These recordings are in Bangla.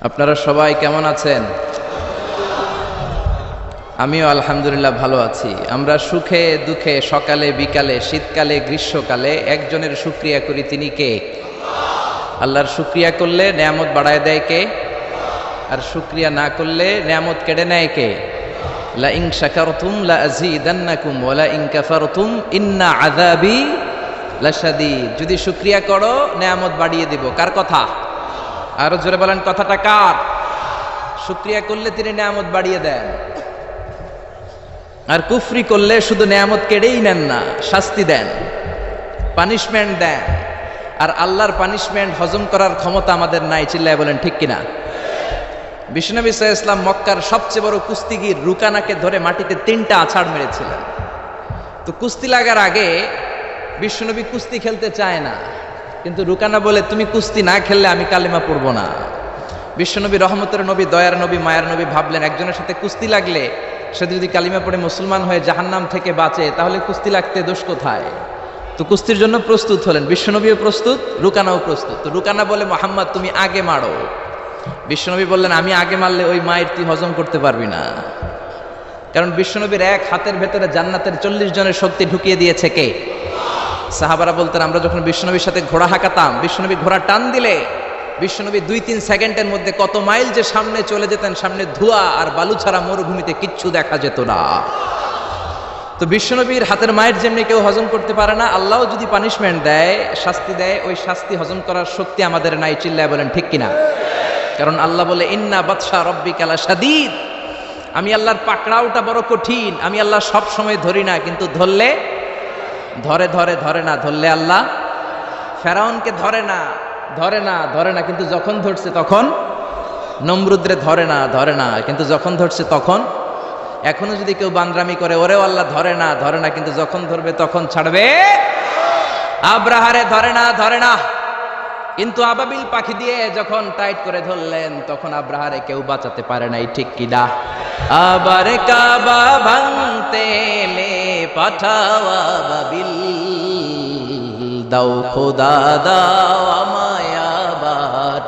আপনারা সবাই কেমন আছেন? আমিও আলহামদুলিল্লাহ ভালো আছি। আমরা সুখে দুঃখে, সকালে বিকালে, শীতকালে গ্রীষ্মকালে একজনের শুকরিয়া করি, তিনি কে? আল্লাহর শুকরিয়া করলে নেয়ামত বাড়ায় দেয় কে? আর শুকরিয়া না করলে নেয়ামত কেড়ে নেয় কে? লা ইন শাকারতুম লা আযীদান্নাকুম ওয়া লা ইন কাফারতুম ইন্না আযাবি লাশাদীদ। যদি শুকরিয়া করো নেয়ামত বাড়িয়ে দিব। কার কথা? আরো জোরে বলেন, কথাটা কার? শুকরিয়া করলে তিনি নেয়ামত বাড়িয়ে দেন, আর কুফরি করলে শুধু নেয়ামত কেড়েই নেন না, শাস্তি দেন, পানিশমেন্ট দেন। আর আল্লাহর পানিশমেন্ট হজম করার ক্ষমতা আমাদের নাই। চিল্লায় বলেন ঠিক কিনা? বিশ্বনবী সাল্লাল্লাহু আলাইহি ওয়াসাল্লাম মক্কার সবচেয়ে বড় কুস্তিগীর রুকানাকে ধরে মাটিতে 3টা আছাড় মেরেছিলেন। তো কুস্তি লাগার আগে বিশ্বনবী কুস্তি খেলতে চায় না, কিন্তু রুকানা বলে, তুমি কুস্তি না খেললে আমি কালেমা পড়বো না। বিশ্বনবী রহমতের নবী, দয়ার নবী, মায়ার নবী ভাবলেন, একজনের সাথে কুস্তি লাগলে সে যদি কালিমা পড়ে মুসলমান হয়ে জাহান্নাম থেকে বাঁচে, তাহলে কুস্তি লাগতে দোষ কোথায়? তো কুস্তির জন্য প্রস্তুত হলেন। বিশ্বনবীও প্রস্তুত, রুকানাও প্রস্তুত। তো রুকানা বলে, মোহাম্মদ তুমি আগে মারো। বিশ্বনবী বললেন, আমি আগে মারলে ওই মায়ের তুই হজম করতে পারবি না। কারণ বিশ্বনবীর এক হাতের ভেতরে জান্নাতের 40 জনের শক্তি ঢুকিয়ে দিয়েছে কে? সাহাবারা বলতেন, আমরা যখন বিশ্বনবীর সাথে ঘোড়া হাঁকাতাম, বিশ্বনবী ঘোড়া টান দিলে বিশ্বনবী 2-3 সেকেন্ডের মধ্যে কত মাইল যে সামনে চলে যেতেন, সামনে ধোঁয়া আর বালু ছাড়া মরুভূমিতে কিচ্ছু দেখা যেত না। তো বিশ্বনবীর হাতের মায়ের যেমনি কেউ হজম করতে পারে না, আল্লাহ যদি পানিশমেন্ট দেয়, শাস্তি দেয়, ওই শাস্তি হজম করার শক্তি আমাদের নাই। চিল্লায় বলেন ঠিক কিনা? কারণ আল্লাহ বলে, ইন্না বাতশা রাব্বিকা লাশাদীদ। আমি আল্লাহর পাকড়াওটা বড় কঠিন। আমি আল্লাহ সব সময় ধরি না, কিন্তু ধরলে ধরে না। ধরলে আল্লাহ ফেরাউনকে ধরে না, কিন্তু যখন ধরছে তখন নমরুদরে ধরে না, কিন্তু যখন ধরছে তখন। এখনো যদি কেউ বান্দরামি করে, ওরেও আল্লাহ ধরে না, কিন্তু যখন ধরবে তখন ছাড়বে। আব্রাহারে ধরে না, কিন্তু আবাবিল পাখি দিয়ে যখন টাইট করে ধরলেন, তখন আব্রাহারে কেউ বাঁচাতে পারে নাই। ঠিক কিনা? আবার কাবা ভাঙতে এলে পাঠাও আবাবিল, দাও খোদা দাও আমায় আবার,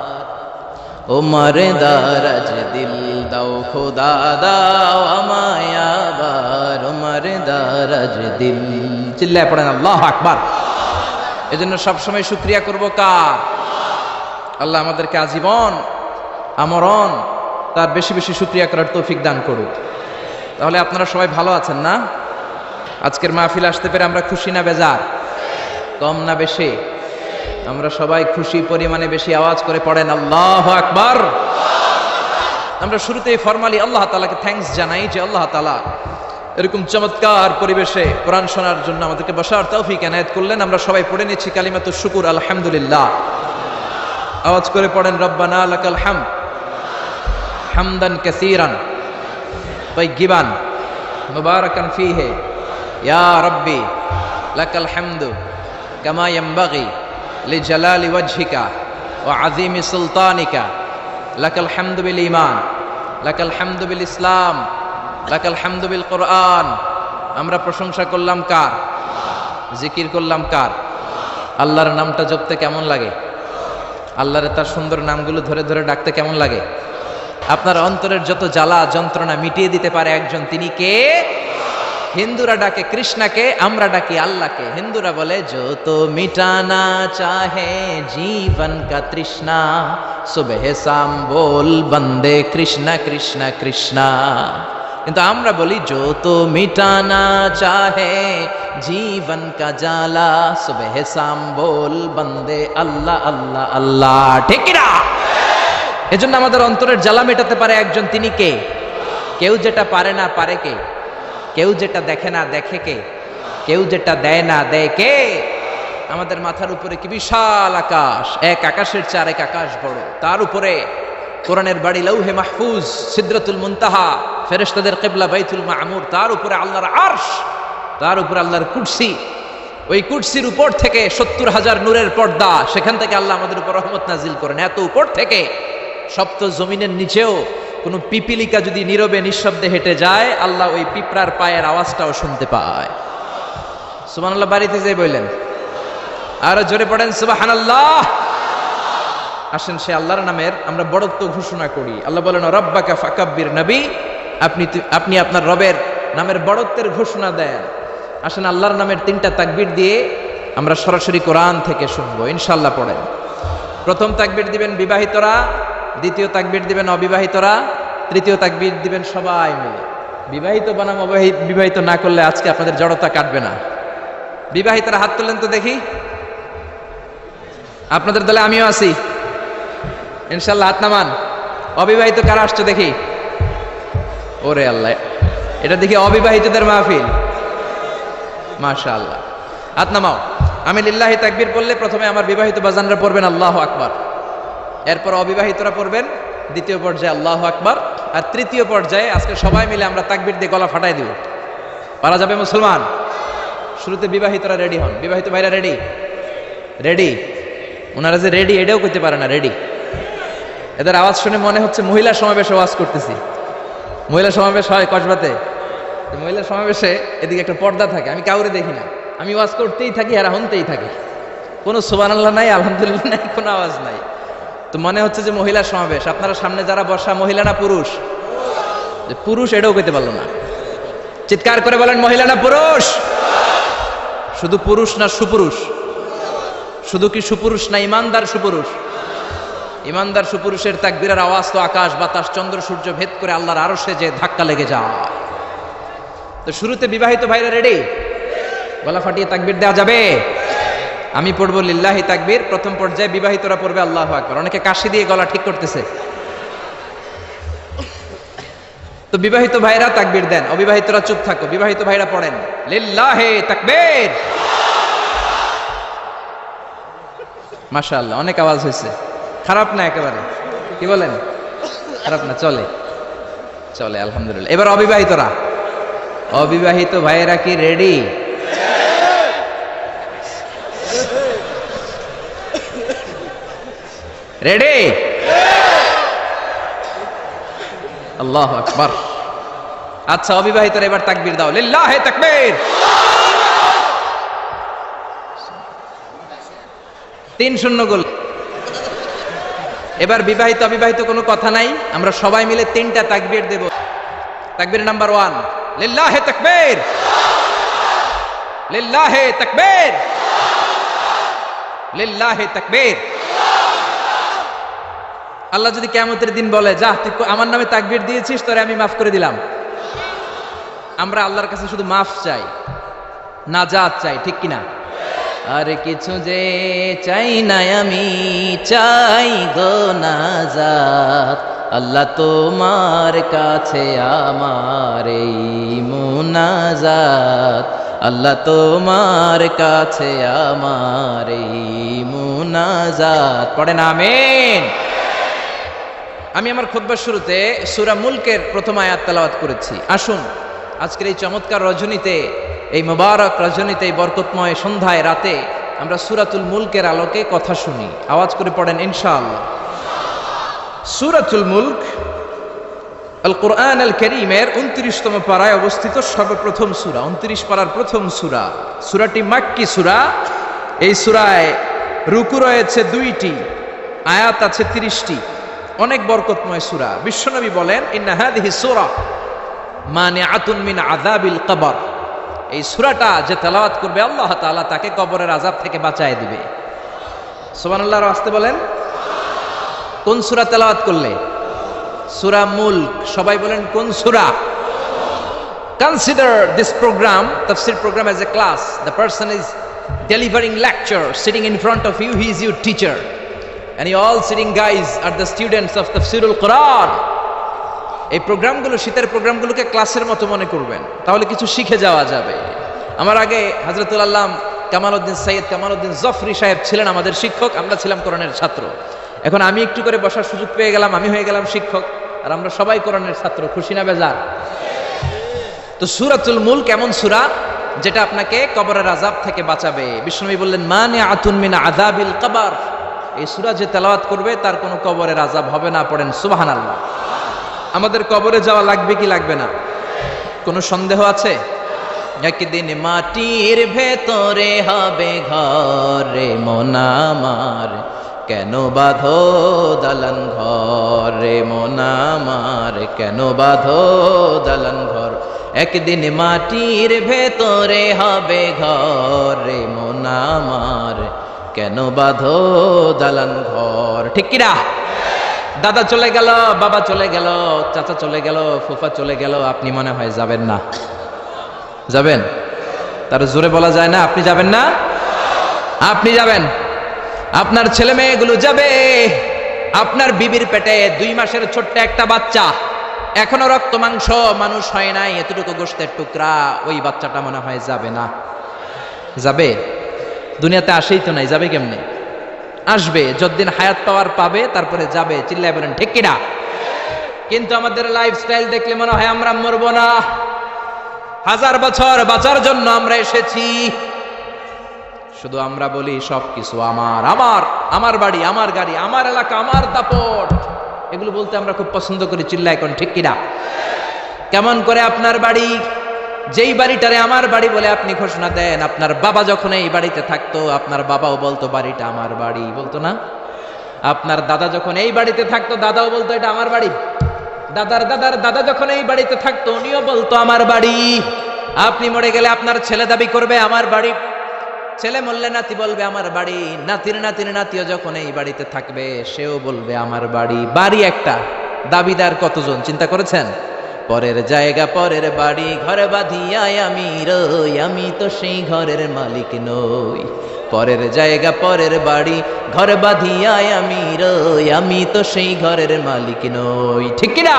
ওমর দারাজ দিল, দাও খোদা দাও আমায় আবার, ওমর দারাজ দিল। চিল্লায় পড়েন আল্লাহু আকবার। এজন্য সবসময় শুকরিয়া করব কার? আল্লাহ আমাদেরকে আজীবন আমরণ তার বেশি বেশি শুকরিয়া করার তৌফিক দান করুক। তাহলে আপনারা সবাই ভালো আছেন না? আজকের মাহফিল আসতে পেরে আমরা খুশি না বেজার? কম না বেশি? আমরা সবাই খুশি, পরিমাণে বেশি। আওয়াজ করে পড়েন আল্লাহু আকবার। আমরা শুরুতেই ফরমালি আল্লাহ তাআলাকে থ্যাঙ্কস জানাই যে আল্লাহ তাআলা এরকম চমৎকার পরিবেশে কোরআন শোনার জন্য আমাদেরকে বসার তৌফিক এনায়েত করলেন। আমরা সবাই পড়ে নিচ্ছি কালিমাতুশ শুকুর, আলহামদুলিল্লাহ। আওয়াজ করে পড়েন, রব্বানা লাকাল হামদ হামদান কাসীরান তাইয়্যিবান মুবারাকান ফীহি ইয়া রাব্বি লাকাল হামদু কামা ইয়ানবাগি লিজালালি ওয়াজহিকা ওয়া আযীমি সুলতানিকা, লাকাল হামদু বিল ঈমান, লাকাল হামদু বিল ইসলাম, লাকাল হামদু বিল কোরআন। আমরা প্রশংসা করলাম কার? জিকির করলাম কার? আল্লাহর নামটা জপতে কেমন লাগে? আল্লাহর তার সুন্দর নামগুলো ধরে ধরে ডাকতে কেমন লাগে? আপনার অন্তরের যত জ্বালা যন্ত্রণা মিটিয়ে দিতে পারে একজন, তিনি কে? হিন্দুরা ডাকে কৃষ্ণাকে, আমরা ডাকি আল্লাহকে। হিন্দুরা বলে, যত মিটানা চাহে জীবন কা তৃষ্ণা, সুবহ শাম বল বন্দে কৃষ্ণা কৃষ্ণা কৃষ্ণা। কিন্তু আমরা বলি, যত মিটানা চাহে জীবন কা জালা, সুবহ শাম বল বন্দে আল্লাহ আল্লাহ আল্লাহ। ঠিক কিনা? এজন্য আমাদের অন্তরের জ্বালা মেটাতে পারে একজন, তিনি কে? কেউ যেটা পারে না পারে কে? কেউ যেটা দেখে না দেখে কে? কেউ যেটা দেয় না দেয় কে? আমাদের মাথার উপরে কি বিশাল আকাশ! এক আকাশের চার এক আকাশ বড়। তার উপরে কোরআনের বাড়ি লৌহে মাহফুজ, সিদরাতুল মুনতাহা, ফেরেশতাদের কিবলা বাইতুল মামুর। তার উপরে আল্লাহর আরশ, তার উপরে আল্লাহর কুরসি। ওই কুরসির উপর থেকে 70,000 নূরের পর্দা, সেখান থেকে আল্লাহ আমাদের উপর রহমত নাজিল করেন। এত উপর থেকে সপ্ত জমিনের নিচেও কোন পিপিলিকা যদি নীরবে নিঃশব্দে হেঁটে যায়, আল্লাহ ওই পিঁপড়ার পায়ের আওয়াজটাও শুনতে পায়। সুবহানাল্লাহ। বাড়িতে যেয়ে বললেন, আর জোরে পড়েন সুবহানাল্লাহ। আসেন সে আল্লাহর নামের আমরা বড়ত্ব ঘোষণা করি। আল্লাহ বলেন রব্বাকা ফাকাব্বির, নবী আপনি আপনার রবের নামের বড়ত্বের ঘোষণা দেন। আসেন আল্লাহর নামের 3টা তাকবীর দিয়ে আমরা সরাসরি কোরআন থেকে শুনবো, ইনশাআল্লাহ। পড়েন। প্রথম তাকবীর দিবেন বিবাহিতরা, দ্বিতীয় তাকবীর দিবেন অবিবাহিতরা, তৃতীয় তাকবীর দিবেন সবাই মিলে। বিবাহিত বনাম বিবাহিত না করলে আজকে আপনাদের জড়তা কাটবে না। বিবাহিতরা হাত তুলেন তো দেখি। আপনাদের দলে আমিও আছি, ইনশাআল্লাহ। হাত নামান। অবিবাহিত কারা আসছে দেখি? ওরে আল্লাহ, এটা দেখি অবিবাহিতদের মাহফিল। মাশাআল্লাহ, হাত নামাও। আমি লিল্লাহি তাকবীর বললে প্রথমে আমার বিবাহিত বাজানরা পড়বেন আল্লাহু আকবার, এরপর অবিবাহিতরা পড়বেন দ্বিতীয় পর্যায়ে আল্লাহু আকবার, আর তৃতীয় পর্যায়ে আজকে সবাই মিলে আমরা তাকবীর দিয়ে গলা ফাটাই দিব। পারা যাবে মুসলমান? শুরুতে বিবাহিতরা রেডি হন। বিবাহিত ভাইরা রেডি? রেডি? ওনারা যে রেডি এটাও করতে পারে না রেডি। এদের আওয়াজ শুনে মনে হচ্ছে মহিলা সমাবেশে ওয়াজ করতেছি। মহিলা সমাবেশ হয় কসবাতে, মহিলা সমাবেশে এদিকে একটা পর্দা থাকে, আমি কাউরে দেখি না, আমি ওয়াজ করতেই থাকি, এরা হনতেই থাকে, কোনো সুবহানাল্লাহ নাই, আলহামদুলিল্লাহ নাই, কোনো আওয়াজ নাই। তো মনে হচ্ছে যে মহিলা সমাবেশ। আপনারা সামনে যারা বসা মহিলা না পুরুষ? পুরুষ এটাও কইতে পারলো না। চিৎকার করে বলেন মহিলা না পুরুষ? শুধু পুরুষ না সুপুরুষ? শুধু কি সুপুরুষ না ইমানদার সুপুরুষ? ইমানদার সুপুরুষের তাকবীরের আওয়াজ তো আকাশ বাতাস চন্দ্র সূর্য ভেদ করে আল্লাহর আরশে যে ধাক্কা লেগে যায়। তো শুরুতে বিবাহিত ভাইরা রেডি? গলা ফাটিয়ে তাকবীর দেওয়া যাবে? আমি পড়বো লিল্লাহি তাকবীর, প্রথম পর্যায়ে বিবাহিতরা পড়বে আল্লাহু আকবার। অনেকে কাশি দিয়ে গলা ঠিক করতেছে। তো বিবাহিত ভাইরা তাকবীর দেন, অবিবাহিতরা চুপ থাকো। বিবাহিত ভাইরা পড়েন লিল্লাহি তাকবীর। মাশাআল্লাহ, অনেক আওয়াজ হয়েছে, খারাপ না একেবারে। কি বলেন? খারাপ না, চলে চলে, আলহামদুলিল্লাহ। এবার অবিবাহিতরা, অবিবাহিত ভাইয়েরা কি রেডি? রেডি? আল্লাহু আকবার। আচ্ছা অবিবাহিতরা এবার তাকবীর দাও, লিল্লাহি তাকবীর। 3-0 গোল। এবার বিবাহিত অবিবাহিত কোনো কথা নাই, আমরা সবাই মিলে 3টা তাকবীর দেব। তাকবীর নাম্বার 1, লিল্লাহি তাকবীর, লিল্লাহি তাকবীর, লিল্লাহি তাকবীর। আল্লাহ যদি কিয়ামতের দিন বলে যা তুই আমার নামে তাকবীর দিয়েছিস, তোরে আমি মাফ করে দিলাম, আমরা আল্লাহর কাছে শুধু মাফ চাই, নাজাত চাই, ঠিক কিনা? আর কিছু যে চাই না আমি, চাই গো নাজাত। আল্লাহ তোমার কাছে আমার এই মুনাজাত, আল্লাহ তোমার কাছে আমার এই মুনাজাত। পড়েন আমিন। আমি আমার খুতবার শুরুতে সূরা মুলকের প্রথম আয়াত তেলাওয়াত করেছি। আসুন আজকের এই চমৎকার রজনীতে, এই মুবারক রজনীতে, এই বরকতময় সন্ধ্যায় রাতে আমরা সূরাতুল মুলকের আলোকে কথা শুনি। আওয়াজ করে পড়েন ইনশাআল্লাহ। সূরাতুল মুলক আল কোরআন আল কারীমের 29তম পারায় অবস্থিত সর্বপ্রথম সূরা, 29 পারার প্রথম সূরা। সূরাটি মাক্কি সূরা। এই সূরায় রুকু রয়েছে 2টি, আয়াত আছে 30টি। অনেক বরকতময় সূরা। বিশ্বনবী বলেন ইন্না হাযিহি সূরা মানিআতুন মিন আযাবিল কবর। এই সূরাটা যে তেলাওয়াত করবে আল্লাহ তাআলা তাকে কবরের আযাব থেকে বাঁচায় দিবে। সুবহানাল্লাহ, আস্তে বলেন। কোন সূরা তেলাওয়াত করলে? সূরা মুলক। সবাই বলেন কোন সূরা? Consider this program, tafsir program, as a class. The person is delivering lecture, sitting in front of you, he is your teacher. And you all sitting guys are the students of Tafsirul Quran. এই প্রোগ্রামগুলো, শীতের প্রোগ্রামগুলোকে ক্লাসের মতো মনে করবেন, তাহলে কিছু শিখে যাওয়া যাবে। আমার আগে হযরতুল আল্লাম কামালউদ্দিন সৈয়দ কামালউদ্দিন জফরি সাহেব ছিলেন আমাদের শিক্ষক, আমরা ছিলাম কোরআনের ছাত্র। এখন আমি একটু করে বসার সুযোগ পেয়ে গেলাম, আমি হয়ে গেলাম শিক্ষক, আর আমরা সবাই কোরআনের ছাত্র। খুশি না বেজার? তো সূরাতুল মুলক এমন সূরা যেটা আপনাকে কবরের আযাব থেকে বাঁচাবে। বিশ্বনবী বললেন মানিআতুন মিন আযাবিল কবর। এই সূরা যে তেলাওয়াত করবে তার কোনো কবরের আযাব হবে না। পড়েন সুবহানাল্লাহ। আমাদের কবরে যাওয়া লাগবে কি লাগবে না? কোনো সন্দেহ আছে? একদিন মাটির ভেতরে হবে ঘর রে মন আমার, কেন বাঁধো দালান ঘর রে মন আমার, কেন বাঁধো দালান ঘর, একদিন মাটির ভেতরে হবে ঘর রে মন আমার, কেন বাঁধো দালান ঘর। ঠিক কিনা? দাদা চলে গেল, বাবা চলে গেল, চাচা চলে গেল, ফুফা চলে গেল, আপনি মনে হয় যাবেন না? যাবেন? তার জোরে বলা যায় না আপনি যাবেন না? আপনি যাবেন, আপনার ছেলে মেয়েগুলো যাবে, আপনার বিবির পেটে 2 মাসের ছোট্ট একটা বাচ্চা, এখনো রক্ত মাংস মানুষ হয় নাই, এতটুকু গোশতের টুকরা, ওই বাচ্চাটা মনে হয় যাবে না? যাবে? দুনিয়াতে আসেই তো নাই, যাবে কেমনে? আসবে, যতদিন হায়াত পাওয়ার পাবে তারপরে যাবে। চিল্লায় বলেন ঠিক কিনা? কিন্তু আমাদের লাইফস্টাইল দেখলে মনে হয় আমরা মরবো না, 1000 বছর বাঁচার জন্য আমরা এসেছি। শুধু আমরা বলি সবকিছু আমার, আমার, আমার বাড়ি, আমার গাড়ি, আমার এলাকা, আমার দাপট, এগুলো বলতে আমরা খুব পছন্দ করি। চিল্লায় এখন ঠিক কিনা? কেমন করে আপনার বাড়ি, যেই বাড়িটারে আমার বাড়ি বলে আপনি ঘোষণা দেন, আপনার বাবা যখন এই বাড়িতে থাকতো আপনার বাবাও বলতো বাড়িটা আমার বাড়ি, বলতো না? আপনার দাদা যখন এই বাড়িতে থাকতো দাদাও বলতো এটা আমার বাড়ি, দাদার দাদার দাদা যখন এই বাড়িতে থাকতো উনিও বলতো আমার বাড়ি। আপনি মরে গেলে আপনার ছেলে দাবি করবে আমার বাড়ি, ছেলে মরলে নাতি বলবে আমার বাড়ি, নাতির নাতির নাতিও যখন এই বাড়িতে থাকবে সেও বলবে আমার বাড়ি। বাড়ি একটা, দাবিদার কতজন চিন্তা করেছেন? পরের জায়গা পরের বাড়ি, ঘরে বাঁধিয়া আমি রই, আমি তো সেই ঘরের মালিক নই। পরের জায়গা পরের বাড়ি, ঘরে বাঁধিয়া আমি রই, আমি তো সেই ঘরের মালিক নই। ঠিক কিনা?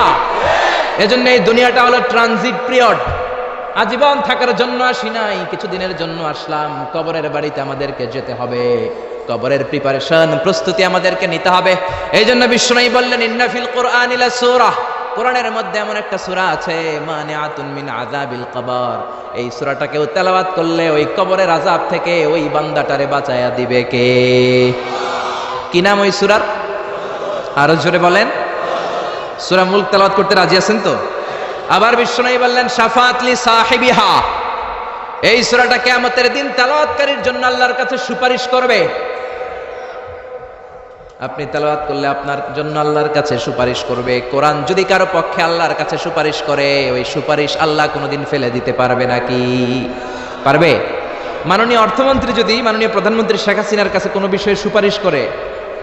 এজন্য এই দুনিয়াটা হলো ট্রানজিট পিরিয়ড, আজীবন থাকার জন্য আসি নাই, কিছুদিনের জন্য আসলাম। কবরের বাড়িতে আমাদেরকে যেতে হবে, কবরের প্রিপারেশন, প্রস্তুতি আমাদেরকে নিতে হবে। এই জন্য বিষ্ণু বললেন ইন্না ফিল কুরআনি লাসূরা, কোরআনের মধ্যে এমন একটা সূরা আছে মানিআতুন মিন আযাবিল কবর, এই সূরাটাকেও তেলাওয়াত করলে ওই কবরের আযাব থেকে ওই বান্দাটারে বাঁচায়া দিবে কে? কি নাম ওই সূরার? আরো জোরে বলেন। সূরা মুলক তেলাওয়াত করতে রাজি আছেন তো? আবার বিষ্ণু বললেন শাফাআত লি সাহিবিহা, এই সূরাটা কিয়ামতের দিন তেলাওয়াতকারীর জন্য আল্লাহর কাছে সুপারিশ করবে। আপনি তেলাওয়াত করলে আপনার জন্য আল্লাহর কাছে সুপারিশ করবে। কোরআন যদি কারো পক্ষে আল্লাহর কাছে সুপারিশ করে, ওই সুপারিশ আল্লাহ কোনোদিন ফেলে দিতে পারবে নাকি? পারবে? মাননীয় অর্থমন্ত্রী যদি মাননীয় প্রধানমন্ত্রী শেখ হাসিনার কাছে কোনো বিষয়ে সুপারিশ করে,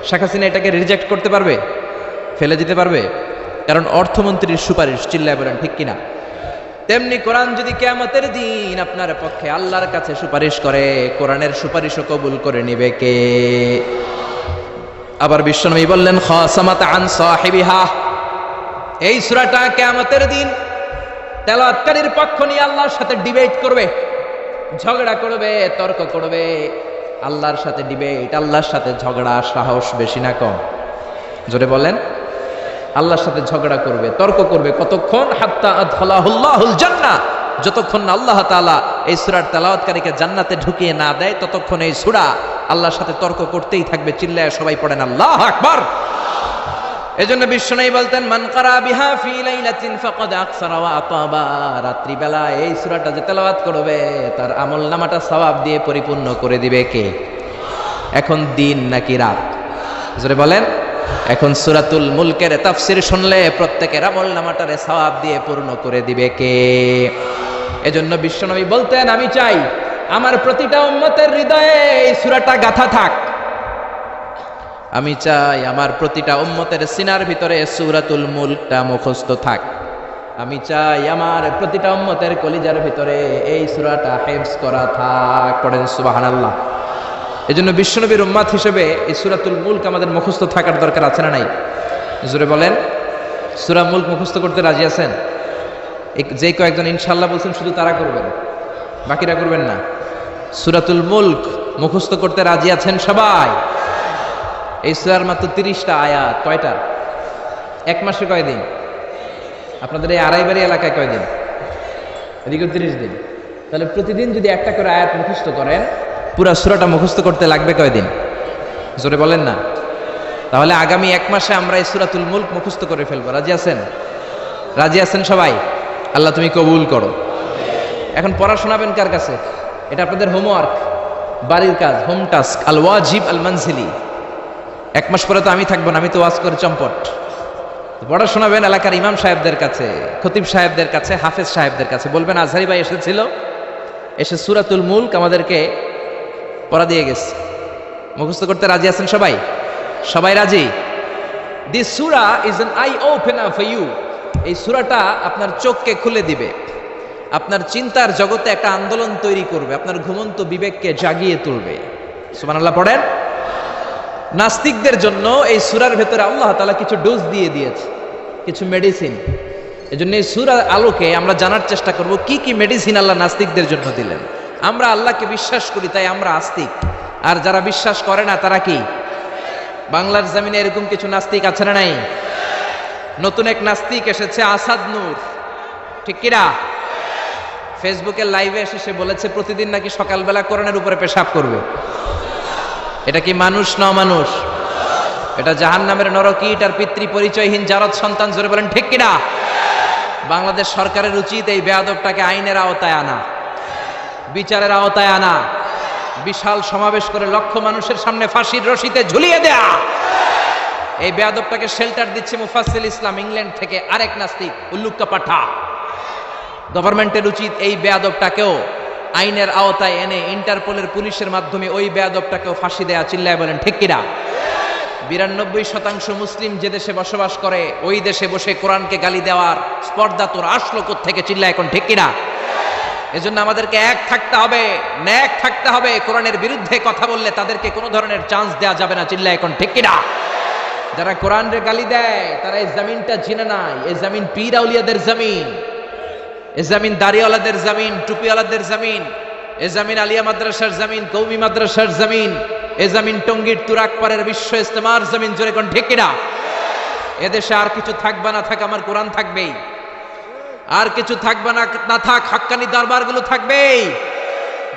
শেখ হাসিনা এটাকে রিজেক্ট করতে পারবে? ফেলে দিতে পারবে? কারণ অর্থমন্ত্রীর সুপারিশ। চিল্লায় বলেন ঠিক কিনা? তেমনি কোরআন যদি কিয়ামতের দিন আপনার পক্ষে আল্লাহর কাছে সুপারিশ করে, কোরআনের সুপারিশও কবুল করে নিবে কে? আবার বিশ্বনবী বললেন খাসামাত আন সাহিবিহা, এই সূরাটা কিয়ামতের দিন তেলাওয়াতকারীর পক্ষ নিয়ে আল্লাহর সাথে ডিবেট করবে, ঝগড়া করবে, তর্ক করবে। আল্লাহর সাথে ডিবেট, আল্লাহর সাথে ঝগড়া, সাহস বেশি না কম? জোরে বলেন। আল্লাহর সাথে ঝগড়া করবে, তর্ক করবে, কতক্ষণ? হাত্তা আদখালাহুল্লাহুল জান্নাহ, যতক্ষণ না আল্লাহ তাআলা এই সূরার তেলাওয়াতকারীকে জান্নাতে ঢুকিয়ে না দেয় ততক্ষণ এই সূরা আল্লাহর সাথে তর্ক করতেই থাকবে। চিল্লায় সবাই পড়েন আল্লাহু আকবার। এজন্য বিশ্বনবী বলতেন মান কারা বিহা ফি লাইলাতিন ফাকাদ আকসারা ওয়া আতাবা, রাত্রি বেলা এই সূরাটা যে তেলাওয়াত করবে তার আমলনামাটা সওয়াব দিয়ে পরিপূর্ণ করে দিবে কে? এখন দিন নাকি রাত? জোরে বলেন। এখন সূরাতুল মুলকের তাফসীর শুনলে প্রত্যেকের আমলনামাটারে সওয়াব দিয়ে পূর্ণ করে দিবে কে? এজন্য বিশ্বনবী বলতেন আমি চাই আমার প্রতিটা উম্মতের হৃদয়ে এই সূরাটা গাঁথা থাক, আমি চাই আমার প্রতিটা উম্মতের সিনার ভিতরে সূরাতুল মুলকটা মুখস্থ থাক, আমি চাই আমার প্রতিটা উম্মতের কলিজার ভিতরে এই সূরাটা হিফজ করা থাক। পড়েন সুবহানাল্লাহ। এজন্য বিশ্বনবীর উম্মত হিসেবে এই সূরাতুল মুলক আমাদের মুখস্থ থাকার দরকার আছে না নাই? জোরে বলেন। সূরা মুলক মুখস্থ করতে রাজি আছেন? যে কয়েকজন ইনশাআল্লাহ বলছেন শুধু তারা করবেন, বাকিরা করবেন না। সূরাতুল মুলক মুখস্থ করতে রাজি আছেন সবাই? এই সূরার মাত্র 30টা আয়াত। কয়টা? এক মাসে কয়দিন? আপনাদের এই আড়াইবাড়ি এলাকায় কয়দিন? এদিকে 30 দিন। তাহলে প্রতিদিন যদি একটা করে আয়াত মুখস্থ করেন, পুরা সূরাটা মুখস্থ করতে লাগবে কয়দিন? জোরে বলেন না। তাহলে আগামী এক মাসে আমরা এই সূরাতুল মুলক মুখস্থ করে ফেলবো। রাজি আছেন? রাজি আছেন সবাই? আল্লাহ তুমি কবুল করো। এখন পড়া শোনাবেন কার কাছে? এটা আপনাদের হোমওয়ার্ক, বাড়ির কাজ, হোম টাস্ক, আল ওয়াজিব আল মানজিলি। এক মাস পরে তো আমি থাকবো না, আমি তো ওয়াজ করে চম্পট। পড়া শোনাবেন এলাকার ইমাম সাহেবদের কাছে, খতিব সাহেবদের কাছে, হাফেজ সাহেবদের কাছে, বলবেন আজহারি ভাই এসেছিল, এসে সূরাতুল মুলক আমাদেরকে পড়া দিয়ে গেছে। মুখস্থ করতে রাজি আছেন সবাই? সবাই রাজি? দিস সূরা is an eye opener for you. এই সূরাটা আপনার চোখকে খুলে দিবে, আপনার চিন্তার জগতে একটা আন্দোলন তৈরি করবে, আপনার ঘুমন্ত বিবেককে জাগিয়ে তুলবে। সুবহানাল্লাহ পড়েন। নাস্তিকদের জন্য এই সূরার ভেতরে আল্লাহ তাআলা কিছু ডোজ দিয়ে দিয়েছে, কিছু মেডিসিন। এজন্য এই সূরার আলোকে আমরা জানার চেষ্টা করব কি কি মেডিসিন আল্লাহ নাস্তিকদের জন্য দিলেন। আমরা আল্লাহকে বিশ্বাস করি তাই আমরা আস্তিক, আর যারা বিশ্বাস করে না তারা কি? বাংলার জমিনে এরকম কিছু নাস্তিক আছে না নাই? নতুন এক নাস্তিক এসেছে, আসাদ নূর, ঠিক কিনা? ফেসবুকের লাইভে এসে সে বলেছে প্রতিদিন নাকি সকালবেলা কোরআনের উপরে পেশাব করবে। এটা কি মানুষ না মানুষ? এটা জাহান্নামের নরকীট আর পিতৃ পরিচয়হীন জারদ সন্তান। জোরে বলেন ঠিক কিনা? বাংলাদেশ সরকারের উচিত এই বেয়াদবটাকে আইনের আওতায় আনা, বিচারের আওতায় আনা, বিশাল সমাবেশ করে লক্ষ মানুষের সামনে ফাঁসির রশিতে ঝুলিয়ে দেয়া। এই বেয়াদবটাকে শেল্টার দিচ্ছে মুফাসসিল ইসলাম ইংল্যান্ড থেকে আরেক নাস্তিক উল্লুক্কা পাঠা। গভর্নমেন্টের উচিত এই বেয়াদবটাকেও আইনের আওতায় এনে ইন্টারপোলের পুলিশের মাধ্যমে ওই বেয়াদবটাকেও ফাঁসি দেয়া। চিল্লায় বলেন ঠিক কিনা? 92% মুসলিম যে দেশে বসবাস করে ওই দেশে বসে কোরআনকে গালি দেওয়ার স্পর্ধা তোর আসলো কোত্থেকে? চিল্লায় এখন ঠিক কিনা? এজন্য আমাদেরকে এক থাকতে হবে, ন্যাক থাকতে হবে। কোরআনের বিরুদ্ধে কথা বললে তাদেরকে কোনো ধরনের চান্স দেওয়া যাবে না। চিল্লায় এখন ঠিক কিনা? যারা কোরআনের গালি দেয় তারা এই জমিনটা চিনে নাই। এই জমিন পীর আউলিয়াদের জমিন, এ জমিন দাড়িওয়ালাদের জমিন, টুপিওয়ালাদের জমিন, এ জমিন আলিয়া মাদ্রাসার জমিন, কৌমি মাদ্রাসার জমিন, এ জমিন টঙ্গীর তুরাকপাড়ের বিশ্ব ইস্তেমার জমিন। জোরে কোন ঠিক কিনা? এদেশে আর কিছু থাকবে না থাক, আমার কোরআন থাকবেই। আর কিছু থাকবে না না থাক, হাক্কানি দরবারগুলো থাকবেই।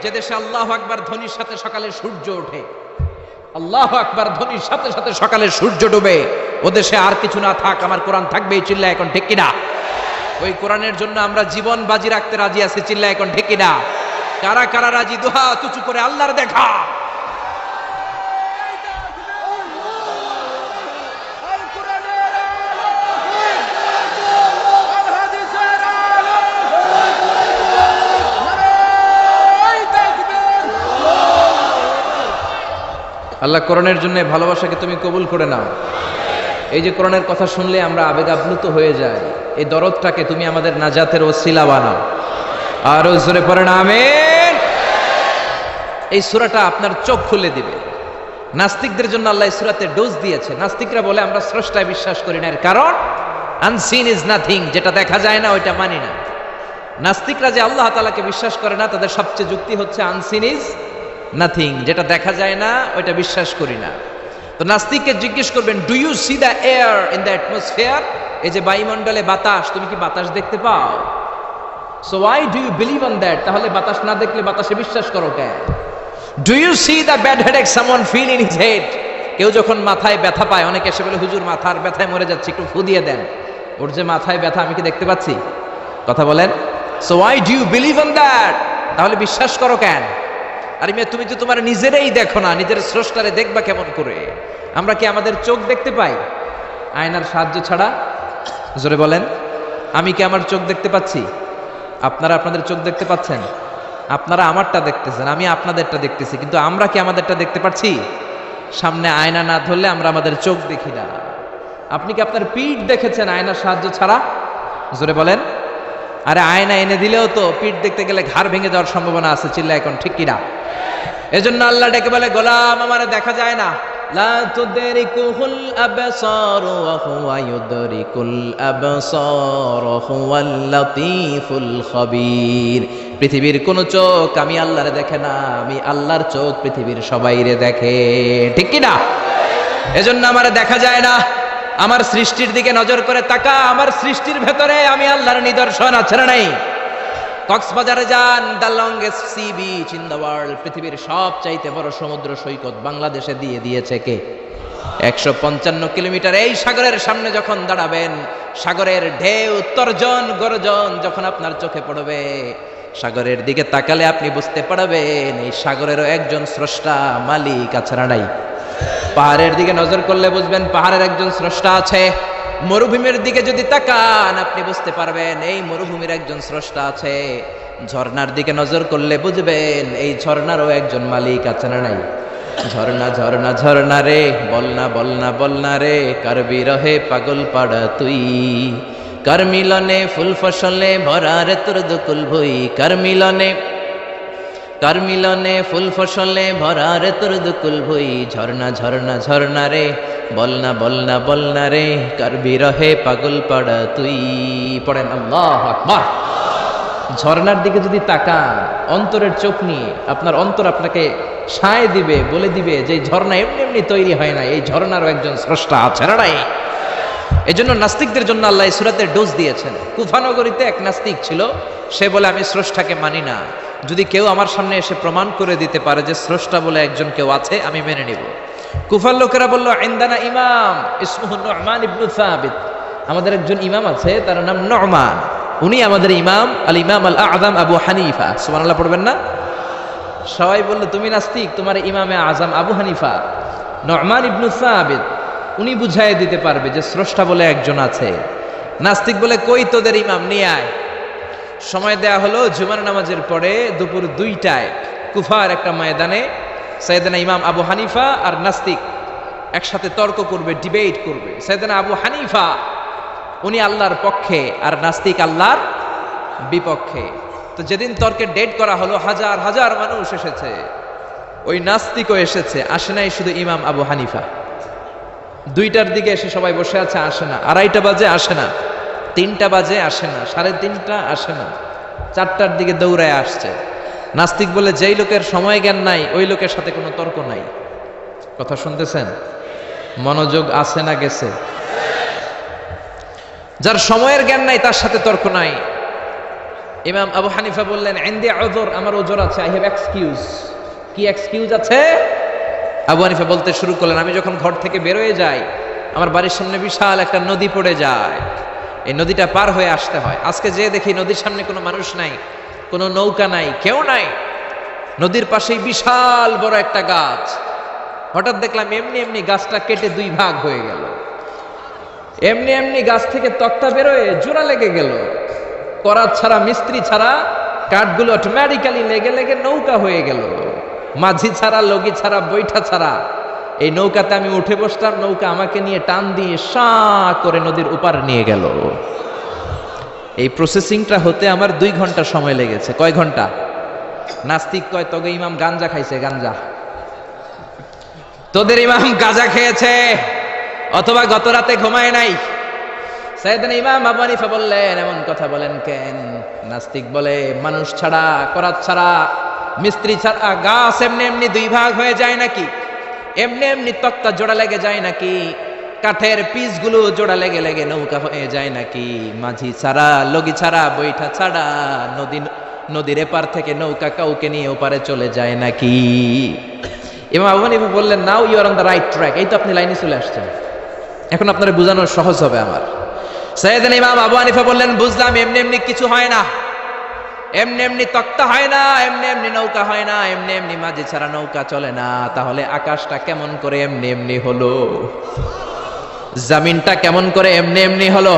যে দেশে আল্লাহু আকবার ধ্বনির সাথে সকালে সূর্য ওঠে, আল্লাহু আকবার ধ্বনির সাথে সাথে সকালে সূর্য ডুবে, ও দেশে আর কিছু না থাক, আমার কোরআন থাকবেই। চিল্লায় এখন ঠিক কিনা? ওই কোরআনের জন্য আমরা জীবন বাজি রাখতে রাজি আছি। চিল্লায় এখন ঠিক কিনা? কারা কারা রাজি? দুহা তুচু করে আল্লাহর দেখা। আল্লাহ কোরআনের জন্য ভালোবাসাকে তুমি কবুল করে নাও। এই যে কোরআনের কথা শুনলে আমরা আবেগ আপ্লুত হয়ে যাই, এই দরদটাকে তুমি আমাদের নাজাতের ওসিলা বানাও। আরো জোরে পড়েন আমিন। এই সূরাটা আপনার চোখ খুলে দিবে। নাস্তিকদের জন্য আল্লাহ এই সূরাতে ডোজ দিয়েছে। নাস্তিকরা বলে আমরা স্রষ্টায় বিশ্বাস করি না, এর কারণ আনসিন ইজ নাথিং, যেটা দেখা যায় না ওইটা মানি না। নাস্তিকরা যে আল্লাহ তাআলাকে বিশ্বাস করে না, তাদের সবচেয়ে যুক্তি হচ্ছে আনসিন ইজ নাথিং, যেটা দেখা যায় না ওইটা বিশ্বাস করি না। তো নাস্তিককে জিজ্ঞেস করবেন, do you see the air in the atmosphere? এই যে বায়ুমণ্ডলে বাতাস, তুমি কি বাতাস দেখতে পাও? So why do you believe on that? তাহলে বাতাস না দেখলে বাতাসে বিশ্বাস করো কেন? Do you see the bad headache someone feel in his head? কেউ যখন মাথায় ব্যথা পায়, অনেকে এসে বলে হুজুর মাথার ব্যথায় মরে যাচ্ছে, একটু ফু দিয়ে দেন। ওর যে মাথায় ব্যথা আমি কি দেখতে পাচ্ছি? কথা বলেন। So why do you believe on that? তাহলে বিশ্বাস করো কেন? আরে মেয়ে, তুমি তো তোমার নিজেরাই দেখো না, নিজের স্রষ্টারে দেখবা কেমন করে? আমরা কি আমাদের চোখ দেখতে পাই আয়নার সাহায্য ছাড়া? জোরে বলেন। আমি কি আমার চোখ দেখতে পাচ্ছি? আপনারা আপনাদের চোখ দেখতে পাচ্ছেন? আপনারা আমারটা দেখতেছেন, আমি আপনাদেরটা দেখতেছি, কিন্তু আমরা কি আমাদেরটা দেখতে পাচ্ছি? সামনে আয়না না ধরলে আমরা আমাদের চোখ দেখি না। আপনি কি আপনার পিঠ দেখেছেন আয়নার সাহায্য ছাড়া? জোরে বলেন। আরে আয়না এনে দিলেও তো পিঠ দেখতে গেলে ঘাড় ভেঙে যাওয়ার সম্ভাবনা আছে। চিল্লা এখন ঠিক কিনা? এজন্য আল্লাহ ডেকে বলে, গোলাম আমারে দেখা যায় না। লা তুদরিকুল আবসার ওয়া হুয়া ইউদরিকুল আবসার হুয়াল লাতীফুল খবীর। পৃথিবীর কোন চোখ আমি আল্লাহরে দেখে না, আমি আল্লাহর চোখ পৃথিবীর সবাইরে দেখে। ঠিক কিনা? এজন্য আমারে দেখা যায় না। আমার সৃষ্টির দিকে নজর করে তাকা, আমার সৃষ্টির ভেতরে আমি আল্লাহর নিদর্শন আছে না নাই? কক্সবাজারে যান, the longest sea beach in the world, পৃথিবীর সবচাইতে বড় সমুদ্র সৈকত বাংলাদেশে দিয়ে দিয়েছে কে? 155 কিলোমিটার। এই সাগরের সামনে যখন দাঁড়াবেন, সাগরের ঢেউ তর্জন গর্জন যখন আপনার চোখে পড়বে, সাগরের দিকে তাকালে আপনি বুঝতে পারবেন এই সাগরেরও একজন স্রষ্টা মালিক আছে না নাই? পাহাড়ের দিকে নজর করলে বুঝবেন পাহাড়ের একজন স্রষ্টা আছে। মরুভূমির দিকে যদি তাকান আপনি বুঝতে পারবেন এই মরুভূমির একজন স্রষ্টা আছে। ঝর্ণার দিকে নজর করলে বুঝবেন এই ঝর্ণারও একজন মালিক আছে না নাই? ঝর্ণা ঝর্ণা ঝর্ণা রে বলনা বলনা বলনা রে কারবি রহে পাগল পাড়া তুই, কার মিলনে ফুল ফসলে ভরা রে তোর দুকুল ভুই, কার মিলনে ফুল ফসলে ভরা রে তোর দুকুল ভুই, ঝর্ণা ঝর্ণা ঝর্ণা রে বলনা বলনা বলনা রে কারবি রহে পাগল পাড়া তুই। পড়েন আল্লাহু আকবার। ঝর্ণার দিকে যদি তাকান অন্তরের চোখ নিয়ে আপনার অন্তর আপনাকে সায় দিবে, বলে দিবে যে এই ঝর্ণা এমনি এমনি তৈরি হয় না, এই ঝর্ণারও একজন স্রষ্টা আছে না নাই? এজন্য নাস্তিকদের জন্য আল্লাহ এই সূরাতে ডোজ দিয়েছেন। কুফানগরীতে এক নাস্তিক ছিল, সে বলে আমি স্রষ্টাকে মানি না, যদি কেউ আমার সামনে এসে প্রমাণ করে দিতে পারে যে স্রষ্টা বলে একজন কেউ আছে আমি মেনে নিব। কুফার লোকেরা বলল ইনদানা ইমাম ইসমুহু নু'মান ইবনে সাবিত, আমাদের একজন ইমাম আছে তার নাম নু'মান, উনি আমাদের ইমাম, আল ইমাম আল আযম আবু হানিফা। সুবহানাল্লাহ পড়বেন না? সবাই বলল তুমি নাস্তিক, তোমার ইমামে আযম আবু হানিফা নু'মান ইবনে সাবিত, উনি বুঝাই দিতে পারবে যে স্রষ্টা বলে একজন আছে। নাস্তিক বলে কই তোদের ইমাম, নিয়ে আয়। সময় দেয়া হলো জুমার নামাজের পরে দুপুর 2টায় কুফার একটা ময়দানে সাইয়েদনা ইমাম আবু হানিফা আর নাস্তিক একসাথে তর্ক করবে, ডিবেট করবে। সাইয়েদনা আবু হানিফা উনি আল্লাহর পক্ষে আর নাস্তিক আল্লাহর বিপক্ষে। তো যেদিন তর্কের ডেট করা হলো হাজার হাজার মানুষ এসেছে, ওই নাস্তিকও এসেছে, আসে নাই শুধু ইমাম আবু হানিফা। 2টার দিকে এসে সবাই বসে আছে, আসে না। 2:30 বাজে আসে না, 3টা বাজে আসে না, 3:30 আসে না, 4টার দিকে দৌড়ায় আসছে। নাস্তিক বলে যেই লোকের সময় জ্ঞান নাই ওই লোকের সাথে কোনো তর্ক নাই। কথা শুনতেছেন? মনোযোগ আছে না গেছে? যার সময়ের জ্ঞান নাই তার সাথে তর্ক নাই। ইমাম আবু হানিফা বললেন ইনদি উযর, আমার উযর আছে, আই হ্যাভ এক্সকিউজ। কি এক্সকিউজ আছে? আবু হানিফা বলতে শুরু করলেন আমি যখন ঘর থেকে বের হয়ে যাই আমার বাড়ির সামনে বিশাল একটা নদী পড়ে যায়, এই নদীটা পার হয়ে আসতে হয়। আজকে যে দেখি নদীর সামনে কোনো মানুষ নাই, কোনো নৌকা নাই, কেউ নাই, নদীর পাশেই বিশাল বড় একটা গাছ। হঠাৎ দেখলাম এমনি এমনি গাছটা কেটে 2 ভাগ হয়ে গেল, এমনি এমনি গাছ থেকে তক্তা বেরোয় জোড়া লেগে গেল, করাত ছাড়া মিস্ত্রি ছাড়া কাঠগুলো অটোমেটিক্যালি লেগে লেগে নৌকা হয়ে গেল। মাঝি ছাড়া, লগি ছাড়া, বৈঠা ছাড়া এই নৌকাতে আমি উঠে বসলাম, নৌকা আমাকে নিয়ে টান দিয়ে সা করে নদীর উপার নিয়ে গেল। এই প্রসেসিংটা হতে আমার 2 ঘন্টা সময় লেগেছে। কয় ঘন্টা? নাস্তিক কয় তোগে ইমাম গাঞ্জা খাইছে, গাঞ্জা। তোদের ইমাম গাঁজা খেয়েছে অথবা গত রাতে ঘুমায় নাই। সাইয়েদনা ইমাম আবু হানিফা বললেন এমন কথা বলেন কেন? নাস্তিক বলে মানুষ ছাড়া, করাত ছাড়া, মিস্ত্রি ছাড়া গাছ এমনি এমনি 2 ভাগ হয়ে যায় নাকি? এমনি এমনি তক্তা জোড়া লেগে যায় নাকি? কাঠের পিসগুলো জোড়া লেগে লেগে নৌকা হয়ে যায় নাকি? মাঝি ছাড়া, লগি ছাড়া, বৈঠা ছাড়া নদীর এপার থেকে নৌকা কাউকে নিয়ে ওপারে চলে যায় নাকি? ইমাম আবু হানিফা বললেন now you are on the right track, এই তো আপনি লাইনে চলে আসছেন, এখন আপনার বোঝানো সহজ হবে আমার। সাইয়েদনা ইমাম আবু হানিফা বললেন বুঝলাম, এমনি এমনি কিছু হয় না, এমনি এমনি তক্তা হয় না, এমনি এমনি নৌকা হয় না, এমনি এমনি মাঝি ছাড়া নৌকা চলে না। তাহলে আকাশটা কেমন করে এমনি এমনি হলো? জমিনটা কেমন করে এমনি এমনি হলো?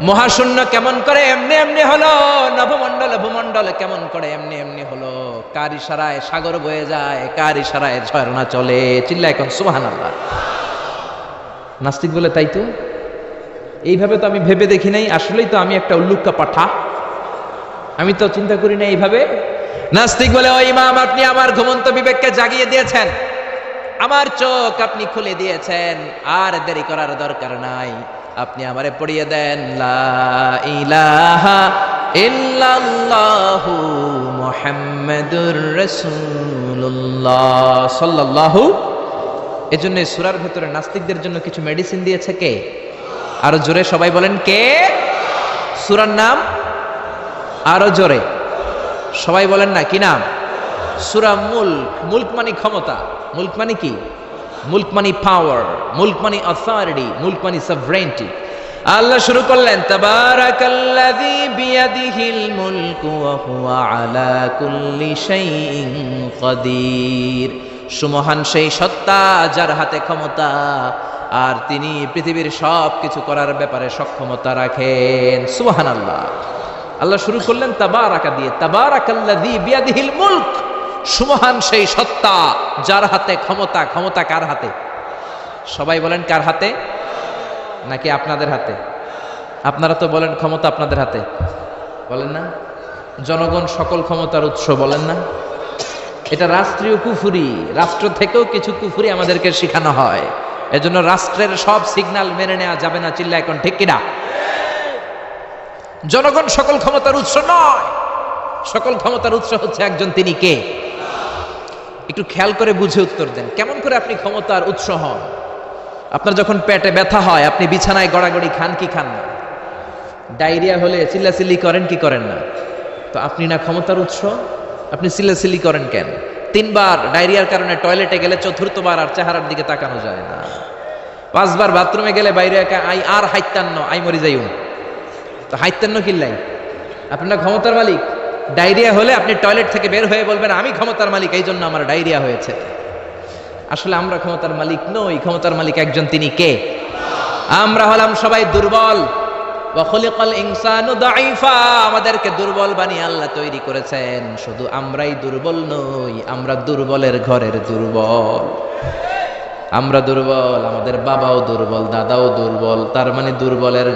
মহাশূন্য কেমন করে এমনি এমনি হলো? নভমণ্ডল ভূমণ্ডল কেমন করে এমনি এমনি হলো? কার ইশারায় সাগর বয়ে যায়, কার ইশারায় ঝর্ণা চলে? চিল্লা এখন সুবহানাল্লাহ। নাস্তিক বলে তাই তো, এইভাবে তো আমি ভেবে দেখি নাই, আসলেই তো আমি একটা উল্লুক্কা পাঠা, আমি তো চিন্তা করি না এইভাবে। নাস্তিক বলে ও ইমাম আপনি আমার ঘুমন্ত বিবেককে জাগিয়ে দিয়েছেন, আমার চোখ আপনি খুলে দিয়েছেন, আর দেরি করার দরকার নাই, আপনি আমারে পড়িয়ে দেন লা ইলাহা ইল্লাল্লাহু মুহাম্মাদুর রাসূলুল্লাহ সাল্লাল্লাহু। এজন্য এই সূরার ভিতরে নাস্তিকদের জন্য কিছু মেডিসিন দিয়েছে কে? আরো জোরে সবাই বলেন কে? সূরার নাম আরো জোরে সবাই বলেন না, কি নাম? সূরা মুলক। মুলক মানে ক্ষমতা, মুলক মানে কি? মুলক মানে পাওয়ার, মুলক মানে অথরিটি, মুলক মানে সভরেনিটি। আল্লাহ শুরু করলেন তাবারাকাল্লাযী বিয়াদিহিল মুলকু ওয়া হুয়া আলা কুল্লি শাইইন কাদির। সুমহান সেই সত্তা যার হাতে ক্ষমতা, আর তিনি পৃথিবীর সব কিছু করার ব্যাপারে সক্ষমতা রাখেন। সুবহানাল্লাহ। আল্লাহ শুরু করলেন তাবারাকা দিয়ে, তাবারাকাল্লাযী বিয়াদিহিল মুলক। সুমহান সেই সত্তা যার হাতে ক্ষমতা। ক্ষমতা কার হাতে? সবাই বলেন কার হাতে? নাকি আপনাদের হাতে? আপনারা তো বলেন ক্ষমতা আপনাদের হাতে, বলেন না? জনগণ সকল ক্ষমতার উৎস, বলেন না? এটা রাষ্ট্রীয় কুফুরি। রাষ্ট্র থেকেও কিছু কুফুরি আমাদেরকে শেখানো হয়। এজন্য রাষ্ট্রের সব সিগন্যাল মেনে নেওয়া যাবে না। চিল্লা এখন ঠিক কিনা? জনগণ সকল ক্ষমতার উৎস নয়। সকল ক্ষমতার উৎস হচ্ছে একজন, তিনি কে? একটু খেয়াল করে বুঝে উত্তর দেন। কেমন করে আপনি ক্ষমতার উৎস হন? আপনার যখন পেটে ব্যথা হয় আপনি বিছানায় গড়াগড়ি খান কি খান না? ডায়রিয়া হলে চিল্লাচিল্লি করেন কি করেন না? তো আপনি না ক্ষমতার উৎস, আপনি চিল্লাচিল্লি করেন কেন? 3 বার ডায়রিয়ার কারণে টয়লেটে গেলে 4র্থবার আর চেহারার দিকে তাকানো যায় না। 5 বার বাথরুমে গেলে বাইরে একা আই আর হাইতান্ন আই মরি যাইও। তো হাইতান্ন কিল্লাই? আপনার ক্ষমতার মালিক। ডায়রিয়া হলে আপনি টয়লেট থেকে বের হয়ে বলবেন আমি ক্ষমতার মালিক, এই জন্য আমার ডায়রিয়া হয়েছে। আসলে আমরা ক্ষমতার মালিক নই। ক্ষমতার মালিক একজন, তিনি কে? আমরা হলাম সবাই দুর্বল। ওয়া খুলিকাল ইনসানু দাঈফা। আমাদেরকে দুর্বল বানিয়ে আল্লাহ তৈরি করেছেন। শুধু আমরাই দুর্বল নই, আমরা দুর্বলের ঘরের দুর্বল। আমরা দুর্বল, আমাদের বাবাও দুর্বল, দাদাও দুর্বল। তার মানে দুর্বলের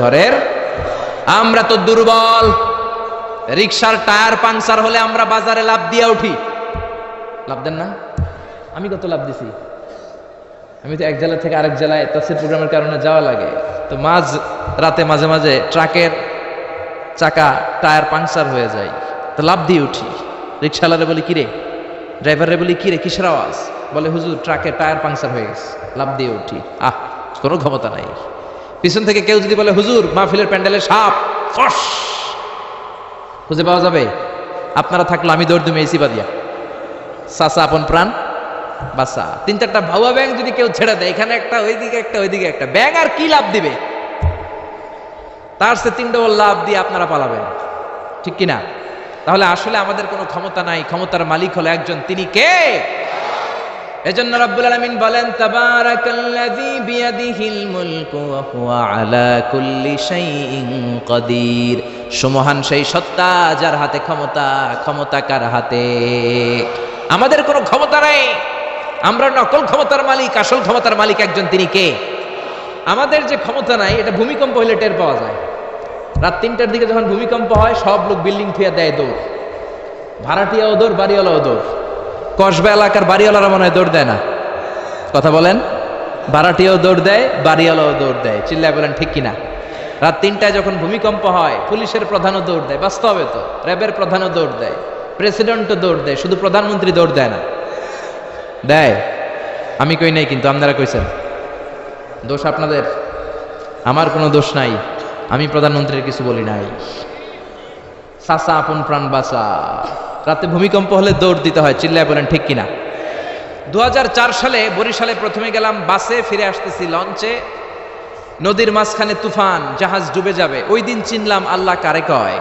ঘরের আমরা তো দুর্বল। রিকশার টায়ার পাংচার হলে আমরা বাজারে লাফ দিয়ে উঠি। লাভ দেন না? আমি কত লাভ দিছি? আমি তো এক জেলা থেকে আরেক জেলায় তাফসীর প্রোগ্রামের কারণে যাওয়া লাগে। তো মাঝ রাতে মাঝে মাঝে ট্রাকের চাকা টায়ার পাংচার হয়ে যায়, তো লাভ দিয়ে উঠি। রিকশাওয়ালারে বলি কিরে, ড্রাইভারে বলি কিরে কিসের আওয়াজ? বলে হুজুর ট্রাকের টায়ার পাংচার হয়ে গেছে। লাভ দিয়ে উঠি। কোনো ক্ষমতা নাই। পিছন থেকে কেউ যদি বলে হুজুর মাহফিলের প্যান্ডেলে সাপ, ফস খুঁজে পাওয়া যাবে? আপনারা থাকলো আমি দৌড় দুমে এসি বাদিয়া। চাচা আপন প্রাণ বাসা। 3-4টা ভাউয়া ব্যাং যদি কেউ ছেড়ে দেয়, এখানে একটা ওইদিকে একটা ওইদিকে একটা, ব্যাং আর কি লাভ দিবে? তার সে 3 ডবল লাভ দিয়ে আপনারা পালাবেন, ঠিক কিনা? তাহলে আসলে আমাদের কোনো ক্ষমতা নাই। ক্ষমতার মালিক হলো একজন, তিনি কে? এজন্য রব্বুল আলামিন বলেন তাবারাকাল্লাযী বিয়াদিহিল মুলকু ওয়া হুয়া আলা কুল্লি শাইইন কাদির। সুমহান সেই সত্তা যার হাতে ক্ষমতা। ক্ষমতা কার হাতে? আমাদের কোনো ক্ষমতা নাই। আমরা নকল ক্ষমতার মালিক, আসল ক্ষমতার মালিক একজন, তিনি কে? আমাদের যে ক্ষমতা নাই, এটা ভূমিকম্প হলে টের পাওয়া যায়। রাত 3টার দিকে যখন ভূমিকম্প হয় সব লোক বিল্ডিং থুয়ে দেয় দৌড়। ভাড়াটিয়াও দৌড়, বাড়িওয়ালাও দৌড়। কসবা এলাকার বাড়িওয়ালারা মনে হয় দৌড় দেয় না? কথা বলেন। ভাড়াটিয়াও দৌড় দেয়, বাড়িওয়ালাও দৌড় দেয়। চিল্লায় বলেন ঠিক কিনা? রাত 3টায় যখন ভূমিকম্প হয় পুলিশের প্রধানও দৌড় দেয়। বাস্তবে তো র্যাবের প্রধানও দৌড় দেয়, প্রেসিডেন্টও দৌড় দেয়, শুধু প্রধানমন্ত্রী দৌড় দেয় না? দেয়। আমি কই নাই, কিন্তু আপনারা কইছেন। দোষ আপনাদের, আমার কোনো দোষ নাই। আমি প্রধানমন্ত্রীর কিছু বলি নাই। চাচা আপন প্রাণ বাঁচা। রাতে ভূমিকম্প হলে দৌড় দিতে হয়। চিল্লায় বলেন ঠিক কিনা? 2004 সালে বরিশালে প্রথমে গেলাম বাসে, ফিরে আসতেছি লঞ্চে। নদীর মাঝখানে তুফান, জাহাজ ডুবে যাবে। ওই দিন চিনলাম আল্লাহ কারে কয়।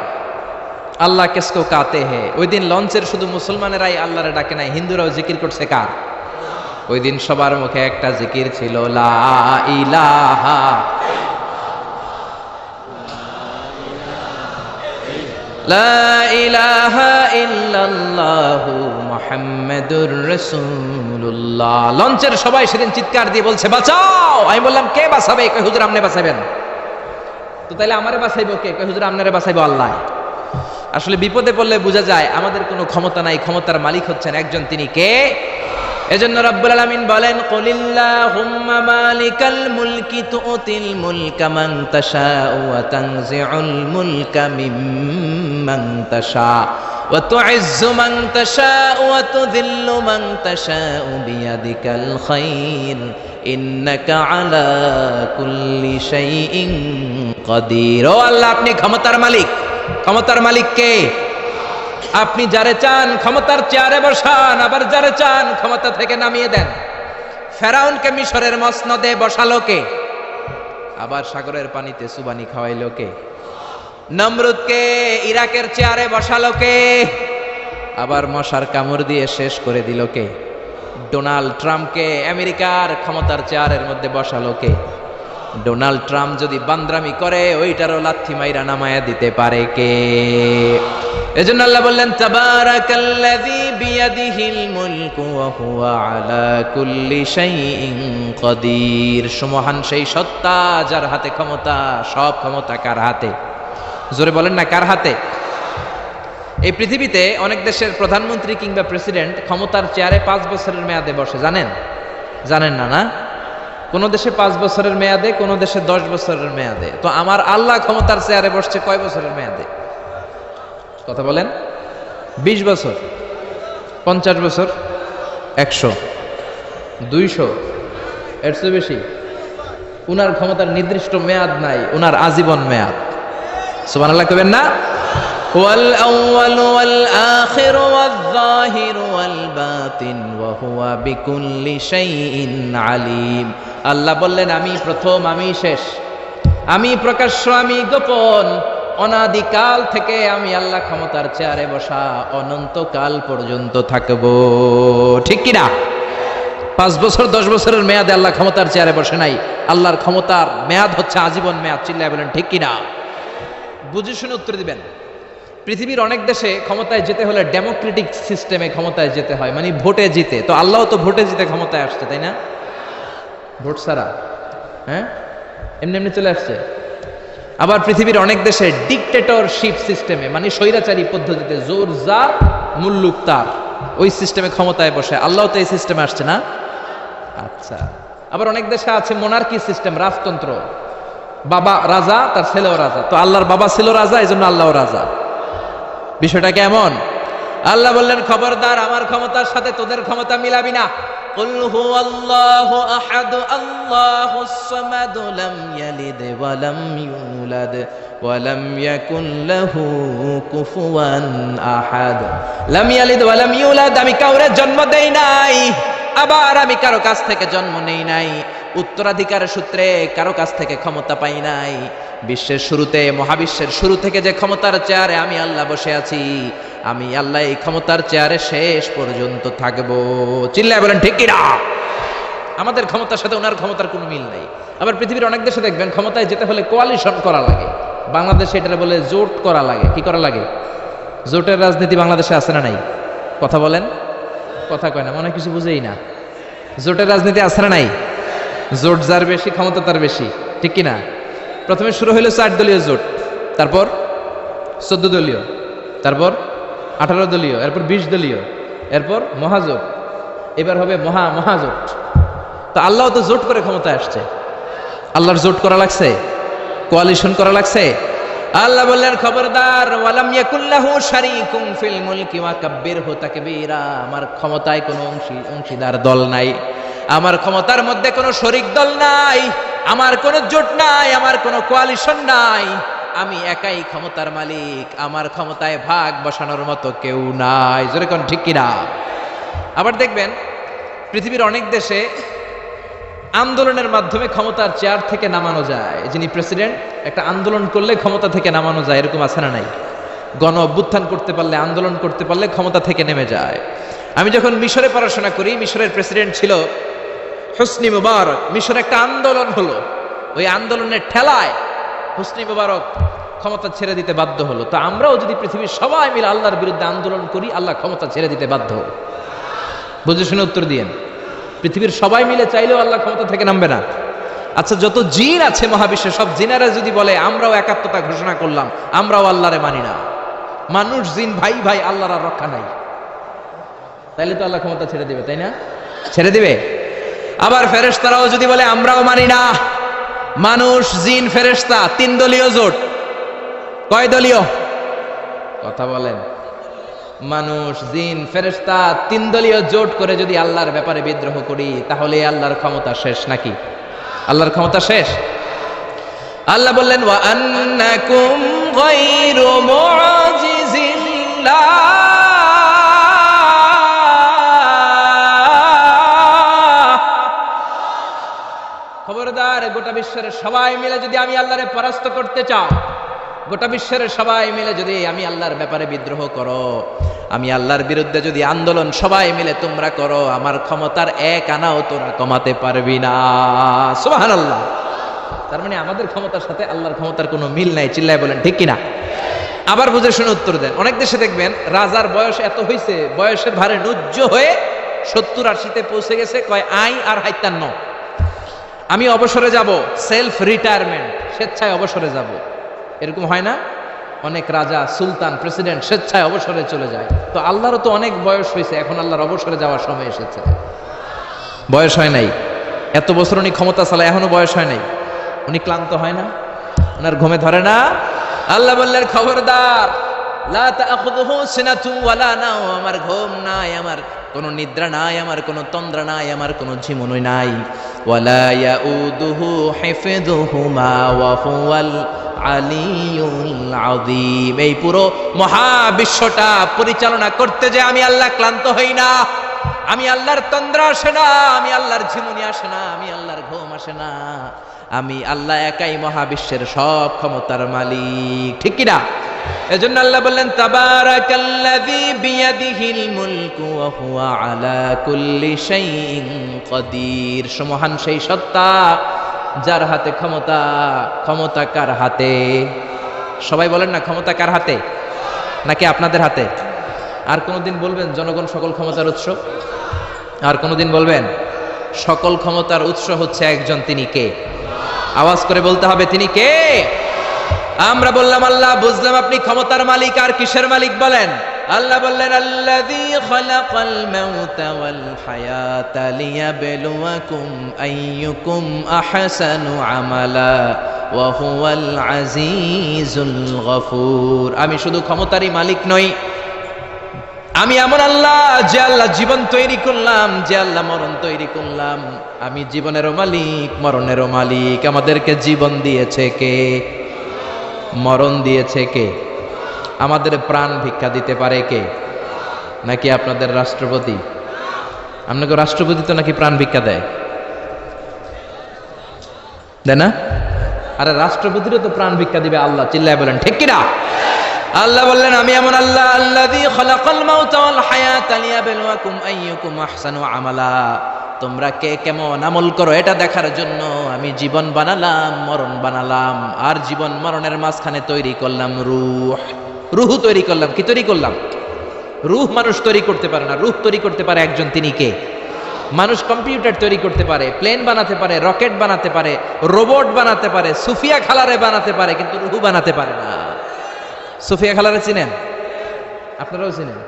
আল্লাহ কেসকো কাতে হে। ওই দিন লঞ্চের শুধু মুসলমানেরাই আল্লাহরে ডাকে নাই, হিন্দুরাও জিকির করছে কার? ওই দিন সবার মুখে একটা জিকির ছিল, লা ইলাহা লা ইলাহা ইল্লাল্লাহু মুহাম্মাদুর রাসূলুল্লাহ। লঞ্চের সবাই সেদিন চিৎকার দিয়ে বলছে বাঁচাও। আমি বললাম কে বাঁচাবে? কই হুজুর আপনি বাঁচাবেন। তো তাইলে আমারে বাঁচাইবো কে? কই হুজুর আপনারে বাঁচাইবো আল্লাহ। আসলে বিপদে পড়লে বোঝা যায় আমাদের কোনো ক্ষমতা নাই। ক্ষমতার মালিক হচ্ছেন একজন, তিনি কে? এজন্য রব্বুল আলামিন বলেন কুলিল্লাহুম্মা মালিকাল মুলকি তুতিল মুলকা মান তাশাউ ওয়া তানজিউল মুলকা মিম্মান তাশা ওয়া তুইজ্জু মান তাশাউ ওয়া তুযিল্লু মান তাশাউ বিয়াদিকাল খায়র ইন্নাকা আলা কুল্লি শাইইন কাদির। ও আল্লাহ, আপনি ক্ষমতার মালিক। ক্ষমতার মালিক কে? আপনি যারে চান ক্ষমতার চেয়ারে বসান, আবার যারে চান ক্ষমতা থেকে নামিয়ে দেন। ফেরাউনকে মিশরের মসনদে বসালো কে? আবার সাগরের পানিতে সুবানি খাওয়াইলো কে? নমরুদকে ইরাকের চেয়ারে বসালো কে? আবার মশার কামড় দিয়ে শেষ করে দিল কে? ডোনাল্ড ট্রাম্পকে আমেরিকার ক্ষমতার চেয়ারের মধ্যে বসালো কে? ডোনাল্ড ট্রাম্প যদি বান্দ্রামি করে ওইটারও লাথি মাইরা নামায়া দিতে পারে কে? এজন্য আল্লাহ বললেন তাবারাকাল্লাযী বিয়াদিহিল মুলকু ওয়া হুয়া আলা কুল্লি শাইইন কাদির। সুমহান সেই সত্তা যার হাতে ক্ষমতা, সব ক্ষমতা কার হাতে? জোরে বলেন না, কার হাতে? এই পৃথিবীতে অনেক দেশের প্রধানমন্ত্রী কিংবা প্রেসিডেন্ট ক্ষমতার চেয়ারে 5 বছরের মেয়াদে বসে, জানেন? জানেন না? না, কোন দেশে 5 বছরের মেয়াদে, কোন দেশে 10 বছরের মেয়াদে। তো আমার আল্লাহ ক্ষমতার চেয়ারে বসছে কয় বছরের মেয়াদে? কথা বলেন। 20 বছর, 50 বছর, 100, 200, এর চেয়ে বেশি? উনার ক্ষমতার নির্দিষ্ট মেয়াদ নাই, উনার আজীবন মেয়াদ। সুবহানাল্লাহ কইবেন না? হুয়াল আউয়ালু ওয়াল আখিরু ওয়াল যাহিরু ওয়াল বাতিন ওয়া হুয়া বিকুল্লি শাইইন আলিম। আল্লাহ বললেন আমি প্রথম, আমি শেষ, আমি প্রকাশ্য, আমি গোপন। অনাদিকাল থেকে আমি আল্লাহ ক্ষমতার চেয়ারে বসা, অনন্তকাল পর্যন্ত থাকব। ঠিক কি না? 5 বছর 10 বছরের মেয়াদে আল্লাহ ক্ষমতার চেয়ারে বসে নাই। আল্লাহর ক্ষমতার মেয়াদ হচ্ছে আজীবন মেয়াদ। চিল্লায় বলেন ঠিক কি না? বুঝে শুনে উত্তর দিবেন। পৃথিবীর অনেক দেশে ক্ষমতায় যেতে হলে ডেমোক্রেটিক সিস্টেমে ক্ষমতায় যেতে হয়, মানে ভোটে জিতে। তো আল্লাহ তো ভোটে জিতে ক্ষমতায় আসছে, তাই না? ভোট ছাড়া, হ্যাঁ, এমনি এমনি চলে আসছে। আবার পৃথিবীর অনেক দেশে ডিকটেটরশিপ সিস্টেমে, মানে স্বৈরাচারী পদ্ধতিতে, জোর যার মুল্লুক তার, ওই সিস্টেমে ক্ষমতায় বসে। আল্লাহ তো এই সিস্টেমে আসছে না? আচ্ছা। আবার অনেক দেশে আছে মোনার্কি সিস্টেম, রাজতন্ত্র, বাবা রাজা, তার ছেলেও রাজা। তো আল্লাহর বাবা ছিল রাজা, এই জন্য আল্লাহও রাজা। বিষয়টা কেমন? আল্লাহ বললেন খবরদার, আমার ক্ষমতার সাথে তোদের ক্ষমতা মিলাবি না। কুল হুয়াল্লাহু আহাদ আল্লাহুস সামাদ লাম ইয়ালিদ ওয়া লাম ইউলাদ ওয়া লাম ইয়াকুন লাহু কুফুয়ান আহাদ। লাম ইয়ালিদ ওয়া লাম ইউলাদ, আমি কাউরে জন্ম দেই নাই, আবার আমি কারো কাছ থেকে জন্ম নেই নাই, উত্তরাধিকারের সূত্রে কারো কাছ থেকে ক্ষমতা পাই নাই। বিশ্বের শুরুতে, মহাবিশ্বের শুরু থেকে যে ক্ষমতার চেয়ারে আমি আল্লাহ বসে আছি, আমি আল্লাহ এই ক্ষমতার চেয়ারে শেষ পর্যন্ত থাকবো। চিল্লায় বলেন ঠিক কি না? আমাদের ক্ষমতার সাথে ওনার ক্ষমতার কোনো মিল নাই। আবার পৃথিবীর অনেক দেশে দেখবেন ক্ষমতায় যেতে হলে কোয়ালিশন করা লাগে। বাংলাদেশে এটা বলে জোট করা লাগে। কি করা লাগে? জোটের রাজনীতি বাংলাদেশে আছে না নাই? কথা বলেন, কথা কয় না, মনে কিছু বুঝেই না। জোটের রাজনীতি আছে না নাই? জোট যার বেশি ক্ষমতা তার বেশি, ঠিক কি না? প্রথমে শুরু হইল 4 দলীয় জোট, তারপর 14 দলীয়, তারপর 18 দলীয়, এরপর 20 দলীয়, এরপর মহাজোট, এবার হবে মহাজোট। তো আল্লাহ তো জোট করে ক্ষমতায় আসছে। আল্লাহর জোট করা লাগছে, কোয়ালিশন করা লাগছে। আল্লাহ বললেন খবরদার, ওয়ালাম ইয়াকুল্লাহু শারীকুম ফিল মুলকি ওয়া কাব্বিরহু তাকবীরা। আমার ক্ষমতায় কোনো অংশীদার দল নাই, আমার ক্ষমতার মধ্যে কোনো শরিক দল নাই, আমার কোনো জোট নাই, আমার কোনো কোয়ালিশন নাই। আমি একাই ক্ষমতার মালিক, আমার ক্ষমতায় ভাগ বসানোর মতো কেউ নাই। জোরে কোন ঠিক কিনা? আবার দেখবেন পৃথিবীর অনেক দেশে আন্দোলনের মাধ্যমে ক্ষমতার চেয়ার থেকে নামানো যায়। যিনি প্রেসিডেন্ট, একটা আন্দোলন করলে ক্ষমতা থেকে নামানো যায়, এরকম আছে না নাই? গণ অভ্যুত্থান করতে পারলে, আন্দোলন করতে পারলে ক্ষমতা থেকে নেমে যায়। আমি যখন মিশরে পড়াশোনা করি, মিশরের প্রেসিডেন্ট ছিল হোসনি মুবারক। মিশরে একটা আন্দোলন হলো, ওই আন্দোলনের ঠেলায় হোসনি মুবারক ক্ষমতা ছেড়ে দিতে বাধ্য হলো। তো আমরাও যদি পৃথিবীর সবাই মিলে আল্লাহর বিরুদ্ধে আন্দোলন করি, আল্লাহ ক্ষমতা ছেড়ে দিতে বাধ্য। বুঝে শুনে উত্তর দিয়েন। পৃথিবীর সবাই মিলে চাইলেও আল্লাহ ক্ষমতা থেকে নামবে না। আচ্ছা, যত জিন আছে মহাবিশ্বে, সব জিনেরা যদি বলে আমরাও একাত্মতা ঘোষণা করলাম, আমরাও আল্লাহরে মানি না, মানুষ জিন ভাই ভাই, আল্লাহর আর রক্ষা নাই, তাইলে তো আল্লাহ ক্ষমতা ছেড়ে দিবে, তাই না? ছেড়ে দিবে। আবার ফেরেশতারাও যদি বলে আমরাও মানি না, মানুষ জিন ফেরেশতা 3 দলীয় জোট। কয় দলীয়? কথা বলেন। মানুষ জিন ফেরেশতা 3 দলীয় জোট করে যদি আল্লাহর ব্যাপারে বিদ্রোহ করি, তাহলে আল্লাহর ক্ষমতা শেষ নাকি? আল্লাহর ক্ষমতা শেষ? আল্লাহ বললেন ওয়া আন্নাকুম গায়রু মুআজিজিল্লাহ। খবরদার, গোটা বিশ্বের সবাই মিলে যদি আমি আল্লাহরে পরাস্ত করতে চাও, গোটা বিশ্বের সবাই মিলে যদি আমি আল্লাহর ব্যাপারে বিদ্রোহ করো, আমি আল্লাহর বিরুদ্ধে যদি আন্দোলন সবাই মিলে তোমরা করো, আমার ক্ষমতার এক আনাও তোরা কমাতে পারবি না। সুবহানাল্লাহ। তার মানে আমাদের ক্ষমতার সাথে আল্লাহর ক্ষমতার কোনো মিল নাই। চিল্লায় বলেন ঠিক কিনা? আবার বুঝে শুনে উত্তর দেন। অনেক দেশে দেখবেন রাজার বয়স এত হয়েছে, বয়সের ভারে নুজ্জ হয়ে 70-80-তে পৌঁছে গেছে, কয় আই আর হাইতান্ন, আমি অবসরে যাব, সেলফ রিটায়ারমেন্ট, স্বেচ্ছায় অবসরে যাব। এরকম হয় না? অনেক রাজা, সুলতান, প্রেসিডেন্ট স্বেচ্ছায় অবসরে চলে যায়। তো আল্লাহরও তো অনেক বয়স হয়েছে, এখন আল্লাহর অবসরে যাওয়ার সময় এসেছে। বয়স হয় নাই, এত বছর উনি ক্ষমতা চালায়, এখনো বয়স হয় নাই। উনি ক্লান্ত হয় না? ওনার ঘুমে ধরে না? আল্লাহ বললেন খবরদার, লা তাখুযুহু সিনাতুন ওয়ালা নাওম, আমার ঘুম নাই, আমার কোনো নিদ্রা নাই, আমার কোনো তন্দ্রা নাই, আমার কোনো ঝিমুনি নাই। ওয়ালা ইয়াউদুহু হিফযুহুমা ওয়া হুয়াল আলিয়ুল আযীম। এই পুরো মহাবিশ্বটা পরিচালনা করতে যে আমি আল্লাহ ক্লান্ত হই না, আমি আল্লাহর তন্দ্রা আসে না, আমি আল্লাহর ঝিমুনি আসে না, আমি আল্লাহর ঘুম আসে না। আমি আল্লাহ একাই মহাবিশ্বের সব ক্ষমতার মালিক। ঠিক কিনা? এজন্য আল্লাহ বললেন তাবারাকাল্লাযী বিয়াদিহিল মুলকু ওয়া হুয়া আলা কুল্লি শাইইন কাদির। মহান সেই সত্তা যার হাতে ক্ষমতা। ক্ষমতা কার হাতে? সবাই বলেন না, ক্ষমতা কার হাতে? নাকি আপনাদের হাতে? আর কোনদিন বলবেন জনগণ সকল ক্ষমতার উৎস? আর কোনদিন বলবেন সকল ক্ষমতার উৎস হচ্ছে একজন, তিনি কে? আওয়াজ করে বলতে হবে, তিনি কে? আমরা বললাম আল্লাহ, বুঝলাম আপনি ক্ষমতার মালিক। আর কিসের মালিক বলেন? আল্লাহ বললেন আল্লাযী খালাকাল মাউতা ওয়াল হায়াতা লিয়াবলুয়াকুম আইয়ুকুম আহসানু আমালা ওয়া হুয়াল আজিজুল গফুর। আমি শুধু ক্ষমতারই মালিক নই, আমি এমন আল্লাহ যে আল্লাহ জীবন তৈরি করলাম, যে আল্লাহ মরণ তৈরি করলাম। আমি জীবনেরও মালিক, মরণেরও মালিক। আমাদেরকে জীবন দিয়েছে কে? মরণ দিয়েছে কে? আমাদের প্রাণ ভিক্ষা দিতে পারে কে? নাকি আপনাদের রাষ্ট্রপতি? আপনাকে রাষ্ট্রপতি তো নাকি প্রাণ ভিক্ষা দেয়, দেয় না? আরে রাষ্ট্রপতিরও তো প্রাণ ভিক্ষা দিবে আল্লাহ। চিল্লায় বলেন ঠিক কিনা? আল্লাহ বললেন আমি এমন আল্লাহ আল্লাযী খালাকাল মাউতা ওয়াল হায়াতা লিয়াবলুয়াকুম আইয়ুকুম আহসানু আমালা। তোমরা কে কেমন আমল করো এটা দেখার জন্য আমি জীবন বানালাম, মরণ বানালাম, আর জীবন মরণের মাঝখানে তৈরি করলাম রূহ। রূহ তৈরি করলাম। কি তৈরি করলাম? রূহ মানুষ তৈরি করতে পারে না, রূহ তৈরি করতে পারে একজন, তিনি কে? মানুষ কম্পিউটার তৈরি করতে পারে, প্লেন বানাতে পারে, রকেট বানাতে পারে, রোবট বানাতে পারে, সুফিয়া খালারে বানাতে পারে, কিন্তু রূহ বানাতে পারে না। সুফিয়া খালারে চিনেন? আপনারাও চিনেন?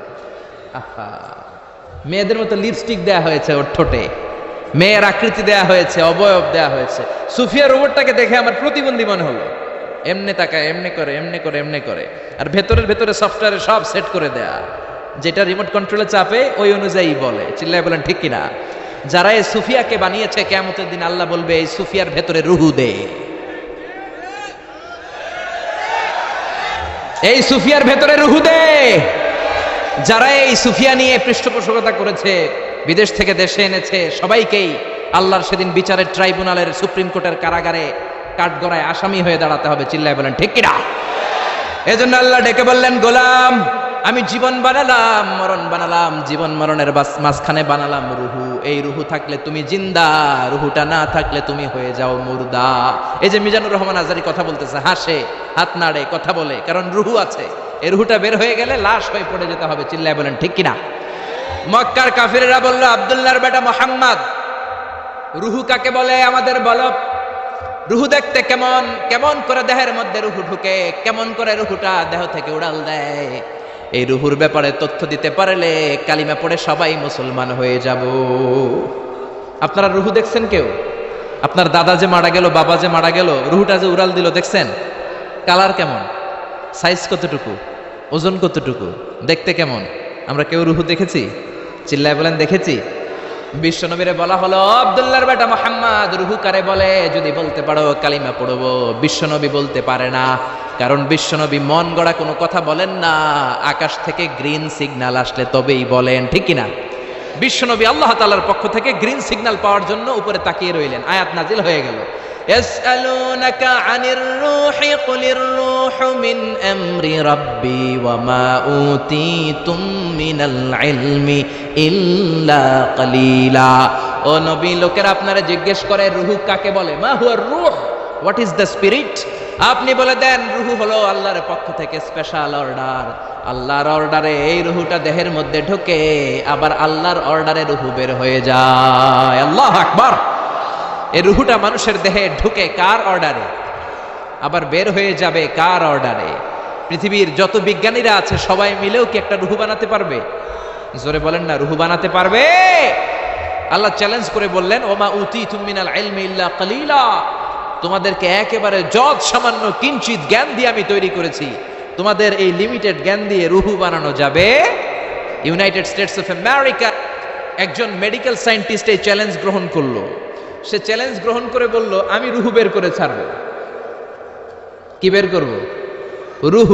আহা, মেয়েদের মতো লিপস্টিক দেয়া হয়েছে ওর ঠোঁটে, মেয়ের আকৃতি দেয়া হয়েছে, অবয়ব দেয়া হয়েছে। সুফিয়া রোবটটাকে দেখে আমার প্রতিবন্ধী মনে হলো। এমনি তাকায়, এমনি করে, এমনি করে, এমনি করে, আর ভেতরে সফটওয়্যারে সব সেট করে দেয়া, যেটা রিমোট কন্ট্রোলে চাপে ওই অনুযায়ী বলে। চিল্লায় বলেন ঠিক কিনা? যারা এই সুফিয়াকে বানিয়েছে, কিয়ামতের দিন আল্লাহ বলবে এই সুফিয়ার ভেতরে রুহু দে। এই সুফিয়ার ভেতরে রুহু দে। যারা এই সুফিয়া নিয়ে পৃষ্ঠপোষকতা করেছে, বিদেশ থেকে দেশে এনেছে, সবাইকেই আল্লাহর সেদিন বিচারের ট্রাইব্যুনালের, সুপ্রিম কোর্টের কারাগারে কাঠগড়ায় আসামি হয়ে দাঁড়াতে হবে। চিল্লায় বলেন ঠিক কিনা? এজন্য আল্লাহ ডেকে বললেন গোলাম, আমি জীবন বানালাম, মরণ বানালাম, জীবন মরণের মাঝখানে বানালাম রুহু। এই রুহু থাকলে তুমি জিন্দা, রুহুটা না থাকলে তুমি হয়ে যাও মুর্দা। এই যে মিজানুর রহমান আজারি কথা বলতেছে, হাসে, হাত নাড়ে, কথা বলে, কারণ রুহু আছে। এই রুহুটা বের হয়ে গেলে লাশ হয়ে পড়ে যেতে হবে। চিল্লায় বলেন ঠিক কিনা? মক্কার কাফিরেরা বলল আব্দুল্লাহর বেটা মুহাম্মদ, রুহু কাকে বলে আমাদের বলো। রুহু দেখতে কেমন? কেমন করে দেহের মধ্যে রুহু ঢুকে, কেমন করে রুহুটা দেহ থেকে উড়াল দেয়। এই রুহুর ব্যাপারে তথ্য দিতে পারলে কালিমা পড়ে সবাই মুসলমান হয়ে যাব। আপনারা রুহু দেখছেন কেউ? আপনার দাদা যে মারা গেল, বাবা যে মারা গেল, রুহুটা যে উড়াল দিল, দেখছেন? কালার কেমন? সাইজ কতটুকু? ওজন কতটুকু? দেখতে কেমন? আমরা কেউ রুহু দেখেছি? চিল্লায় বলেন দেখেছি? বিশ্বনবীরে বলা হলো আব্দুল্লাহর বেটা মুহাম্মদ, রুহু কারে বলে? যদি বলতে পারো কালিমা পড়বো। বিশ্বনবী বলতে পারে না, কারণ বিশ্বনবী মন গড়া কোনো কথা বলেন না। আকাশ থেকে গ্রিন সিগন্যাল আসলে তবেই বলেন, ঠিক কিনা? বিশ্বনবী আল্লাহ তাআলার পক্ষ থেকে গ্রিন সিগন্যাল পাওয়ার জন্য উপরে তাকিয়ে রইলেন, আয়াত নাজিল হয়ে গেল। ইয়াসআলুনাকা আনির রূহি কুলির রূহু মিন আমরি রাব্বি ওয়া মা উতীতুম মিনাল ইলমি ইল্লা কালিলা। ও নবী, লোকেরা আপনারা জিজ্ঞেস করে রূহ কাকে বলে, মা হুয়ার রূহ, হোয়াট ইজ দ্য স্পিরিট? আপনি বলে দেন রূহ হলো আল্লাহর পক্ষ থেকে স্পেশাল অর্ডার। আল্লাহর অর্ডারে এই রূহটা দেহের মধ্যে ঢোকে, আবার আল্লাহর অর্ডারে রূহ বের হয়ে যায়। আল্লাহু আকবার। এই রূহটা মানুষের দেহে ঢুকে কার অর্ডারে, আবার বের হয়ে যাবে কার অর্ডারে? পৃথিবীর যত বিজ্ঞানীরা আছে সবাই মিলেও কি একটা রূহ বানাতে পারবে? জোরে বলেন না, রূহ বানাতে পারবে? আল্লাহ চ্যালেঞ্জ করে বললেন, ওমা উতীতুম মিনাল ইলমি ইল্লা কালিলা, তোমাদেরকে একেবারে যত সামান্য কিঞ্চিত জ্ঞান দিয়ে আমি তৈরি করেছি, তোমাদের এই লিমিটেড জ্ঞান দিয়ে রূহ বানানো যাবে? ইউনাইটেড স্টেটস অফ আমেরিকা একজন মেডিকেল সায়েন্টিস্ট এই চ্যালেঞ্জ গ্রহণ করলো। সে চ্যালেঞ্জ গ্রহণ করে বলল, আমি রূহ বের করে ছাড়বো। কি বের করব? রূহ।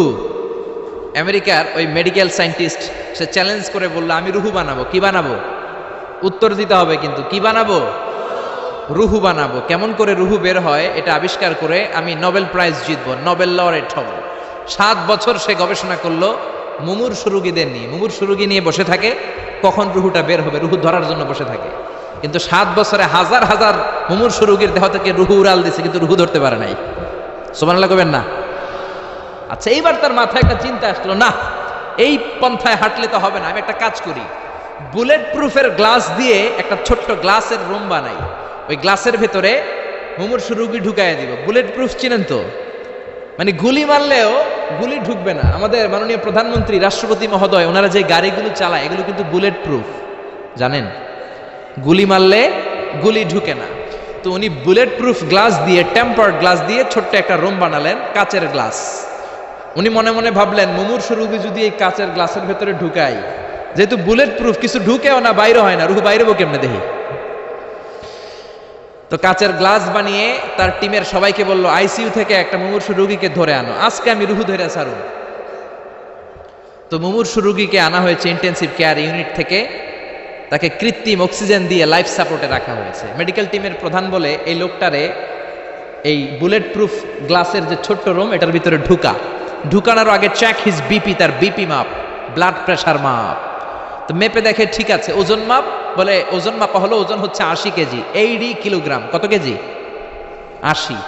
আমেরিকার ওই মেডিকেল সায়েন্টিস্ট সে চ্যালেঞ্জ করে বলল, আমি রূহ বানাবো। কি বানাবো? উত্তর দিতে হবে কিন্তু, কি বানাবো? রূহ বানাবো। কেমন করে রূহ বের হয় এটা আবিষ্কার করে আমি নোবেল প্রাইজ জিতবো, নোবেল লরেট হব। 7 বছর সে গবেষণা করলো মুমূর্ষু রোগীদের নিয়ে। মুমূর্ষু রোগী নিয়ে বসে থাকে, কখন রূহটা বের হবে, রূহ ধরার জন্য বসে থাকে। কিন্তু 7 বছরে হাজার হাজার মুমূর্ষু রোগীর দেহ থেকে রূহ উড়াল দিছে, কিন্তু রূহ ধরতে পারে নাই। সুবহানাল্লাহ কইবেন না? আচ্ছা, এইবার তার মাথায় একটা চিন্তা আসলো, না এই পন্থায় হাঁটলে তো হবে না, আমি একটা কাজ করি, বুলেট প্রুফের গ্লাস দিয়ে একটা ছোট্ট গ্লাসের রুম বানাই, ওই গ্লাসের ভেতরে মুমূর্ষু রোগী ঢুকাইয়া দিব। বুলেট প্রুফ চিনেন তো? মানে গুলি মারলেও গুলি ঢুকবে না। আমাদের মাননীয় প্রধানমন্ত্রী, রাষ্ট্রপতি মহোদয়, ওনারা যে গাড়িগুলো চালায় এগুলো কিন্তু বুলেট প্রুফ, জানেন? গুলি মারলে গুলি ঢুকে না। তো উনি বুলেট প্রুফ গ্লাস দিয়ে, টেম্পার্ড গ্লাস দিয়ে ছোট্ট একটা রুম বানালেন, কাচের গ্লাস। উনি মনে মনে ভাবলেন, মুমূর্ষু রোগী যদি এই কাচের গ্লাসের ভেতরে ঢুকাই, যেহেতু বুলেট প্রুফ, কিছু ঢুকেও না, বাইরে হয় না, রুহ বাইরেবো কেমনে দেখি। তো কাচের গ্লাস বানিয়ে তার টিমের সবাইকে বলল, আইসিইউ থেকে একটা মুমূর্ষু রোগীকে ধরে আনো, আজকে আমি রুহ ধরে ছাড়ুন। তো মুমূর্ষু রোগীকে আনা হয়েছে ইন্টেন্সিভ কেয়ার ইউনিট থেকে, তাকে কৃত্রিম অক্সিজেন দিয়ে লাইফ সাপোর্টে রাখা হয়েছে। মেডিকেল টিমের প্রধান বলে, এই লোকটারে এই বুলেট প্রুফ গ্লাসের যে ছোট্ট রুম, এটার ভিতরে ঢুকানোর আগে চেক হিজ বিপি, তার বিপি মাপ, ব্লাড প্রেশার মাপ। তো মেপে দেখে ঠিক আছে। ওজন মাপ, বলে ওজন মাপা হলো, ওজন হচ্ছে 80 কেজি, 80 কিলোগ্রাম। কত কেজি? 80।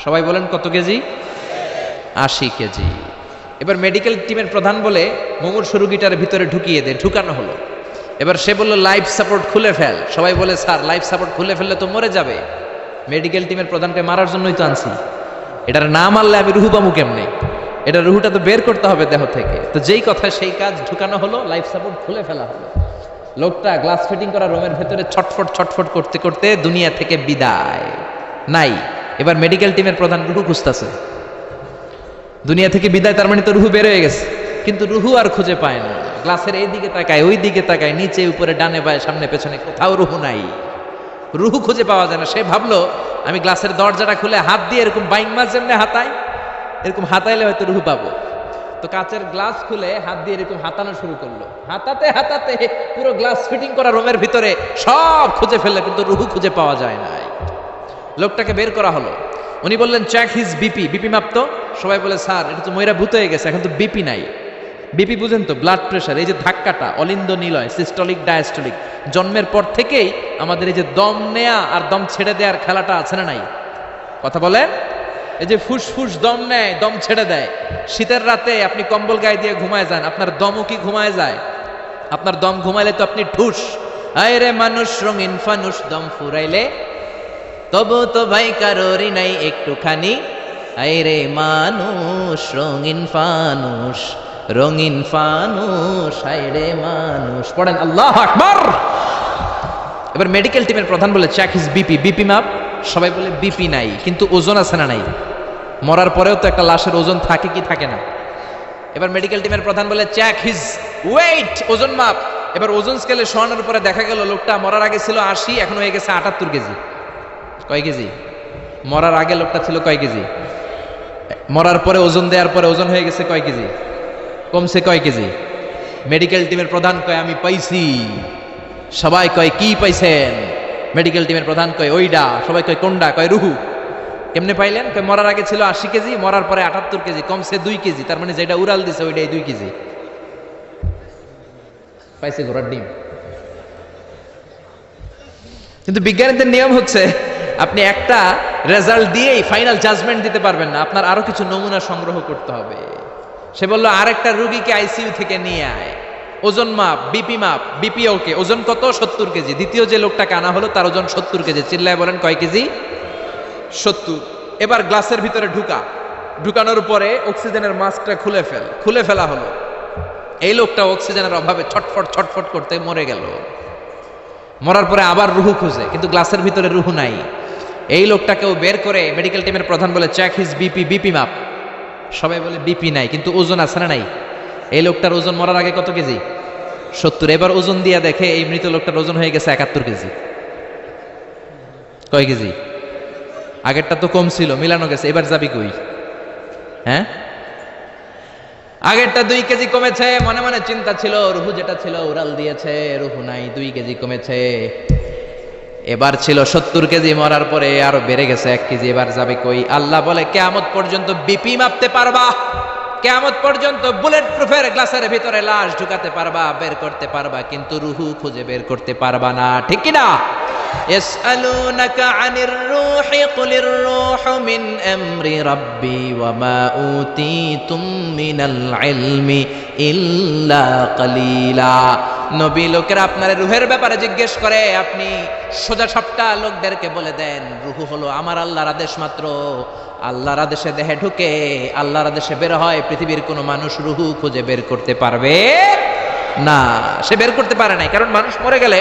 সবাই বলেন কত কেজি? 80 কেজি। এবার মেডিকেল টিমের প্রধান বলে, মুমূর্ষু রোগীটার ভিতরে ঢুকিয়ে দে। ঢুকানো হলো। এবার সে বলল, লাইফ সাপোর্ট খুলে ফেল। সবাই বলে, স্যার লাইফ সাপোর্ট খুলে ফেললে তো মরে যাবে। মেডিকেল টিমের প্রধানকে মারার জন্যই তো আনছি, এটার না মারলে আমি রুহু পামু কেমনে? এটা রুহুটা তো বের করতে হবে দেহ থেকে। তো যেই কথা সেই কাজ, ঢুকানো হলো, লাইফ সাপোর্ট খুলে ফেলা হলো। লোকটা গ্লাস ফিটিং করা রুমের ভেতরে ছটফট ছটফট করতে করতে দুনিয়া থেকে বিদায় নাই। এবার মেডিকেল টিমের প্রধান রুহু খুঁজতেছে, দুনিয়া থেকে বিদায়, তার মানে তো রুহু বের হয়ে গেছে, কিন্তু রুহু আর খুঁজে পায় না। গ্লাসের এই দিকে তাকায়, ওই দিকে তাকায়, নিচে উপরে ডানে বায়ে সামনে পেছনে, কোথাও রুহু নাই, রুহু খুঁজে পাওয়া যায় না। সে ভাবলো, আমি গ্লাসের দরজাটা খুলে হাত দিয়ে এরকম বাইং মাছ যেমনি হাতাই, এরকম হাতাইলে হয়তো রুহু পাবো। তো কাচের গ্লাস খুলে হাত দিয়ে এরকম হাতানো শুরু করলো। হাতাতে হাতাতে পুরো গ্লাস ফিটিং করা রুমের ভিতরে সব খুঁজে ফেললে, কিন্তু রুহু খুঁজে পাওয়া যায় নাই। লোকটাকে বের করা হলো। উনি বললেন, চেক হিজ বিপি, বিপি মাপতো। সবাই বলে, স্যার এটা তো ময়রা ভূত হয়ে গেছে, এখন তো বিপি নাই। বিপি বুঝেন তো? Blood pressure. এই যে ধাক্কাটা, অলিন্দ নিলয়, সিস্টলিক ডায়াস্টলিক, জন্মের পর থেকেই আমাদের এই যে দম নেয়া আর দম ছেড়ে দেওয়ার খেলাটা আছে না নাই? কথা বলেন। এই যে ফুসফুস দম নেয়, দম ছেড়ে দেয়। শীতের রাতে আপনি কম্বল গায়ে দিয়ে ঘুমায় যান, আপনার দমও কি ঘুমায় যায়? আপনার দম ঘুমাইলে তো আপনি ঠুস। আয় রে মানুষ রঙিন ফানুস, দম ফুরাইলে তবু তো ভাই কারোরই নাই একটুখানি। আয় রে মানুষ রঙিন ফানুস, রঙিন ফানুস, আয় রে মানুষ। পড়েন আল্লাহু আকবার। এবার মেডিকেল টিমের প্রধান বলে, চেক হিজ বিপি, বিপি মাপ। সবাই বলে বিপি নাই, কিন্তু ওজন আছে না নাই? মরার পরেও তো একটা লাশের ওজন থাকে কি থাকে না? এবার মেডিকেল টিমের প্রধান বলে, চেক হিজ ওয়েট, ওজন মাপ। এবার ওজন স্কেলে শোয়ানোর পরে দেখা গেল লোকটা মরার আগে ছিল 80, এখন হয়ে গেছে 78 কেজি। কয় কেজি? মরার আগে লোকটা ছিল কয় কেজি? মরার পরে ওজন দেওয়ার পরে ওজন হয়ে গেছে কয় কেজি? কমছে কয় কেজি? মেডিকেল টিমের প্রধান কয়, আমি পাইছি। সবাই কয়, কি পাইছেন? মেডিকেল টিমের প্রধান কয়, ওইডা। সবাই কয়, কোনডা? কয়, রুহু। কেমনে পাইলেন? মরার আগে ছিল 80 কেজি, মরার পরে 78 কেজি, কমছে 2 কেজি। তার মানে যেটা উড়াল দিছে ওইটাই 2 কেজি পাইছে ঘোড়ার ডিম। কিন্তু বিজ্ঞানীদের নিয়ম হচ্ছে আপনি একটা রেজাল্ট দিয়েই ফাইনাল জাজমেন্ট দিতে পারবেন না, আপনার আরো কিছু নমুনা সংগ্রহ করতে হবে। সে বলল আরেকটা রোগীকে আইসিইউ থেকে নিয়ে আয়, ওজন মাপ, বিপি মাপ, বিপি ওকে, ওজন কত? 70 কেজি। দ্বিতীয় যে লোকটাকে আনা হলো তার ওজন 70 কেজি। চিল্লায় বলেন কয় কেজি? 70। এবার গ্লাসের ভিতরে ঢুকানোর পরে অক্সিজেনের মাস্কটা খুলে ফেলা হলো। এই লোকটা অক্সিজেনের অভাবে ছটফট করতে মরে গেল। মরার পরে আবার রুহু খুঁজে, কিন্তু গ্লাসের ভিতরে রুহু নাই। এই লোকটাকেও বের করে মেডিকেল টিমের প্রধান বলে চেক হিজ বিপি মাপ। সবাই বলে বিপি নাই, কিন্তু ওজন আছে না নাই? এই লোকটার ওজন মরার আগে কত কেজি? 70। এবার ওজন দিয়ে দেখে এই মৃত লোকটার ওজন হয়ে গেছে 71 কেজি। কয় কেজি? আগেরটা তো কম ছিল, মিলানো গেছে। এবার যাবি কই? হ্যাঁ, আগেরটা 2 কেজি কমেছে। মনে মনে চিন্তা ছিল, রুহু যেটা ছিল উড়াল দিয়েছে, রুহু নাই, 2 কেজি কমেছে। এবার ছিল 70 কেজি, মরার পরে আরো বেড়ে গেছে 1 কেজি। এবার যাবে কই? আল্লাহ বলে কিয়ামত পর্যন্ত বিপি মাপতে পারবা, কিয়ামত পর্যন্ত বুলেট প্রুফের গ্লাসের ভিতরে লাশ ঢুকাতে পারবা, বের করতে পারবা, কিন্তু রুহু খুঁজে বের করতে পারবা না। ঠিক কি না? ইয়াসআলুনাকা আনির রূহি কুলির রূহু মিন আমরি রাব্বি ওয়া মা উতীতুম মিনাল ইলমি ইল্লা কালিলা। নবী লোকেরা আপনার রুহের ব্যাপারে জিজ্ঞেস করে, আপনি সোজা সাপটা লোকদেরকে বলে দেন রুহু হলো আমার আল্লাহর আদেশ মাত্র। আল্লাহর আদেশে দেহে ঢুকে, আল্লাহর আদেশে বের হয়। পৃথিবীর কোনো মানুষ রুহু খুঁজে বের করতে পারবে না। সে বের করতে পারে নাই, কারণ মানুষ মরে গেলে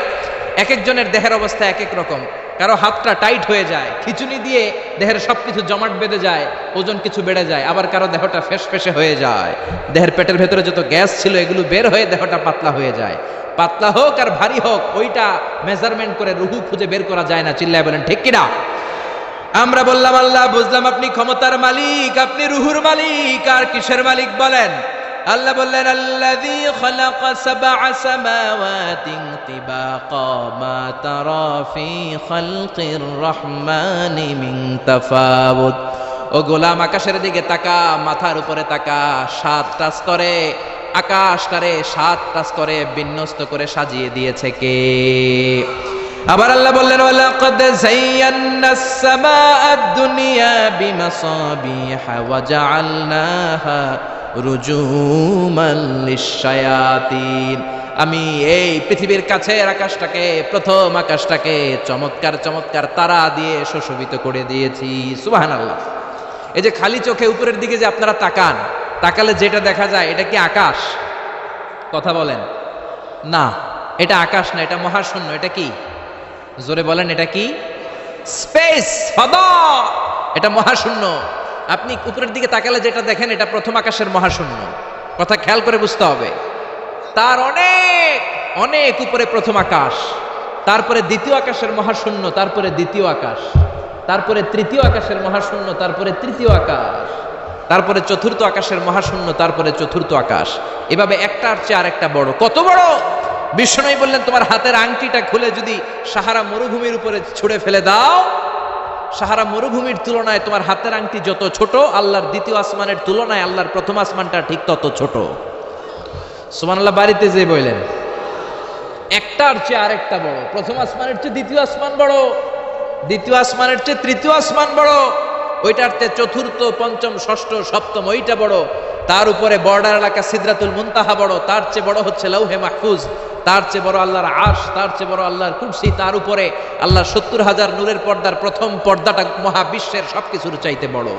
এক একজনের দেহের অবস্থা এক এক রকম। কারো হাতটা টাইট হয়ে যায়, খিঁচুনি দিয়ে দেহের সবকিছু জমাট বেঁধে যায়, ওজন কিছু বেড়ে যায়। আবার কারো দেহটা ফেসফেসে হয়ে যায়, দেহের পেটের ভেতরে যত গ্যাস ছিল এগুলো বের হয়ে দেহটা পাতলা হয়ে যায়। পাতলা হোক আর ভারী হোক, ওইটা মেজারমেন্ট করে রুহু খুঁজে বের করা যায় না। চিল্লায় বলেন ঠিক কিনা? আমরা বললাম আল্লাহ, বুঝলাম আপনি ক্ষমতার মালিক, আপনি রুহুর মালিক। আর কিসের মালিক বলেন? আল্লাহ বললেন আল্লাযী খালাকা সাবআ সামাওয়াতিন তিবাকা মা তারা ফি খালকির রহমানি মিন তাফাউত। ও গোলাম, আকাশের দিকে তাকা, মাথার উপরে তাকা। 7টা স্তরে আকাশটারে 7টা স্তরে বিন্যস্ত করে সাজিয়ে দিয়েছে কে? আবার আল্লাহ বললেন ওয়ালাকাদ যায়্যানাস সামাআদ দুনিয়া বিমাসাবিহা ওয়া জাআলনাহা রুজুমান লিশ-শায়াতিন। আমি এই পৃথিবীর কাছের আকাশটাকে, প্রথম আকাশটাকে চমৎকার চমৎকার তারা দিয়ে সুশোভিত করে দিয়েছি। সুবহানাল্লাহ। এই যে খালি চোখে উপরের দিকে যে আপনারা তাকালে যেটা দেখা যায়, এটা কি আকাশ? কথা বলেন না, এটা আকাশ না, এটা মহাশূন্য। এটা কি? জোরে বলেন, এটা কি? স্পেস, ফাদা। এটা মহাশূন্য। আপনি উপরের দিকে তাকালে যেটা দেখেন, এটা প্রথম আকাশের মহাশূন্য। কথা খেয়াল করে বুঝতে হবে। তার অনেক অনেক উপরে প্রথম আকাশ, তারপরে দ্বিতীয় আকাশের মহাশূন্য, তারপরে দ্বিতীয় আকাশ, তারপরে তৃতীয় আকাশের মহাশূন্য, তারপরে তৃতীয় আকাশ, তারপরে চতুর্থ আকাশের মহাশূন্য, তারপরে চতুর্থ আকাশ। এভাবে একটার চেয়ে আরেকটা বড়। কত বড়? বিষ্ণু বললেন তোমার হাতের আংটিটা খুলে যদি সাহারা মরুভূমির উপরে ছুঁড়ে ফেলে দাও, সাহারা মরুভূমির তুলনায় তোমার হাতের আংটি যত ছোট, আল্লাহর দ্বিতীয় আসমানের তুলনায় আল্লাহর প্রথম আসমানটা ঠিক তত ছোট। সুবহানাল্লাহ। বাড়িতে যে বললেন একটার চেয়ে আরেকটা বড়। প্রথম আসমানের চেয়ে দ্বিতীয় আসমান বড়, দ্বিতীয় আসমানের চেয়ে তৃতীয় আসমান বড়, ওইটার চেয়ে চতুর্থ, পঞ্চম, ষষ্ঠ, সপ্তম ওইটা বড়। তার উপরে বর্ডার এলাকা সিদরাতুল মুনতাহা বড়, তার চেয়ে বড় হচ্ছে লাউহে মাহফুজ, তার চেয়ে বড় আল্লাহর আরশ, তার চেয়ে বড় আল্লাহর কুরসি, তার উপরে আল্লাহর 70,000 নূরের পর্দার প্রথম পর্দাটা মহাবিশ্বের সবকিছুর চাইতে বড়।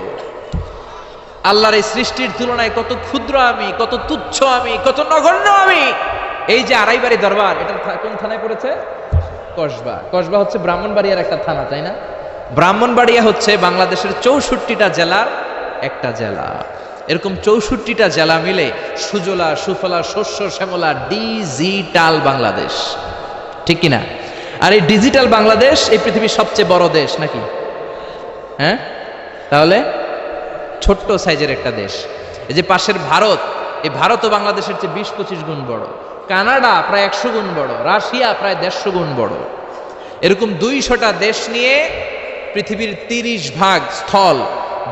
আল্লাহর এই সৃষ্টির তুলনায় কত ক্ষুদ্র আমি, কত তুচ্ছ আমি, কত নগণ্য আমি। এই যে আড়াইবাড়ি দরবার, এটা কোন থানায় পড়েছে? কসবা। কসবা হচ্ছে ব্রাহ্মণবাড়িয়ার একটা থানা, তাই না? ব্রাহ্মণবাড়িয়া হচ্ছে বাংলাদেশের 64টা জেলার একটা জেলা। এরকম 64টা জেলা মিলে সুজলা সুফলা শস্য শ্যামলা ডিজিটাল বাংলাদেশ। ঠিক কিনা? আর এই ডিজিটাল বাংলাদেশ এই পৃথিবীর সবচেয়ে বড় দেশ নাকি? হ্যাঁ, তাহলে ছোট্ট সাইজের একটা দেশ। এই যে পাশের ভারত, এই ভারতও বাংলাদেশের চেয়ে 20-25 গুণ বড়। কানাডা প্রায় 100 গুণ বড়, রাশিয়া প্রায় 150 গুণ বড়। এরকম 200টা দেশ নিয়ে পৃথিবীর 30 ভাগ স্থল,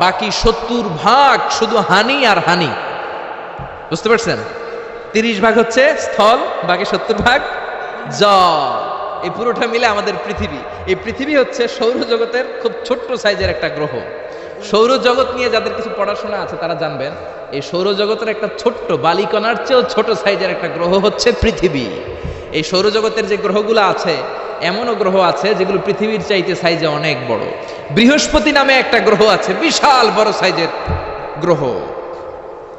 বাকি 70 ভাগ শুধু হানি আর হানি। বুঝতে পারছেন? 30 ভাগ হচ্ছে স্থল, বাকি 70 ভাগ জল। এই পুরোটা মিলে আমাদের পৃথিবী। এই পৃথিবী হচ্ছে সৌরজগতের খুব ছোট্ট সাইজের একটা গ্রহ। সৌরজগৎ নিয়ে যাদের কিছু পড়াশোনা আছে তারা জানবেন, এই সৌরজগতের একটা ছোট্ট বালিকণার চেয়েও ছোট সাইজের একটা গ্রহ হচ্ছে পৃথিবী। এই সৌরজগতের যে গ্রহগুলো আছে, এমনও গ্রহ আছে যেগুলো পৃথিবীর চাইতে সাইজে অনেক বড়। বৃহস্পতি নামে একটা গ্রহ আছে, বিশাল বড় সাইজের গ্রহ।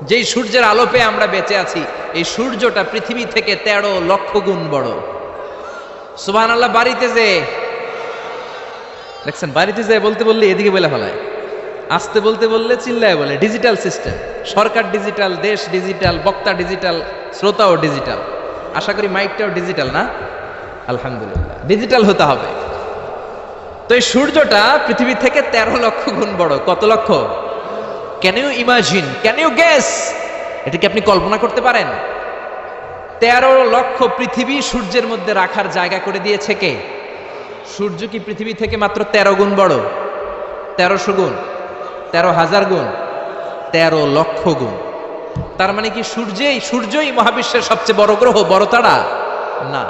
যেই সূর্যের আলো পেয়ে আমরা বেঁচে আছি, এই সূর্যটা পৃথিবী থেকে 13 লক্ষ গুণ বড়। সুবহানাল্লাহ। বাড়িতে যে দেখছেন, বাড়িতে যে বলতে বললে এদিকে বলে ফেলায়, আসতে বলতে বললে চিল্লায় বলে। ডিজিটাল সিস্টেম, সরকার ডিজিটাল, দেশ ডিজিটাল, বক্তা ডিজিটাল, শ্রোতাও ডিজিটাল। আশা করি মাইকটাও ডিজিটাল না? আলহামদুলিল্লাহ, ডিজিটাল হতে হবে। তো এই সূর্যটা পৃথিবী থেকে 13 লক্ষ গুণ বড়। কত লক্ষ? Can you imagine, can you guess? এটা কি আপনি কল্পনা করতে পারেন? 13 লক্ষ পৃথিবী সূর্যের মধ্যে রাখার জায়গা করে দিয়েছে কে? সূর্য কি পৃথিবী থেকে মাত্র 13 গুণ বড়? 1300 গুণ, 13,000 গুণ, 13 লক্ষ গুণ। তার মানে কি সূর্যই মহাবিশ্বের সবচেয়ে বড় গ্রহ, বড় তারা? না।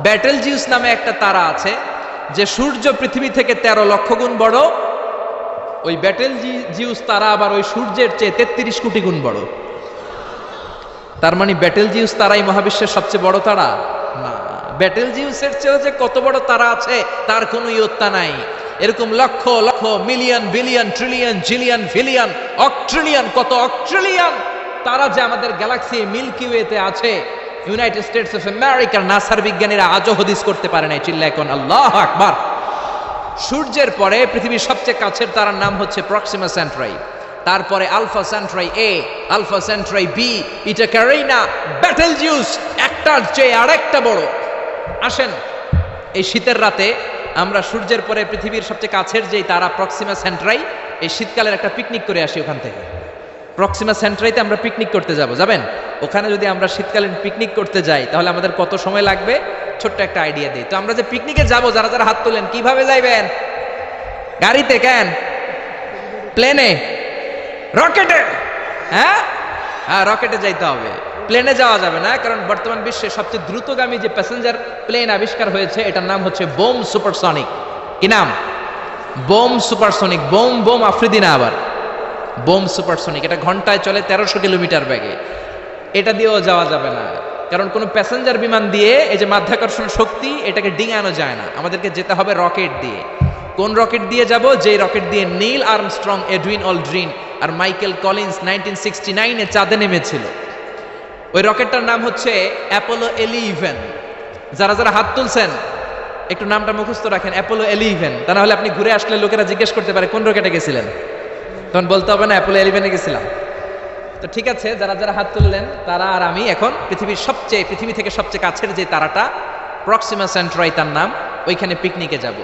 ব্যাটেল জিউস নামে একটা তারা আছে, যে সূর্য পৃথিবী থেকে 13 লক্ষ গুণ বড়। ওই ব্যাটেল জিউস তারা আবার ওই সূর্যের চেয়ে 33 কোটি গুণ বড়। তার মানে ব্যাটেল জিউস তারাই মহাবিশ্বের সবচেয়ে বড় তারা? না। ব্যাটেল জিউসের চেয়েও যে কত বড় তারা আছে তার কোনো ইয়ত্তা নাই। এরকম lakh lakh, million, billion, trillion, zillion, billion, octillion, কত অক্ট্রিলিয়ন তারা যে আমাদের গ্যালাক্সি মিল্কি ওয়েতে আছে, ইউনাইটেড স্টেটস অফ আমেরিকার নাসার বিজ্ঞানীরা আজও হদিস করতে পারে নাই। চিল্লা এখন আল্লাহু আকবার। সূর্যের পরে পৃথিবীর সবচেয়ে কাছের তারার নাম হচ্ছে প্রক্সিমা সেন্ট্রাই, তারপরে আলফা সেন্ট্রাই এ, আলফা সেন্ট্রাই বি, ইটা ক্যারিনা, ব্যাটেল জিউস, একটার চেয়ে আরেকটা বড়। আসেন, এই শীতের রাতে আমরা সূর্যের পরে পৃথিবীর সবচেয়ে কাছের যেই তারা প্রক্সিমা সেন্ট্রাই, এই শীতকালের একটা পিকনিক করে আসি ওখান থেকে। প্রক্সিমা সেন্ট্রাইতে আমরা পিকনিক করতে যাবেন? ওখানে যদি আমরা শীতকালীন পিকনিক করতে যাই তাহলে আমাদের কত সময় লাগবে? ছোট্ট একটা আইডিয়া দিই তো। আমরা যে পিকনিকে যাব, যারা যারা হাত তোলেন, কিভাবে যাইবেন? গাড়িতে? কেন? প্লেনে? রকেটে? হ্যাঁ, রকেটে যাইতে হবে, প্লেনে যাওয়া যাবে না। কারণ বর্তমান বিশ্বে সবচেয়ে দ্রুতগামী যে প্যাসেঞ্জার প্লেন আবিষ্কার হয়েছে, এটার নাম হচ্ছে বোম সুপারসনিক। কি নাম? Bomb supersonic. Bomb bomb Afridi না, আবার বোম সুপারসনিক। এটা ঘন্টায় চলে 1300 কিলোমিটার বেগে। এটা দিয়েও যাওয়া যাবে না, কারণ কোনো প্যাসেঞ্জার বিমান দিয়ে এই যে মাধ্যাকর্ষণ শক্তি, এটাকে ডিঙানো যায় না। আমাদেরকে যেতে হবে রকেট দিয়ে। কোন রকেট দিয়ে যাব? যেই রকেট দিয়ে নীল আর্মস্ট্রং, এডউইন অলড্রিন আর মাইকেল কলিন্স 1969-এ চাঁদে নেমেছিল। ওই রকেটটার নাম হচ্ছে অ্যাপোলো 11। যারা যারা হাত তুলছেন একটু নামটা মুখস্থ রাখেন, অ্যাপোলো 11। তা না হলে আপনি ঘুরে আসলে লোকেরা জিজ্ঞেস করতে পারে কোন রকেটে গেছিলেন, তখন বলতে হবে না অ্যাপোলো 11-এ গেছিলাম। তো ঠিক আছে, যারা যারা হাত তুললেন তারা আর আমি এখন পৃথিবী থেকে সবচেয়ে কাছের যে তারাটা প্রক্সিমা সেন্ট্রাই তার নাম, ওইখানে পিকনিকে যাব।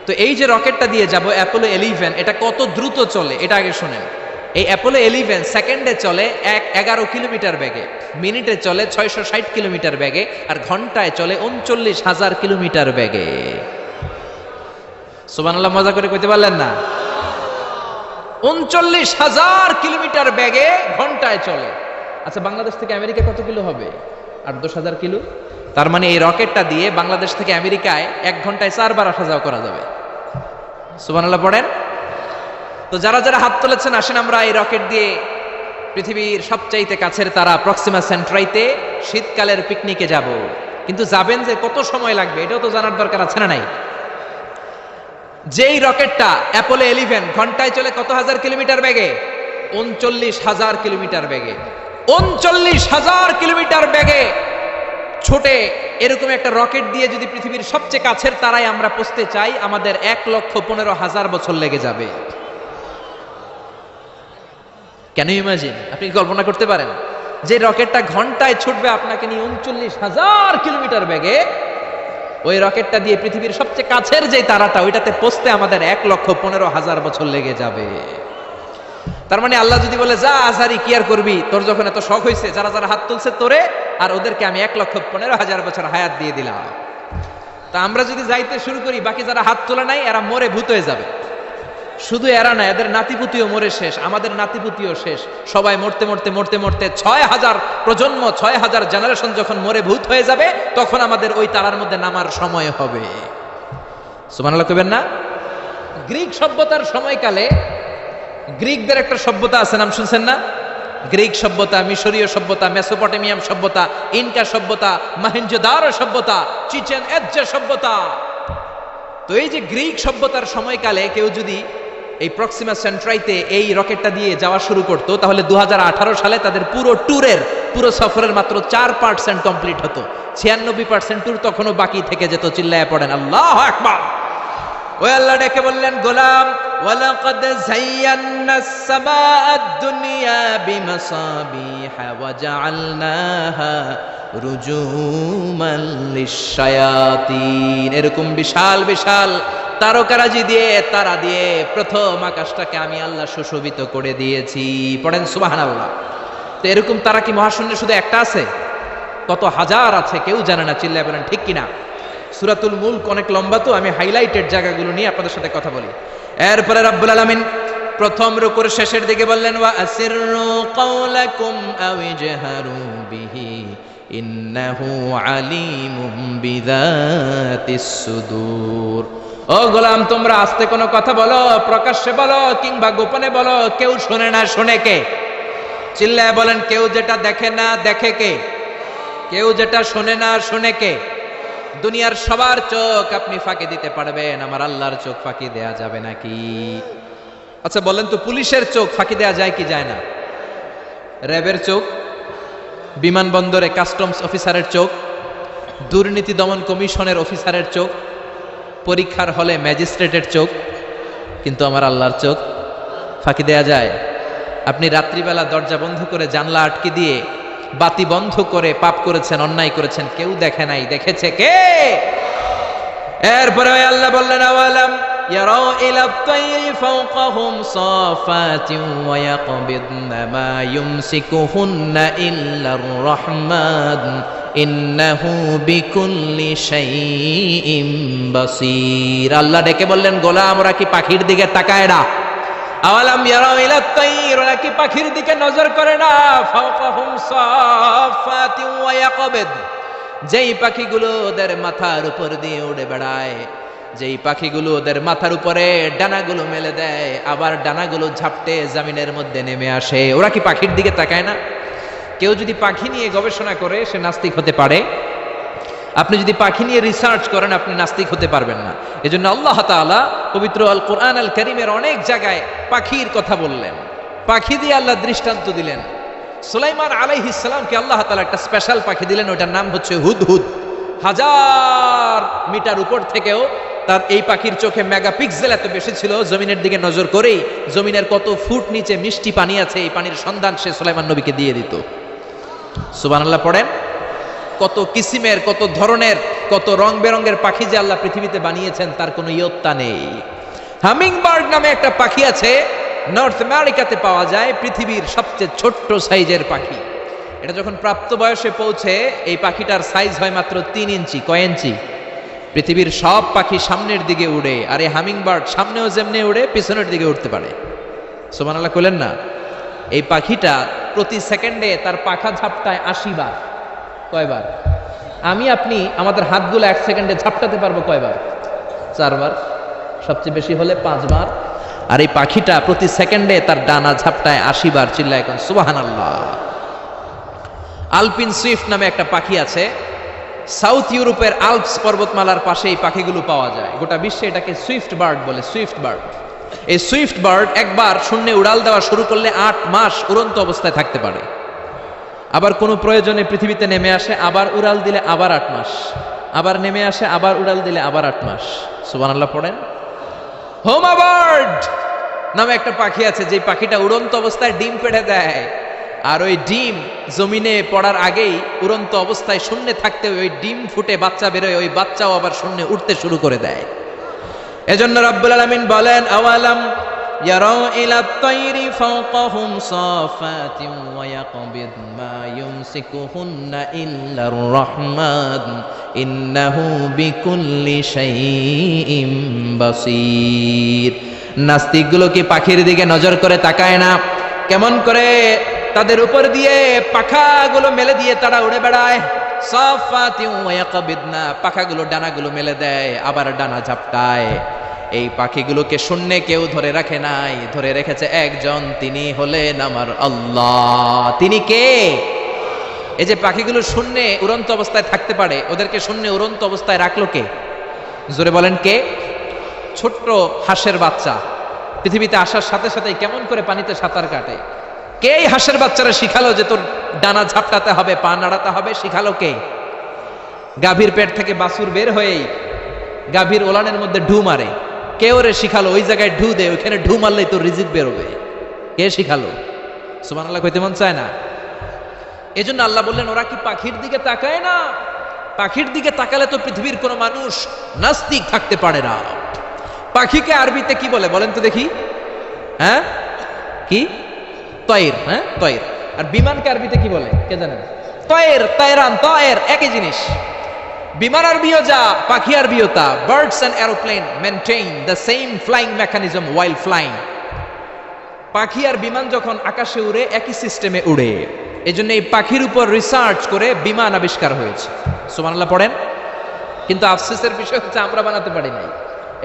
তো এই যে রকেটটা দিয়ে যাব অ্যাপোলো 11, এটা কত দ্রুত চলে এটা আগে শোনেন। এই অ্যাপোলো 11 সেকেন্ডে চলে 11 কিলোমিটার বেগে, মিনিটে চলে 660 কিলোমিটার বেগে, আর ঘন্টায় চলে 39,000 কিলোমিটার বেগে। সুবহানাল্লাহ। মজা করে কইতে পারলেন না? 39,000 কিলোমিটার বেগে ঘন্টায় চলে। আচ্ছা, বাংলাদেশ থেকে আমেরিকা কত কিলো হবে? 8-10,000 কিলো। তার মানে এই রকেটটা দিয়ে বাংলাদেশ থেকে আমেরিকায় 1 ঘন্টায় 4 বার আসা যাওয়া করা যাবে। সুবহানাল্লাহ পড়েন। তো যারা যারা হাত তুলেছেন, আসেন আমরা এই রকেট দিয়ে পৃথিবীর সবচাইতে কাছের তারা প্রক্সিমা সেন্ট্রাইতে শীতকালের পিকনিকে যাব। কিন্তু যাবেন যে কত সময় লাগবে এটাও তো জানার দরকার আছে না নাই? যেই রকেটটা অ্যাপোলো 11 ঘন্টায় চলে কত হাজার কিলোমিটার বেগে? 39,000 কিলোমিটার বেগে। 39,000 কিলোমিটার বেগে ছোটে এরকম একটা রকেট দিয়ে যদি পৃথিবীর সবচেয়ে কাছের তারায় আমরা পৌঁছতে চাই, আমাদের 1,15,000 বছর লেগে যাবে। Can you imagine? আপনি কল্পনা করতে পারেন যে রকেটটা ঘন্টায় ছুটবে আপনাকে নিয়ে 39,000 কিলোমিটার বেগে, ওই রকেটটা দিয়ে পৃথিবীর সবচেয়ে কাছের যে তারাটা, ওইটাতে পৌঁছতে আমাদের 1,15,000 বছর লেগে যাবে। তার মানে আল্লাহ যদি বলে যা আজারি কি আর করবি, তোর যখন এত শখ হয়েছে, যারা যারা হাত তুলছে তোরে আর ওদেরকে আমি 1,15,000 বছর হায়াত দিয়ে দিলাম। তা আমরা যদি যাইতে শুরু করি, বাকি যারা হাত তোলা নাই এরা মরে ভূত হয়ে যাবে। শুধু এরা না, এদের নাতিপুতিও মরে শেষ, আমাদের নাতিপুতিও শেষ। সবাই মরতে মরতে মরতে মরতে ৬,০০০ প্রজন্ম, ৬,০০০ জেনারেশন যখন মরে ভূত হয়ে যাবে, তখন আমাদের ওই তারার মধ্যে নামার সময় হবে। সুবহানাল্লাহ কইবেন না? গ্রিক সভ্যতার সময়কালে গ্রিকদের একটা সভ্যতা আছে, নাম শুনছেন না? গ্রিক সভ্যতা, মিশরীয় সভ্যতা, মেসোপটেমিয়াম সভ্যতা, ইনকা সভ্যতা, মহেঞ্জোদারো সভ্যতা, চিচেন ইৎজা সভ্যতা। তো এই যে গ্রিক সভ্যতার সময়কালে কেউ যদি এই প্রক্সিমা সেন্ট্রাইতে এই রকেটটা দিয়ে যাওয়া শুরু করতো, তাহলে 2018 সালে তাদের পুরো সফরের মাত্র 4% কমপ্লিট হতো। 96% ট্যুর তখনও বাকি থেকে যেত। চিল্লায় পড়েন আল্লাহু আকবার। ওই আল্লাহ ডেকে বললেন, গোলাম ওয়ালাকাদ যায়্যানাস সামাআদ দুনিয়া বিমাসাবিহা ওয়া জাআলনাহা রুজুমান লিশ-শায়াতিন। এরকম বিশাল বিশাল তারকারাজি দিয়ে, তারা দিয়ে প্রথম আকাশটাকে আমি আল্লাহ সুশোভিত করে দিয়েছি। পড়েন সুবহানাল্লাহ। তো এরকম তারা কি মহাশূন্যে শুধু একটা আছে? কত হাজার আছে কেউ জানে না। চিল্লায় বলেন ঠিক কিনা? সূরাতুল মুলক অনেক লম্বা, তো আমি হাইলাইটেড জায়গাগুলো নিয়ে আপনাদের সাথে কথা বলি। এরপরে রব্বুল আলামিন প্রথম রুকুর শেষের দিকে বললেন, ওয়া আসিররু কাওলাকুম আও ইজহারু বিহি ইন্নাহু আলিমুম বিযাতিস সুদূর। ও গোলাম, তোমরা আস্তে কোনো কথা বলো, প্রকাশ্যে বলো কিংবা গোপনে বলো, কেউ শুনে না, শুনে কে? চিল্লায় বলেন, কেউ যেটা দেখে না দেখে কে? কেউ যেটা শোনে না শুনে কে? দুনিয়ার সবার চোখ আপনি ফাঁকি দিতে পারবেন, আমার আল্লাহর চোখ ফাঁকি দেয়া যাবে নাকি? আচ্ছা বলেন তো, পুলিশের চোখ ফাঁকি দেয়া যায় কি যায় না? র্যাবের চোখ, বিমানবন্দরে কাস্টমস অফিসারের চোখ, দুর্নীতি দমন কমিশনের অফিসারের চোখ, পরীক্ষার হলে ম্যাজিস্ট্রেটের চোখ, কিন্তু আমার আল্লাহর চোখ ফাঁকি দেয়া যায়? আপনি রাত্রিবেলা দরজা বন্ধ করে জানলা আটকে দিয়ে বাতি বন্ধ করে পাপ করেছেন, অন্যায় করেছেন, কেউ দেখে নাই, দেখেছে কে? এরপরে আল্লাহ বললেন, আওয়ালাম ইয়ারাউ ইলা তাইরি ফাওকাহুম সাফাতিন ওয়া ইয়াকবিদনা মা ইউমসিকুহুন্না ইল্লার রহমান ইন্নাহু বিকুল্লি শাইইন বাসীর। আল্লাহ ডেকে বললেন, গোলাম ওরা কি পাখির দিকে তাকায় না? আওয়ালাম ইয়ারাউ ইলা তাইর, ওরা কি পাখির দিকে নজর করে না? ফাওকাহুম সাফাতিন ওয়া ইয়াকবিদ, যেই পাখিগুলো ওদের মাথার উপর দিয়ে উড়ে বেড়ায়, যেই পাখিগুলো ওদের মাথার উপরে ডানাগুলো মেলে দেয়, আবার ডানাগুলো ঝাপটে জমিনের মধ্যে নেমে আসে, ওরা কি পাখির দিকে তাকায় না? কেউ যদি পাখি নিয়ে গবেষণা করে সে নাস্তিক হতে পারে। আপনি যদি পাখি নিয়ে রিসার্চ করেন আপনি নাস্তিক হতে পারবেন না। এজন্য আল্লাহ তাআলা পবিত্র আল কোরআন আল কারীমের অনেক জায়গায় পাখির কথা বললেন, পাখি দিয়ে আল্লাহ দৃষ্টান্ত দিলেন। সুলাইমান আলাইহিস সালামকে আল্লাহ তাআলা একটা স্পেশাল পাখি দিলেন, ওটার নাম হচ্ছে হুদহুদ। 1000 মিটার উপর থেকেও তার এই পাখির চোখে মেগাপিক্সেল এত বেশি ছিল, জমিনের দিকে নজর করেই জমিনের কত ফুট নিচে মিষ্টি পানি আছে এই পানির সন্ধান সে সুলাইমান নবীকে দিয়ে দিত। সুবহানাল্লাহ পড়েন। কত কিসিমের, কত ধরনের, কত রং বেরঙের পাখি যে আল্লাহ পৃথিবীতে বানিয়েছেন তার কোনো ইয়ত্তা নেই। হামিং বার্ড নামে একটা পাখি আছে, নর্থ আমেরিকাতে পাওয়া যায়, পৃথিবীর সবচেয়ে ছোট্ট সাইজের পাখি। এটা যখন প্রাপ্ত বয়সে পৌঁছে এই পাখিটার সাইজ হয় মাত্র 3 ইঞ্চি। কয় ইঞ্চি? পৃথিবীর সব পাখি সামনের দিকে উড়ে, আর এই হামিং বার্ড সামনেও যেমনি উড়ে পিছনের দিকে উঠতে পারে। সুবহানাল্লাহ কইলেন না? এই পাখিটা প্রতি সেকেন্ডে তার পাখা ঝাপটায় 80 বার। কয়বার? আমি আপনি আমাদের হাতগুলো 1 সেকেন্ডে ঝাপটাতে পারবো কয়বার? 4 বার, সবচেয়ে বেশি হলে 5 বার। আর এই পাখিটা প্রতি সেকেন্ডে তার ডানা ঝাপটায় 80 বার। চিল্লায় এখন সুবহানাল্লাহ। আলপিন সুইফট নামে একটা পাখি আছে, সাউথ ইউরোপের আল্পস পর্বতমালার পাশে এই পাখিগুলো পাওয়া যায়। গোটা বিশ্বে এটাকে সুইফট বার্ড বলে, সুইফট বার্ড। এই সুইফট বার্ড একবার শূন্যে উড়াল দেওয়া শুরু করলে 8 মাস উড়ন্ত অবস্থায় থাকতে পারে। আবার কোনো প্রয়োজনে পৃথিবীতে নেমে আসে, আবার উড়াল দিলে আবার 8 মাস, আবার নেমে আসে, আবার উড়াল দিলে আবার 8 মাস। সুবহানাল্লাহ পড়েন। হোমা বার্ড নামে একটা পাখি আছে, যে পাখিটা উড়ন্ত অবস্থায় ডিম পেড়ে দেয়, আর ওই ডিম জমিনে পড়ার আগেই উড়ন্ত অবস্থায় শূন্যে থাকতে ওই ডিম ফুটে বাচ্চা বেরোয়, ওই বাচ্চাও আবার শূন্যে উঠতে শুরু করে দেয়। এজন্য রাব্বুল আলামিন বলেন, আওয়ালাম ইয়ারাউ ইলা তাইরি ফাওকাহুম সাফাতিন ওয়া ইয়াকবিদ মা ইউমসিকুহুন্না ইল্লার রহমান ইন্নাহু বিকুল্লি শাইইন বাসীর। নাস্তিকগুলো কি পাখির দিকে নজর করে তাকায় না? কেমন করে তাদের উপর দিয়ে পাখাগুলো মেলে দিয়ে তারা উড়ে বেড়ায়। সাফাতিন ওয়া ইয়াকবিদনা, পাখাগুলো ডানাগুলো মেলে দেয়, আবার ডানা ঝাপটায়। এই পাখিগুলোকে শূন্যে কেউ ধরে রাখে নাই, ধরে রেখেছে একজন, তিনি হলেন আমার আল্লাহ। তিনি কে? এই যে পাখিগুলো শূন্যে উড়ন্ত অবস্থায় থাকতে পারে, ওদেরকে শূন্যে উড়ন্ত অবস্থায় রাখলো কে? জোরে বলেন কে? ছোট্ট হাঁসের বাচ্চা পৃথিবীতে আসার সাথে সাথে কেমন করে পানিতে সাঁতার কাটে? কে এই হাঁসের বাচ্চারা শিখালো যে তোর ডানা ঝাপটাতে হবে, পা নাড়াতে হবে? শিখালো কে? গাভীর পেট থেকে বাছুর বের হয়েই গাভীর ওলানের মধ্যে ঢু মারে, কে ওরে শিখালো ওই জায়গায় ঢু দে, ওইখানে ঢু মারলেই তোর রিজিক বেরোবে? কে শিখালো? সুবহানাল্লাহ কইতে মন চায় না? এজন্য আল্লাহ বললেন ওরা কি পাখির দিকে তাকায় না? পাখির দিকে তাকালে তো পৃথিবীর কোনো মানুষ নাস্তিক থাকতে পারে না। পাখিকে আরবিতে কি বলে বলেন তো দেখি? হ্যাঁ, কি? তয়ের। হ্যাঁ, তয়ের। আর বিমানকে আরবিতে কি বলে কে জানেন? তয়ের, তয়রান, তয়ের একই জিনিস। বিমান আরবিও যা, পাখি আরবিও তা। Birds and aeroplane maintain the same flying mechanism while flying. পাখি আর বিমান যখন আকাশে উড়ে একই সিস্টেমে উড়ে, এজন্য এই পাখির উপর রিসার্চ করে বিমান আবিষ্কার হয়েছে। সুবহানাল্লাহ পড়েন। কিন্তু আফসোসের বিষয় হচ্ছে আমরা বানাতে পারি নাই,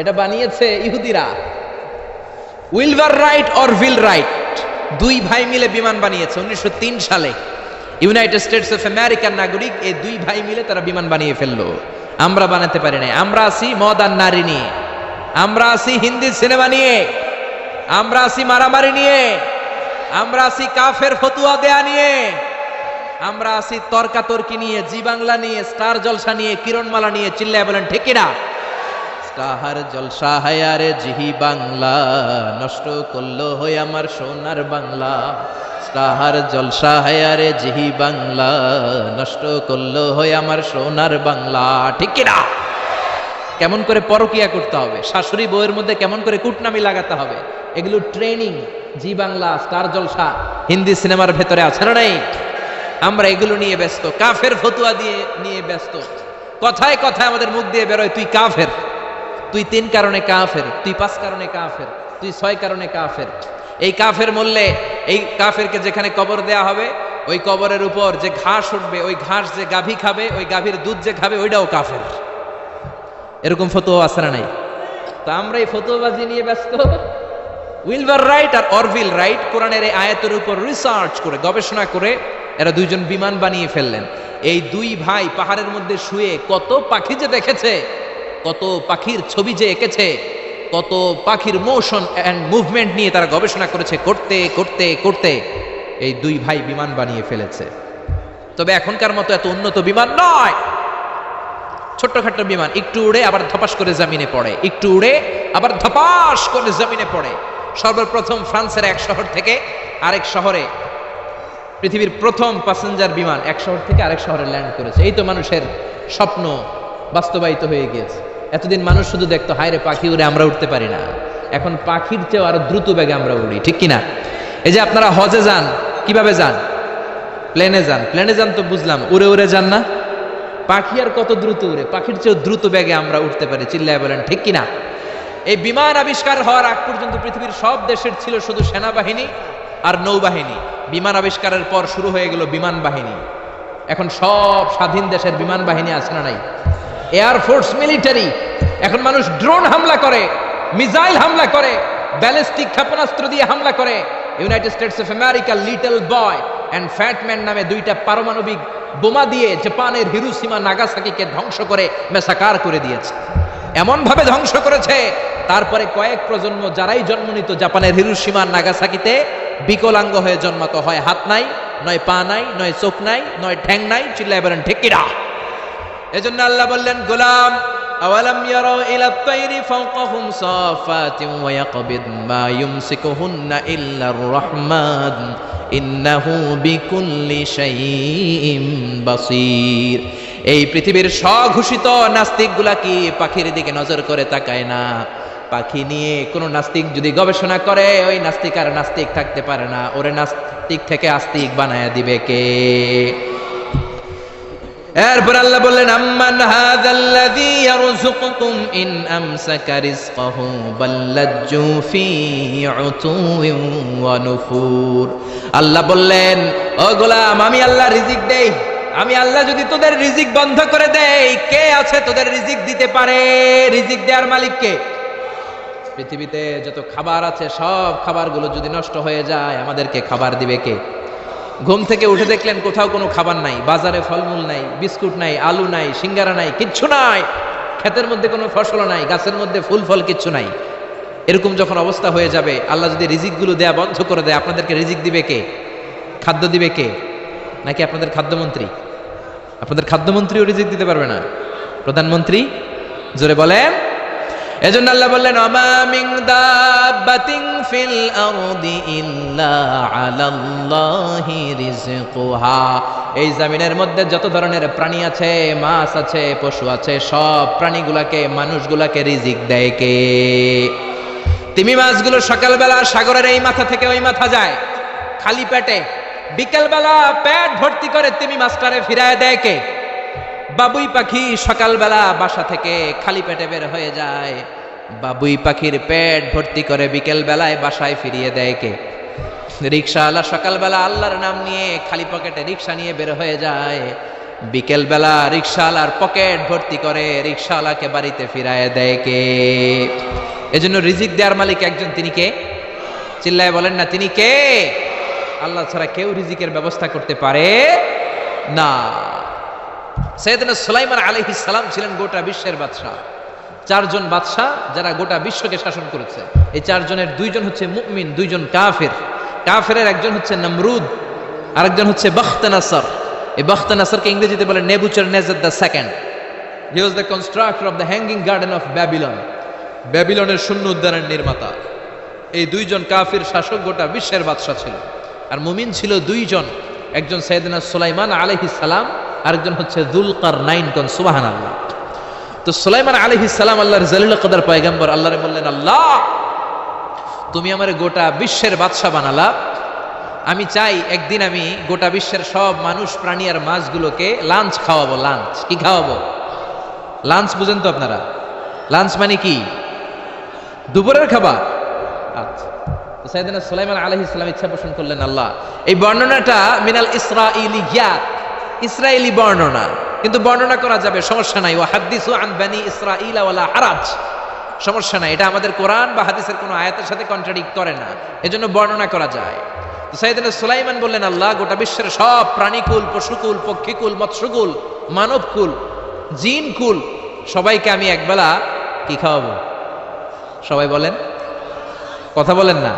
এটা বানিয়েছে ইহুদিরা। উইলভার রাইট অর উইল রাইট দুই ভাই মিলে বিমান বানিয়েছে 1903 সালে। ইউনাইটেড স্টেটস অফ আমেরিকার নাগরিক, এই দুই ভাই মিলে তারা বিমান বানিয়ে ফেললো। আমরা বানাতে পারি নাই। আমরা আছি মদ আর নারী নিয়ে, আমরা আছি হিন্দি সিনেমা নিয়ে, আমরা আছি মারামারি নিয়ে, আমরা আছি কাফের ফতুয়া দেয়া নিয়ে, আমরা আছি তর্কাতর্কি নিয়ে, জি বাংলা নিয়ে, স্টার জলসা নিয়ে, কিরণমালা নিয়ে। চিল্লায় বলেন ঠিক কিনা? স্টার জলসা হায়ারে জিহি বাংলা, নষ্ট করলো হই আমার সোনার বাংলা। স্টার জলসা হায়ারে জিহি বাংলা, নষ্ট করলো হই আমার সোনার বাংলা। ঠিক কিনা? কেমন করে পরকিয়া করতে হবে, শাশুড়ি বউয়ের মধ্যে কেমন করে কুটনামি লাগাতে হবে, এগুলো ট্রেনিং জি বাংলা, স্টার জলসা, হিন্দি সিনেমার ভেতরে আছে না নাই? আমরা এগুলো নিয়ে ব্যস্ত, কাফের ফতুয়া দিয়ে নিয়ে ব্যস্ত। কথায় কথায় আমাদের মুখ দিয়ে বেরোয় তুই কাফের, তুই 3 কারণে কাফের, তুই 5 কারণে কাফের, তুই 6 কারণে কাফের। এই কাফের মরলে এই কাফেরকে যেখানে কবর দেয়া হবে, ওই কবরের উপর যে ঘাস উঠবে, ওই ঘাস যে গাভী খাবে, ওই গাভীর দুধ যে খাবে, ওইটাও কাফের। এরকম ফতোয়া আছে না নাই? তো আমরা এই ফতোয়াবাজি নিয়ে ব্যস্ত। উইলভার রাইট আর অরভিল রাইট কোরআনের এই আয়াতের উপর রিসার্চ করে, গবেষণা করে এরা দুইজন বিমান বানিয়ে ফেললেন। এই দুই ভাই পাহাড়ের মধ্যে শুয়ে কত পাখি যে দেখেছে, কত পাখির ছবি যে এঁকেছে, কত পাখির মোশন অ্যান্ড মুভমেন্ট নিয়ে তারা গবেষণা করেছে। করতে করতে করতে এই দুই ভাই বিমান বানিয়ে ফেলেছে। তবে এখনকার মতো এত উন্নত বিমান নয়, ছোট্টখাট্ট বিমান, একটু উড়ে আবার ধপাস করে জমিনে পড়ে, একটু উড়ে আবার ধপাস করে জমিনে পড়ে। সর্বপ্রথম ফ্রান্সের এক শহর থেকে আরেক শহরে পৃথিবীর প্রথম প্যাসেঞ্জার বিমান এক শহর থেকে আরেক শহরে ল্যান্ড করেছে। এই তো মানুষের স্বপ্ন বাস্তবায়িত হয়ে গিয়েছে। এতদিন মানুষ শুধু দেখতো হায় রে পাখি উড়ে, আমরা উঠতে পারি না। এখন পাখির চেয়েও আরো দ্রুত বেগে আমরা উড়ি, ঠিক কিনা? এই যে আপনারা হজে যান, কিভাবে যান? প্লেনে যান। প্লেনে যান তো বুঝলাম, উড়ে উড়ে যান না? পাখি আর কত দ্রুত উড়ে, পাখির চেয়েও দ্রুত বেগে আমরা উঠতে পারি। চিল্লায় বলেন ঠিক কিনা? এই বিমান আবিষ্কার হওয়ার আগ পর্যন্ত পৃথিবীর সব দেশের ছিল শুধু সেনাবাহিনী আর নৌবাহিনী। বিমান আবিষ্কারের পর শুরু হয়ে গেল বিমান বাহিনী। এখন সব স্বাধীন দেশের বিমান বাহিনী আছে না নাই? Air force, military. এখন মানুষ ড্রোন হামলা করে, মিসাইল হামলা করে, ব্যালিস্টিক ক্ষেপণাস্ত্র দিয়ে হামলা করে। United states of America little boy and fat man নামে দুইটা পারমাণবিক বোমা দিয়ে জাপানের হিরোশিমা নাগাসাকিকে ধ্বংস করে মেসাকার করে দিয়েছে। এমন ভাবে ধ্বংস করেছে, তারপরে কয়েক প্রজন্ম যারাই জন্ম নিত জাপানের হিরোশিমা নাগাসাকিতে বিকলাঙ্গ হয়ে জন্মাতো। হয় হাত নাই, নয় পা নাই, নয় চোখ নাই, নয় ঠ্যাং নাই। চিল্লায় বলেন ঠিক কিনা? এজন্য আল্লাহ বললেন গোলাম আওয়ালাম ইয়ারাউ ইলা তাইরি ফাওকাহুম সাফাতিন ওয়া ইয়াকবিদ মা ইউমসিকুহুন্না ইল্লার রহমান ইন্নাহু বিকুল্লি শাইইন বাসীর। এই পৃথিবীর স্বঘোষিত নাস্তিকগুলা কি পাখির দিকে নজর করে তাকায় না? পাখি নিয়ে কোন নাস্তিক যদি গবেষণা করে, ওই নাস্তিক আর নাস্তিক থাকতে পারে না। ওরে নাস্তিক থেকে আস্তিক বানায়া দিবে কে? এরপর আল্লাহ বললেন আম্মান হাযাল্লাযী ইয়ারযুকুকুম ইন আমসাকা রিজকাহু বাল্লাজ্জু ফী উতুওয়িন ওয়া নুফুর। আল্লাহ বললেন, ও গোলাম, আমি আল্লাহ রিজিক দেই, আমি আল্লাহ যদি তোদের রিজিক বন্ধ করে দেই, কে আছে তোদের রিজিক দিতে পারে? রিজিক দেওয়ার মালিক কে? পৃথিবীতে যত খাবার আছে সব খাবারগুলো যদি নষ্ট হয়ে যায়, আমাদেরকে খাবার দিবে কে? ঘুম থেকে উঠে দেখলেন কোথাও কোনো খাবার নাই, বাজারে ফলমূল নাই, বিস্কুট নাই, আলু নাই, সিঙ্গারা নাই, কিচ্ছু নাই, ক্ষেতের মধ্যে কোনো ফসল নাই, গাছের মধ্যে ফুল ফল কিচ্ছু নাই। এরকম যখন অবস্থা হয়ে যাবে, আল্লাহ যদি রিজিকগুলো দেয়া বন্ধ করে দেয়, আপনাদেরকে রিজিক দিবে কে? খাদ্য দিবে কে? নাকি আপনাদের খাদ্যমন্ত্রী? আপনাদের খাদ্যমন্ত্রীও রিজিক দিতে পারবে না? প্রধানমন্ত্রী? জোরে বলেন। এজন্য আল্লাহ বললেন, ওমা মিন দাব্বাতিন ফিল আরদি ইল্লা আলাল্লাহি রিজকুহা। এই জমিনের মধ্যে যত ধরনের প্রাণী আছে, মাছ আছে, পশু আছে, সব প্রাণীগুলাকে, মানুষগুলাকে রিজিক দেয় কে? তিমি মাছগুলো সকালবেলা সাগরের এই মাথা থেকে ওই মাথা যায় খালি পেটে, বিকেলবেলা পেট ভর্তি করে তিমি মাছটারে ফিরায় দেয় কে? বাবুই পাখি সকালবেলা বাসা থেকে খালি পেটে বের হয়ে যায়, বাবুই পাখির পেট ভর্তি করে বিকেল বেলায় বাসায় ফিরিয়ে দেয় কে? রিক্সাওয়ালা সকালবেলা আল্লাহর নাম নিয়ে খালি পকেটে রিক্সা নিয়ে বের হয়ে যায়, বিকেল বেলা রিক্সাওয়ালার পকেট ভর্তি করে রিক্সাওয়ালাকে বাড়িতে ফিরায় দেয় কে? এজন্য রিজিক দেওয়ার মালিক একজন, তিনি কে? চিল্লায় বলেন না, তিনি কে? আল্লাহ ছাড়া কেউ রিজিকের ব্যবস্থা করতে পারে না। সাইয়েদনা সুলাইমান আলাইহিস সালাম ছিলেন গোটা বিশ্বের বাদশা। চারজন বাদশা যারা গোটা বিশ্বকে শাসন করেছে, এই চারজনের দুইজন হচ্ছে মুমিন, দুইজন কাফের। কাফেরের একজন হচ্ছে নমরুদ, আরেকজন হচ্ছে বখতনাসর। এই বখতনাসরকে ইংরেজিতে বলে Nebuchadnezzar the second. He was the constructor of the hanging garden of Babylon. ব্যাবিলনের শূন্য উদ্যানের নির্মাতা। এই দুইজন কাফির শাসক গোটা বিশ্বের বাদশা ছিল। আর মুমিন ছিল দুইজন, একজন সাইয়েদনা সুলাইমান আলাইহিস সালাম, আরেকজন হচ্ছে যুলকারনাইন। কোন সুবহানাল্লাহ। তো সুলাইমান আলাইহিস সালাম আল্লাহর জলিল কদর পয়গম্বর, আল্লাহরে বললেন, আল্লাহ তুমি আমারে গোটা বিশ্বের বাদশা বানালা, আমি চাই একদিন আমি গোটা বিশ্বের সব মানুষ, প্রাণী আর মাছগুলোকে লাঞ্চ খাওয়াবো। লাঞ্চ কি খাওয়াবো? লাঞ্চ বুঝেন তো আপনারা? লাঞ্চ মানে কি? দুপুরের খাবার। আচ্ছা, তো সাইয়েদনা সুলাইমান আলাইহিস সালাম ইচ্ছা পোষণ করলেন, আল্লাহ এই বর্ণনাটা মিনাল ইসরাঈলিয়াত, ইসরায়েলি বর্ণনা, কিন্তু বর্ণনা করা যাবে, সমস্যা নাই। ওয়া হাদিসু আন বানি ইসরাঈল ওয়ালা হারাজ, সমস্যা নাই, এটা আমাদের কোরআন বা হাদিসের কোনো আয়াতের সাথে কন্ট্রাডিক্ট করে না, এজন্য বর্ণনা করা যায়। তো সাইয়েদনা সুলাইমান বললেন, আল্লাহ গোটা বিশ্বের সব প্রাণীকুল, পশুকুল, পক্ষীকুল, মৎস্যকুল, মানবকুল, জিনকুল, সবাইকে আমি একবেলা কি খাওয়াবো? সবাই বলেন, কথা বলেন না।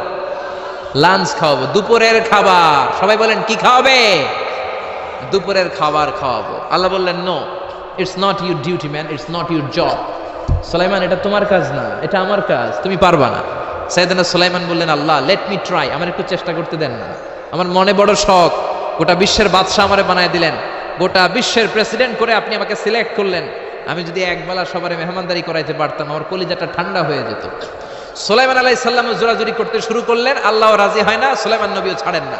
লাঞ্চ খাওয়াবো, দুপুরের খাবার। সবাই বলেন, কি খাওয়াবে? দুপুরের খাবার খাওয়াবো। আল্লাহ বললেন, no, it's not your duty man, it's not your job. Sulaiman, এটা তোমার কাজ না, এটা আমার কাজ, তুমি পারবা না। সাইয়েদনা সুলাইমান বললেন, আল্লাহ লেট মি ট্রাই, আমার একটু চেষ্টা করতে দেন না, আমার মনে বড় শখ, গোটা বিশ্বের বাদশা আমারে বানায় দিলেন, গোটা বিশ্বের প্রেসিডেন্ট করে আপনি আমাকে সিলেক্ট করলেন, আমি যদি একবেলা সবারে মেহমানদারি করাইতে পারতাম, আমার কলিজাটা ঠান্ডা হয়ে যেত। সুলাইমান আলাইহিস সালাম জোরাজুরি করতে শুরু করলেন, আল্লাহ রাজি হয় না, সুলাইমান নবীও ছাড়েন না।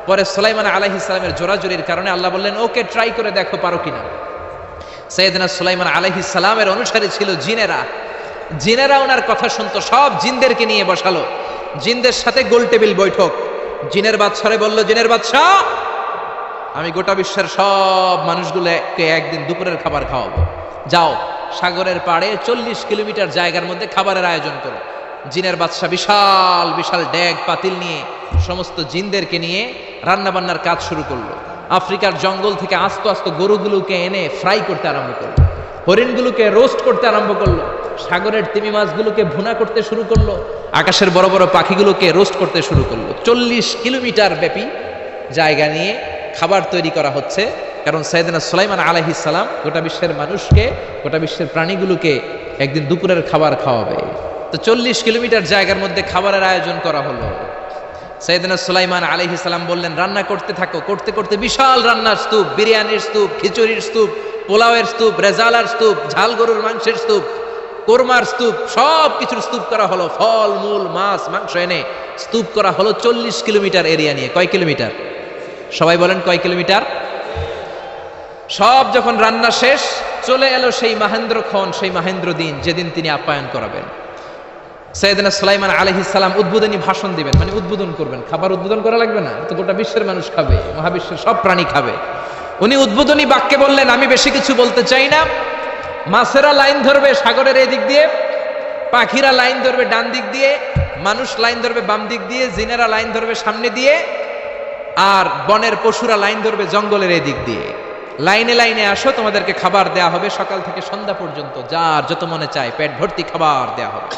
পরে সুলাইমান আলাইহিস সালামের জোরাজুরির কারণে আল্লাহ বললেন, ওকে ট্রাই করে দেখো পারো কিনা। সাইয়েদনা সুলাইমান আলাইহিস সালামের অনুসারী ছিল জিনেরা। জিনেরা ওনার কথা শুনতো, সব জিনদেরকে নিয়ে বসালো, জিনদের সাথে গোল টেবিল বৈঠক। জিনের বাদশারে বলল, জিনের বাদশা, আমি গোটা বিশ্বের সব মানুষগুলোকে একদিন দুপুরের খাবার খাওয়াবো, যাও সাগরের পাড়ে 40 কিলোমিটার জায়গার মধ্যে খাবারের আয়োজন করো। জিনের বাদশা বিশাল বিশাল ডেক পাতিল নিয়ে সমস্ত জিনদেরকে নিয়ে রান্না বান্নার কাজ শুরু করলো। আফ্রিকার জঙ্গল থেকে আস্ত আস্ত গরুগুলোকে এনে ফ্রাই করতে আরম্ভ করলো, হরিণগুলোকে রোস্ট করতে আরম্ভ করলো, সাগরের তিমি মাছগুলোকে ভুনা করতে শুরু করলো, আকাশের বড় বড় পাখিগুলোকে রোস্ট করতে শুরু করলো। 40 কিলোমিটার ব্যাপী জায়গা নিয়ে খাবার তৈরি করা হচ্ছে, কারণ সাইয়েদনা সুলাইমান আলাইহিস সালাম গোটা বিশ্বের মানুষকে, গোটা বিশ্বের প্রাণীগুলোকে একদিন দুপুরের খাবার খাওয়াবে। তো 40 কিলোমিটার জায়গার মধ্যে খাবারের আয়োজন করা হলো। সাইয়েদনা সুলাইমান আলাইহিস সালাম বললেন, রান্না করতে থাকো। করতে করতে বিশাল রান্নার স্তূপ, বিরিয়ানির স্তূপ, খিচুড়ির স্তূপ, পোলাওয়ের স্তূপ, রেজালার স্তূপ, ঝাল গরুর মাংসের স্তূপ, কোরমার স্তূপ, সব কিছুর স্তূপ করা হলো। ফল মূল মাছ মাংস এনে স্তূপ করা হলো 40 কিলোমিটার এরিয়া নিয়ে। কয় কিলোমিটার? সবাই বলেন কয় কিলোমিটার? সব যখন রান্না শেষ, চলে এলো সেই মাহেন্দ্রক্ষণ, সেই মাহেন্দ্র দিন যেদিন তিনি আপ্যায়ন করাবেন। সাইয়েদনা সুলাইমান আলাইহিস সালাম উদ্বোধনী ভাষণ দিবেন, মানে উদ্বোধন করবেন। খাবার উদ্বোধন করা লাগবে না, তো গোটা বিশ্বের মানুষ খাবে, মহাবিশ্বের সব প্রাণী খাবে। উনি উদ্বোধনী বাক্যে বললেন, আমি বেশি কিছু বলতে চাই না। মাছেরা লাইন ধরবে সাগরের এই দিক দিয়ে, পাখিরা লাইন ধরবে ডান দিক দিয়ে, মানুষ লাইন ধরবে বাম দিক দিয়ে, জিনেরা লাইন ধরবে সামনে দিয়ে, আর বনের পশুরা লাইন ধরবে জঙ্গলের এই দিক দিয়ে। লাইনে লাইনে আসো, তোমাদেরকে খাবার দেয়া হবে সকাল থেকে সন্ধ্যা পর্যন্ত, যার যত মনে চায় পেট ভর্তি খাবার দেয়া হবে।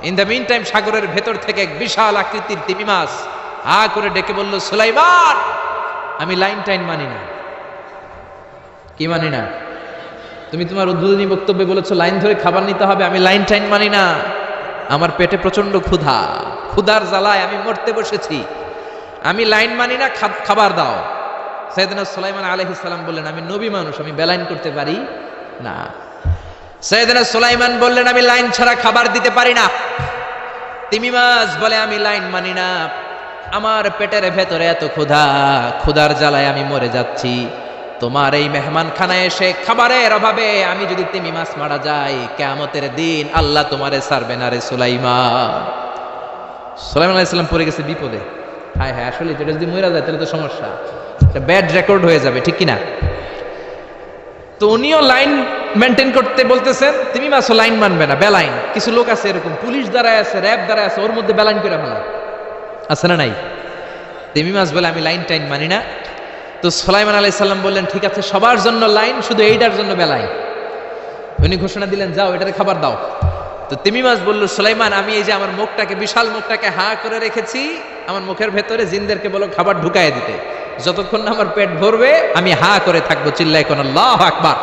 ইন দ্য মিন টাইম সাগরের ভেতর থেকে এক বিশাল আকৃতির তিমি মাছ হা করে ডেকে বলল, সুলাইমান, আমি লাইন টাইন মানি না। কি মানি না? তুমি তোমার উদ্বোধনী বক্তব্যে বলেছো লাইন ধরে খাবার নিতে হবে, আমি লাইন টাইন মানি না। আমার পেটে প্রচন্ড ক্ষুধা, ক্ষুধার জ্বালায় আমি মরতে বসেছি, আমি লাইন মানি না, খাবার দাও। সাইয়েদনা সুলাইমান আলাইহিস সালাম বললেন, আমি নবী মানুষ, আমি বেলাইন করতে পারি না। সাইয়েদনা সুলাইমান বললেন, আমি লাইন ছাড়া খাবার দিতে পারি না। তিমি মাছ বলে, আমি লাইন মানি না, আমার পেটের ভেতরে এত ক্ষুধা, ক্ষুধার জ্বালায় আমি মরে যাচ্ছি। তোমার এই মেহমানখানায় এসে খাবারের অভাবে আমি যদি তিমি মাছ মারা যাই, কিয়ামতের দিন আল্লাহ তোমারে ছাড়বে না রে সুলাইমান। সুলাইমান আলাইহিস সালাম পড়ে গেছে বিপদে। হায় হায়, আসলে যেটা যদি মরে যায় তাহলে তো সমস্যা, একটা ব্যাড রেকর্ড হয়ে যাবে, ঠিক কিনা? তো উনিও লাইন মেনটেন করতে বলতেছেন, তিমি মাছও লাইন মানবে না, বেলাইন। কিছু লোক আছে এরকম, পুলিশ দাঁড়ায় আছে, র্যাব দাঁড়ায় আছে, ওর মধ্যে বেলাইন করে ফেলা আছে না নাই? তিমি মাছ বলে, আমি লাইন টাইন মানি না। তো সুলাইমান আলাইহিস সালাম বললেন, ঠিক আছে, সবার জন্য লাইন, শুধু এইটার জন্য বেলাইন। উনি ঘোষণা দিলেন, যাও এটারে খাবার দাও। তো তিমি মাছ বলল, সুলাইমান, আমি এই যে আমার মুখটাকে, বিশাল মুখটাকে হা করে রেখেছি, আমার মুখের ভেতরে জিনদেরকে বলো খাবার ঢুকায় দিতে, যতক্ষণ না আমার পেট ভরবে আমি হা করে থাকবো, চিল্লাই কোন আল্লাহু আকবার।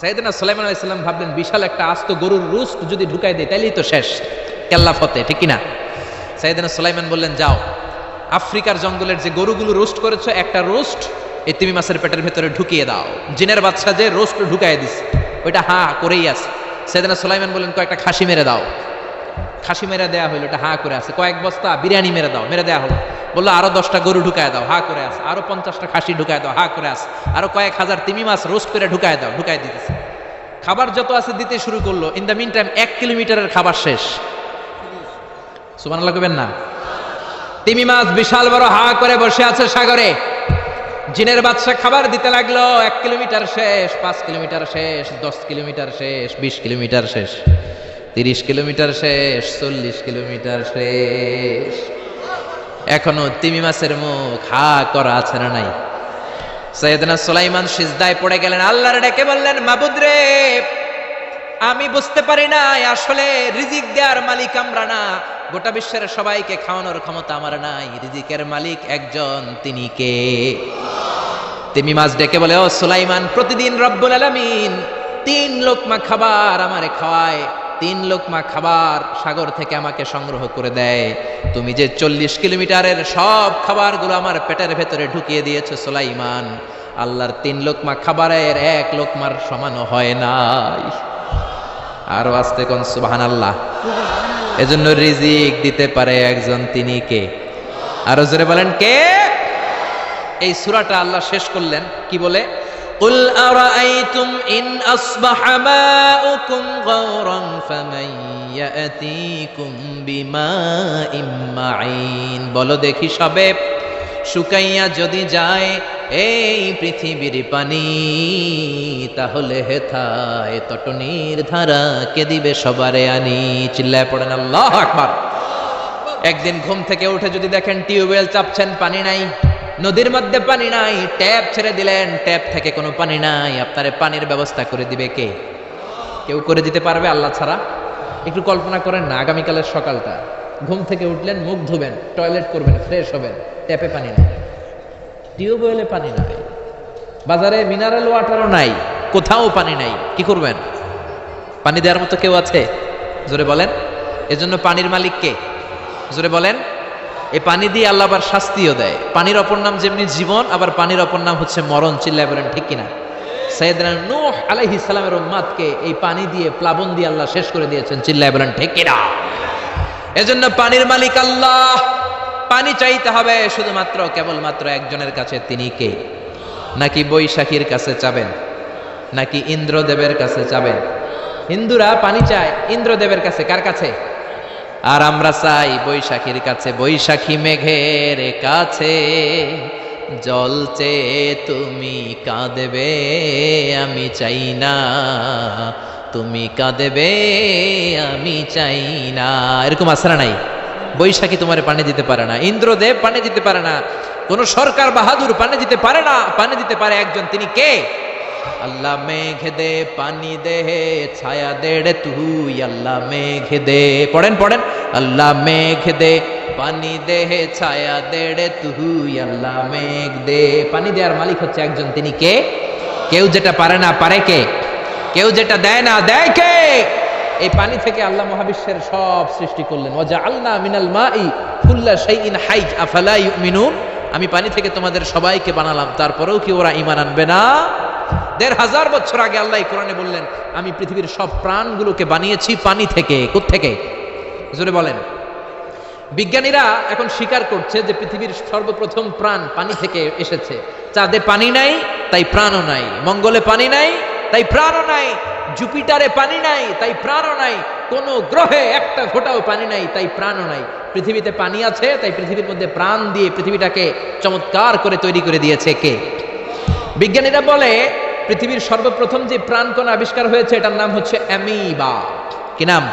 সাইয়েদনা সুলাইমান আলাইহিস সালাম ভাবলেন, বিশাল একটা আস্ত গরুর রোস্ট যদি ঢুকায় দেয় তাইলেই তো শেষ, কেল্লা ফতে, ঠিক কিনা? সাইয়েদনা সুলাইমান বললেন, যাও আফ্রিকার জঙ্গলের যে গরুগুলো রোস্ট করেছো, একটা রোস্ট এই তিমি মাছের পেটের ভেতরে ঢুকিয়ে দাও। জিনের বাচ্চা যে রোস্ট ঢুকায় দিস, ওইটা হা করেই আছে। সাইয়েদনা সুলাইমান বললেন, কয়েকটা খাসি মেরে দাও। খাসি মেরে দেয়া হইলো, এটা হা করে আছে। কয়েক বস্তা বিরিয়ানি মেরে দাও, মেরে দেয়া হলো। বললো আরো 10টা গরু ঢুকায় দাও, হা করে আছে। আরো 50টা খাসি ঢুকায় দাও, হা করে আছে। আরো কয়েক হাজার তিমি মাছ রোস্ট করে ঢুকায় দাও, ঢুকায় দিতেছে। খাবার যত আছে দিতে শুরু করলো। ইন দ্য মিন টাইম 1 কিলোমিটারের খাবার শেষ। সুবহানাল্লাহ কইবেন না? তিমি মাছ বিশাল বড় হা করে বসে আছে সাগরে। জিনের বাদশা খাবার দিতে লাগলো। 1 কিলোমিটার শেষ, 5 কিলোমিটার শেষ, 10 কিলোমিটার শেষ, 20 কিলোমিটার শেষ, 30 কিলোমিটার শেষ, 40 কিলোমিটার শেষ। এখনো তিমি মাছের মুখ হা করা আছে না নাই? সাইয়েদনা সুলাইমান সিজদায় পড়ে গেলেন, আল্লাহর ডেকে বললেন, মাবুদ রে, আমি বুঝতে পারি না, আসলে রিজিক দেওয়ার মালিক আমরা না, গোটা বিশ্বের সবাইকে খাওয়ানোর ক্ষমতা আমার নাই, রিজিকের মালিক একজন, তিনি কে? তিমি মাছ ডেকে বলে, ও সুলাইমান, প্রতিদিন রব্বুল আলামিন 3 লোকমা খাবার আমারে খাওয়ায়, 3 লোকমা খাবার সাগর থেকে আমাকে সংগ্রহ করে দেয়। তুমি যে 40 কিলোমিটারের সব খাবারগুলো আমার পেটের ভেতরে ঢুকিয়ে দিয়েছো সুলাইমান, আল্লাহর 3 লোকমা খাবারের 1 লোকমার সমান হয় নাই। আরো আস্তে কোন সুবহানাল্লাহ। এজন্য রিজিক দিতে পারে একজন, তিনি কে? আরো জোরে বলেন, কে? এই সূরাটা আল্লাহ শেষ করলেন কি বলে? কুল আরাআইতুম ইন আসবাহা মাউকুম গাওরান ফামান ইয়াতিকুম বিমাইন মাইন। বলো দেখি সবে, শুকাইয়া যদি যায় এই পৃথিবীর পানি, তাহলে হেথায় তটনির ধারা কে দিবে সবারে আনি? চিল্লায় পড়েন আল্লাহু আকবার। একদিন ঘুম থেকে উঠে যদি দেখেন টিউবওয়েল চাপছেন, পানি নাই, নদীর মধ্যে পানি নাই, ট্যাপ ছেড়ে দিলেন, ট্যাপ থেকে কোনো পানি নাই, আপনারে পানির ব্যবস্থা করে দিবে কে? কেউ করে দিতে পারবে আল্লাহ ছাড়া? একটু কল্পনা করেন না, আগামীকালের সকালটা, ঘুম থেকে উঠলেন, মুখ ধুবেন, টয়লেট করবেন, ফ্রেশ হবেন, ট্যাপে পানি নাই, টিউবওয়েলে পানি নাই, বাজারে মিনারেল ওয়াটারও নাই, কোথাও পানি নাই, কি করবেন? পানি দেওয়ার মতো কেউ আছে? জোরে বলেন। এজন্য পানির মালিক কে? জোরে বলেন। এই পানি দিয়ে আল্লাহ আবার শাস্তিও দেয়। পানির অপর নাম যেমনি জীবন, আবার পানির অপর নাম হচ্ছে মরণ। চিল্লায় বলেন ঠিক কিনা? সাইয়েদনা নূহ আলাইহিস সালামের উম্মতকে এই পানি দিয়ে, প্লাবন দিয়ে আল্লাহ শেষ করে দিয়েছেন। চিল্লায় বলেন ঠিক কিনা? এজন্য পানির মালিক আল্লাহ। পানি চাইতে হবে শুধুমাত্র কেবলমাত্র একজনের কাছে, তিনি কে? নাকি বৈশাখীর কাছে চাবেন, নাকি ইন্দ্রদেবের কাছে চাবেন? হিন্দুরা পানি চায় ইন্দ্রদেবের কাছে। কার কাছে? আর আমরা চাই বৈশাখীর কাছে। বৈশাখী মেঘের কাছে জল চেয়ে তুমি কাঁদবে, আমি চাই না তুমি কাঁদবে, আমি চাই না। এরকম আসরা নাই? বৈশাখী তোমার পানি দিতে পারে না, ইন্দ্রদেব পানি দিতে পারে না, কোন সরকার বাহাদুর পানি দিতে পারে না। পানি দিতে পারে একজন, তিনি কে? আল্লাহ মেঘ দে পানি দে ছায়া দে রে তুই, আল্লাহ মেঘ দে। পড়েন পড়েন, আল্লাহ মেঘ দে পানি দে ছায়া দে রে তুই, আল্লাহ মেঘ দে। পানি দেওয়ার মালিক হচ্ছে একজন, তিনি কে? কেউ যেটা পারে না পারে কে? কেউ যেটা দেয় না দেয় কে? এই পানি থেকে আল্লাহ মহাবিশ্বের সব সৃষ্টি করলেন। ওয়াজআলনা মিনাল মাই কুল্লা শাইইন হাই আফালা ইউমিনুন। আমি পানি থেকে তোমাদের সবাইকে বানালাম, তারপরেও কি ওরা ঈমান আনবে না? ১৫০০ বছর আগে আল্লাহ কোরআনে বললেন, আমি পৃথিবীর সব প্রাণগুলোকে বানিয়েছি পানি থেকে। কোত্থেকে? জোরে বলেন। বিজ্ঞানীরা এখন স্বীকার করছে যে পৃথিবীর সর্বপ্রথম প্রাণ পানি থেকে এসেছে। চাঁদে পানি নাই, তাই প্রাণও নাই। মঙ্গলে পানি নাই, তাই প্রাণও নাই। জুপিটারে পানি নাই, তাই প্রাণও নাই। কোন গ্রহে একটা ফোঁটাও পানি নাই, তাই প্রাণও নাই। পৃথিবীতে পানি আছে, তাই পৃথিবীর মধ্যে প্রাণ দিয়ে পৃথিবীটাকে চমৎকার করে তৈরি করে দিয়েছে কে? বিজ্ঞানীরা বলে পৃথিবীর সর্বপ্রথম যে প্রাণকণা আবিষ্কার হয়েছে এটার নাম হচ্ছে অ্যামিবা। কি নাম?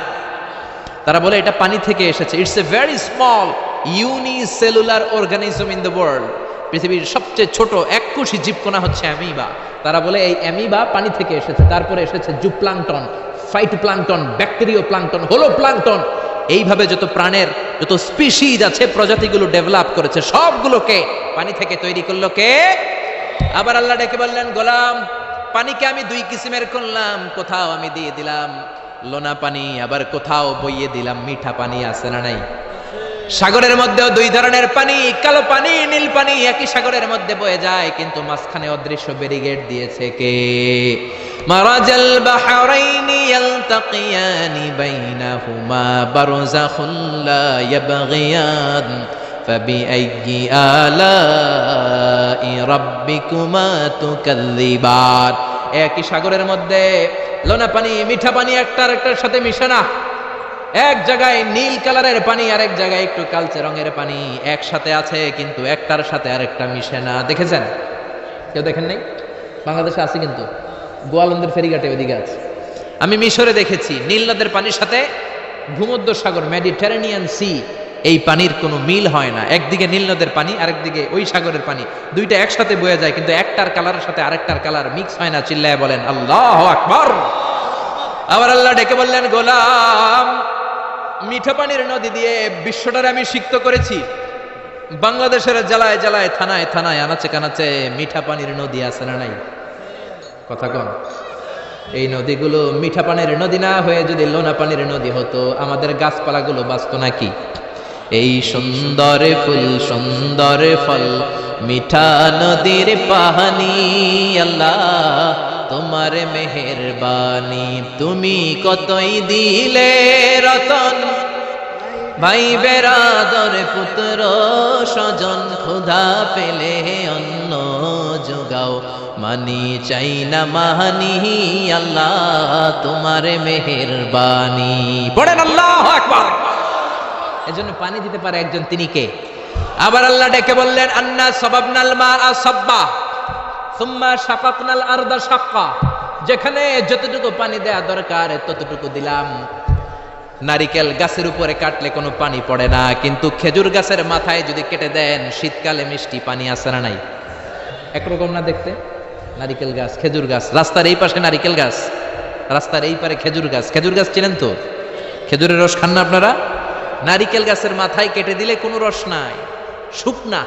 তারা বলে এটা পানি থেকে এসেছে। It's a very small unicellular organism in the world. পৃথিবীর সবচেয়ে ছোট এককোষী জীবকণা হচ্ছে অ্যামিবা। তারা বলে এই অ্যামিবা পানি থেকে এসেছে। তারপরে এসেছে জুপ্লাঙ্কটন, ফাইটোপ্লাঙ্কটন, ব্যাকটেরিও প্লাঙ্কটন, হোলো প্লাঙ্কটন। এইভাবে যত প্রাণের যত স্পিসিজ আছে, প্রজাতিগুলো ডেভেলপ করেছে, সবগুলোকে পানি থেকে তৈরি করলো কে? আবার আল্লাহ ডেকে বললেন, গোলাম পানিকে আমি দুই কিসিমের করলাম। কোথাও আমি দিয়ে দিলাম লোনা পানি, আবার কোথাও বইয়ে দিলাম মিঠা পানি। আছে না নাই? সাগরের মধ্যেও দুই ধরনের পানি, কালো পানি, নীল পানি একই সাগরের মধ্যে বয়ে যায়, কিন্তু মাঝখানে অদৃশ্য ব্যারিকেড দিয়েছে কে? মারাজাল বাহরাইনি ইয়ালতাকিয়ানি বাইনাহুমা বারযাখুন লা ইয়াবগিয়ান ফাবিআইয়ি আলাই রাব্বিকুমা তুকাযযিবান। একই সাগরের মধ্যে লোনা পানি, মিঠা পানি একটা আরেকটার সাথে মিশে না। এক জায়গায় নীল কালারের পানি, আরেক জায়গায় একটু কালচে রঙের পানি একসাথে আছে, কিন্তু একটার সাথে আরেকটা মিশে না। দেখেছেন? কেউ দেখেন নাই? বাংলাদেশে আছে, কিন্তু গোয়ালন্দের ফেরিঘাটে ওইদিকে আছে। আমি মিশরে দেখেছি নীল নদের পানির সাথে ভূমধ্য সাগর, মেডিটেরেনিয়ান সি, এই পানির কোনো মিল হয় না। একদিকে নীল নদের পানি, আরেকদিকে ওই সাগরের পানি, দুইটা একসাথে বয়ে যায়, কিন্তু একটার কালারের সাথে আরেকটার কালার মিক্স হয় না। চিল্লায় বলেন আল্লাহু আকবার। আবার আল্লাহ ডেকে বললেন, গোলাম মিঠা পানির নদী দিয়ে বিশ্বটারে আমি সিক্ত করেছি। বাংলাদেশের জেলায় জেলায়, থানায় থানায়, আনাচে কানাচে মিঠা পানির নদী আছে না নাই? কথা কন। এই নদীগুলো মিঠা পানির নদী না হয়ে যদি লোনা পানির নদী হতো, আমাদের গাছপালাগুলো বাঁচত নাকি? এই সুন্দর ফুল সুন্দর ফল মিঠা নদীর পানি, আল্লাহ তোমার মেহেরবানি। তুমি কতই দিলে রতন, ভাই বেরাদর পুত্র স্বজন, ক্ষুধা পেলে অন্ন যোগাও, মানি চাই না মানি, আল্লাহ তোমার মেহেরবানি। পড়েন আল্লাহু আকবার। এজন্য পানি দিতে পারে একজন, তিনি কে? আবার আল্লাহ ডেকে বললেন, আন্না সাবাবনাল মাআ সাব্বা সুম্মা শাকাকনাল আরদা শাক্কা। যেখানে যতটুকু পানি দেয়া দরকার ততটুকু দিলাম। নারিকেল গাছের উপরে কাটলে কোনো পানি পড়ে না, কিন্তু খেজুর গাছের মাথায় যদি কেটে দেন শীতকালে মিষ্টি পানি আসে না নাই? একরকম না দেখতে? নারিকেল গাছ, খেজুর গাছ, রাস্তার এই পাশে নারিকেল গাছ, রাস্তার এই পারে খেজুর গাছ। খেজুর গাছ চেনেন তো? খেজুরের রস খান না আপনারা? নারিকেল গাছের মাথায় কেটে দিলে কোনো রস নাই, শুকনা।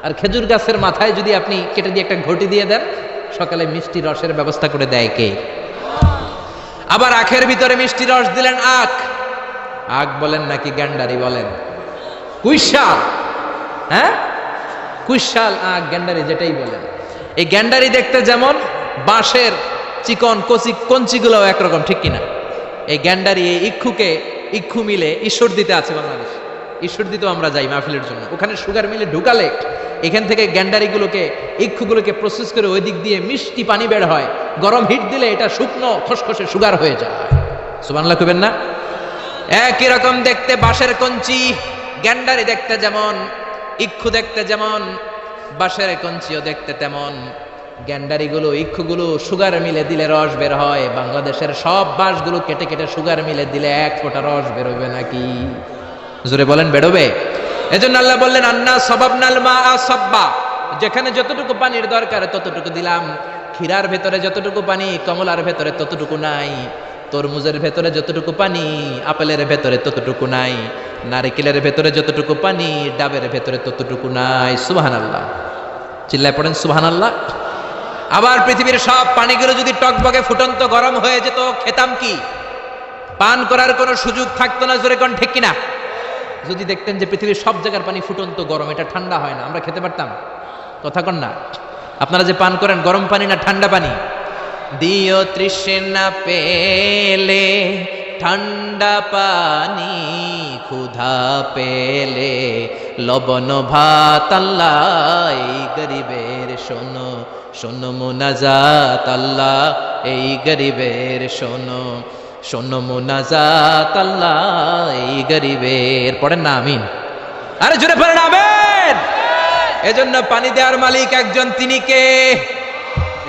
আর খেজুর গাছের মাথায় যদি আপনি কেটে দিয়ে একটা ঘটি দিয়ে দেন, সকালে মিষ্টি রসের ব্যবস্থা করে দেয় কে? আবার আখের ভিতরে মিষ্টি রস দিলেন, আখ। আখ বলেন নাকি গ্যান্ডারি বলেন? কুইশাল, হ্যাঁ কুইশাল আখ, গ্যান্ডারি যেটাই বলেন। এই গ্যান্ডারি দেখতে যেমন, বাঁশের চিকন কচি কঞ্চিগুলো একরকম, ঠিক কিনা? এই গ্যান্ডারি, এই ইক্ষু মিলে ঈশ্বর দিতে আছে বাংলাদেশ। ঈশ্বর দিতেও আমরা যাই মাহফিলের জন্য। ওখানে সুগার মিলে ঢুকালে এখান থেকে গ্যান্ডারিগুলোকে ইক্ষুগুলোকে প্রসেস করে ওই দিক দিয়ে মিষ্টি পানি বের হয়, গরম হিট দিলে এটা শুকনো খসখসে সুগার হয়ে যায়। সুবহানাল্লাহ কইবেন না? একই রকম দেখতে বাঁশের কঞ্চি, গ্যান্ডারি দেখতে যেমন, ইক্ষু দেখতে যেমন, বাঁশের কঞ্চিও দেখতে তেমন। গ্যান্ডারিগুলো ইক্ষুগুলো সুগার মিলে দিলে রস বের হয়, বাংলাদেশের সব বাঁশগুলো কেটে কেটে সুগার মিলে দিলে এক ফোঁটা রস বেরোবে নাকি? জোরে বলেন, বেরোবে? এজন্য আল্লাহ বললেন আন্না সাবাবনাল মাআ সাব্বা, যেখানে যতটুকু পানির দরকার ততটুকু দিলাম। ক্ষীরার ভেতরে যতটুকু পানি কমলার ভেতরে ততটুকু নাই, তরমুজের ভেতরে যতটুকু পানি আপেলের ভেতরে ততটুকু নাই, নারকেলের ভেতরে যতটুকু পানি ডাবের ভেতরে ততটুকু নাই। সুবহানাল্লাহ, চিল্লায় পড়েন সুবহানাল্লাহ। আবার পৃথিবীর সব পানিগুলো যদি টকবকে ফুটন্ত গরম হয়ে যেত, খেতাম কি? পান করার কোনো সুযোগ থাকতো না। জোরে কোন ঠিক কিনা? যদি দেখতেন যে পৃথিবীর সব জায়গার পানি ফুটন্ত গরম, এটা ঠান্ডা হয় না, আমরা খেতে পারতাম? কথা কন না? আপনারা যে পান করেন গরম পানি না ঠান্ডা পানি? দিও তৃষ্ণা পেলে ঠান্ডা পানি, ক্ষুধা পেলে লবণ ভাত। আল্লাহ এই গরিবের শোনো, শোনো মুনাজাত। আল্লাহ এই গরিবের শোনো, শোনো মুনাজাত। আল্লাহ এই গরিবের। পড়েন না আমিন? আরে জোরে পড়েন আমিন। এজন্য পানি দেওয়ার মালিক একজন, তিনি কে?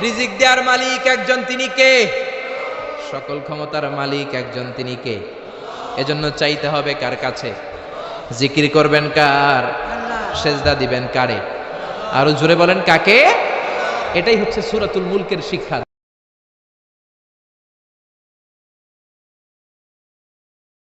রিজিক দেওয়ার মালিক একজন, তিনি কে? সকল ক্ষমতার মালিক একজন, তিনি কে? এজন্য চাইতে হবে কার কাছে? জিকির করবেন কার? সেজদা দিবেন কারে? আরো জোরে বলেন কাকে? এটাই হচ্ছে সূরাতুল মুলকের শিক্ষা।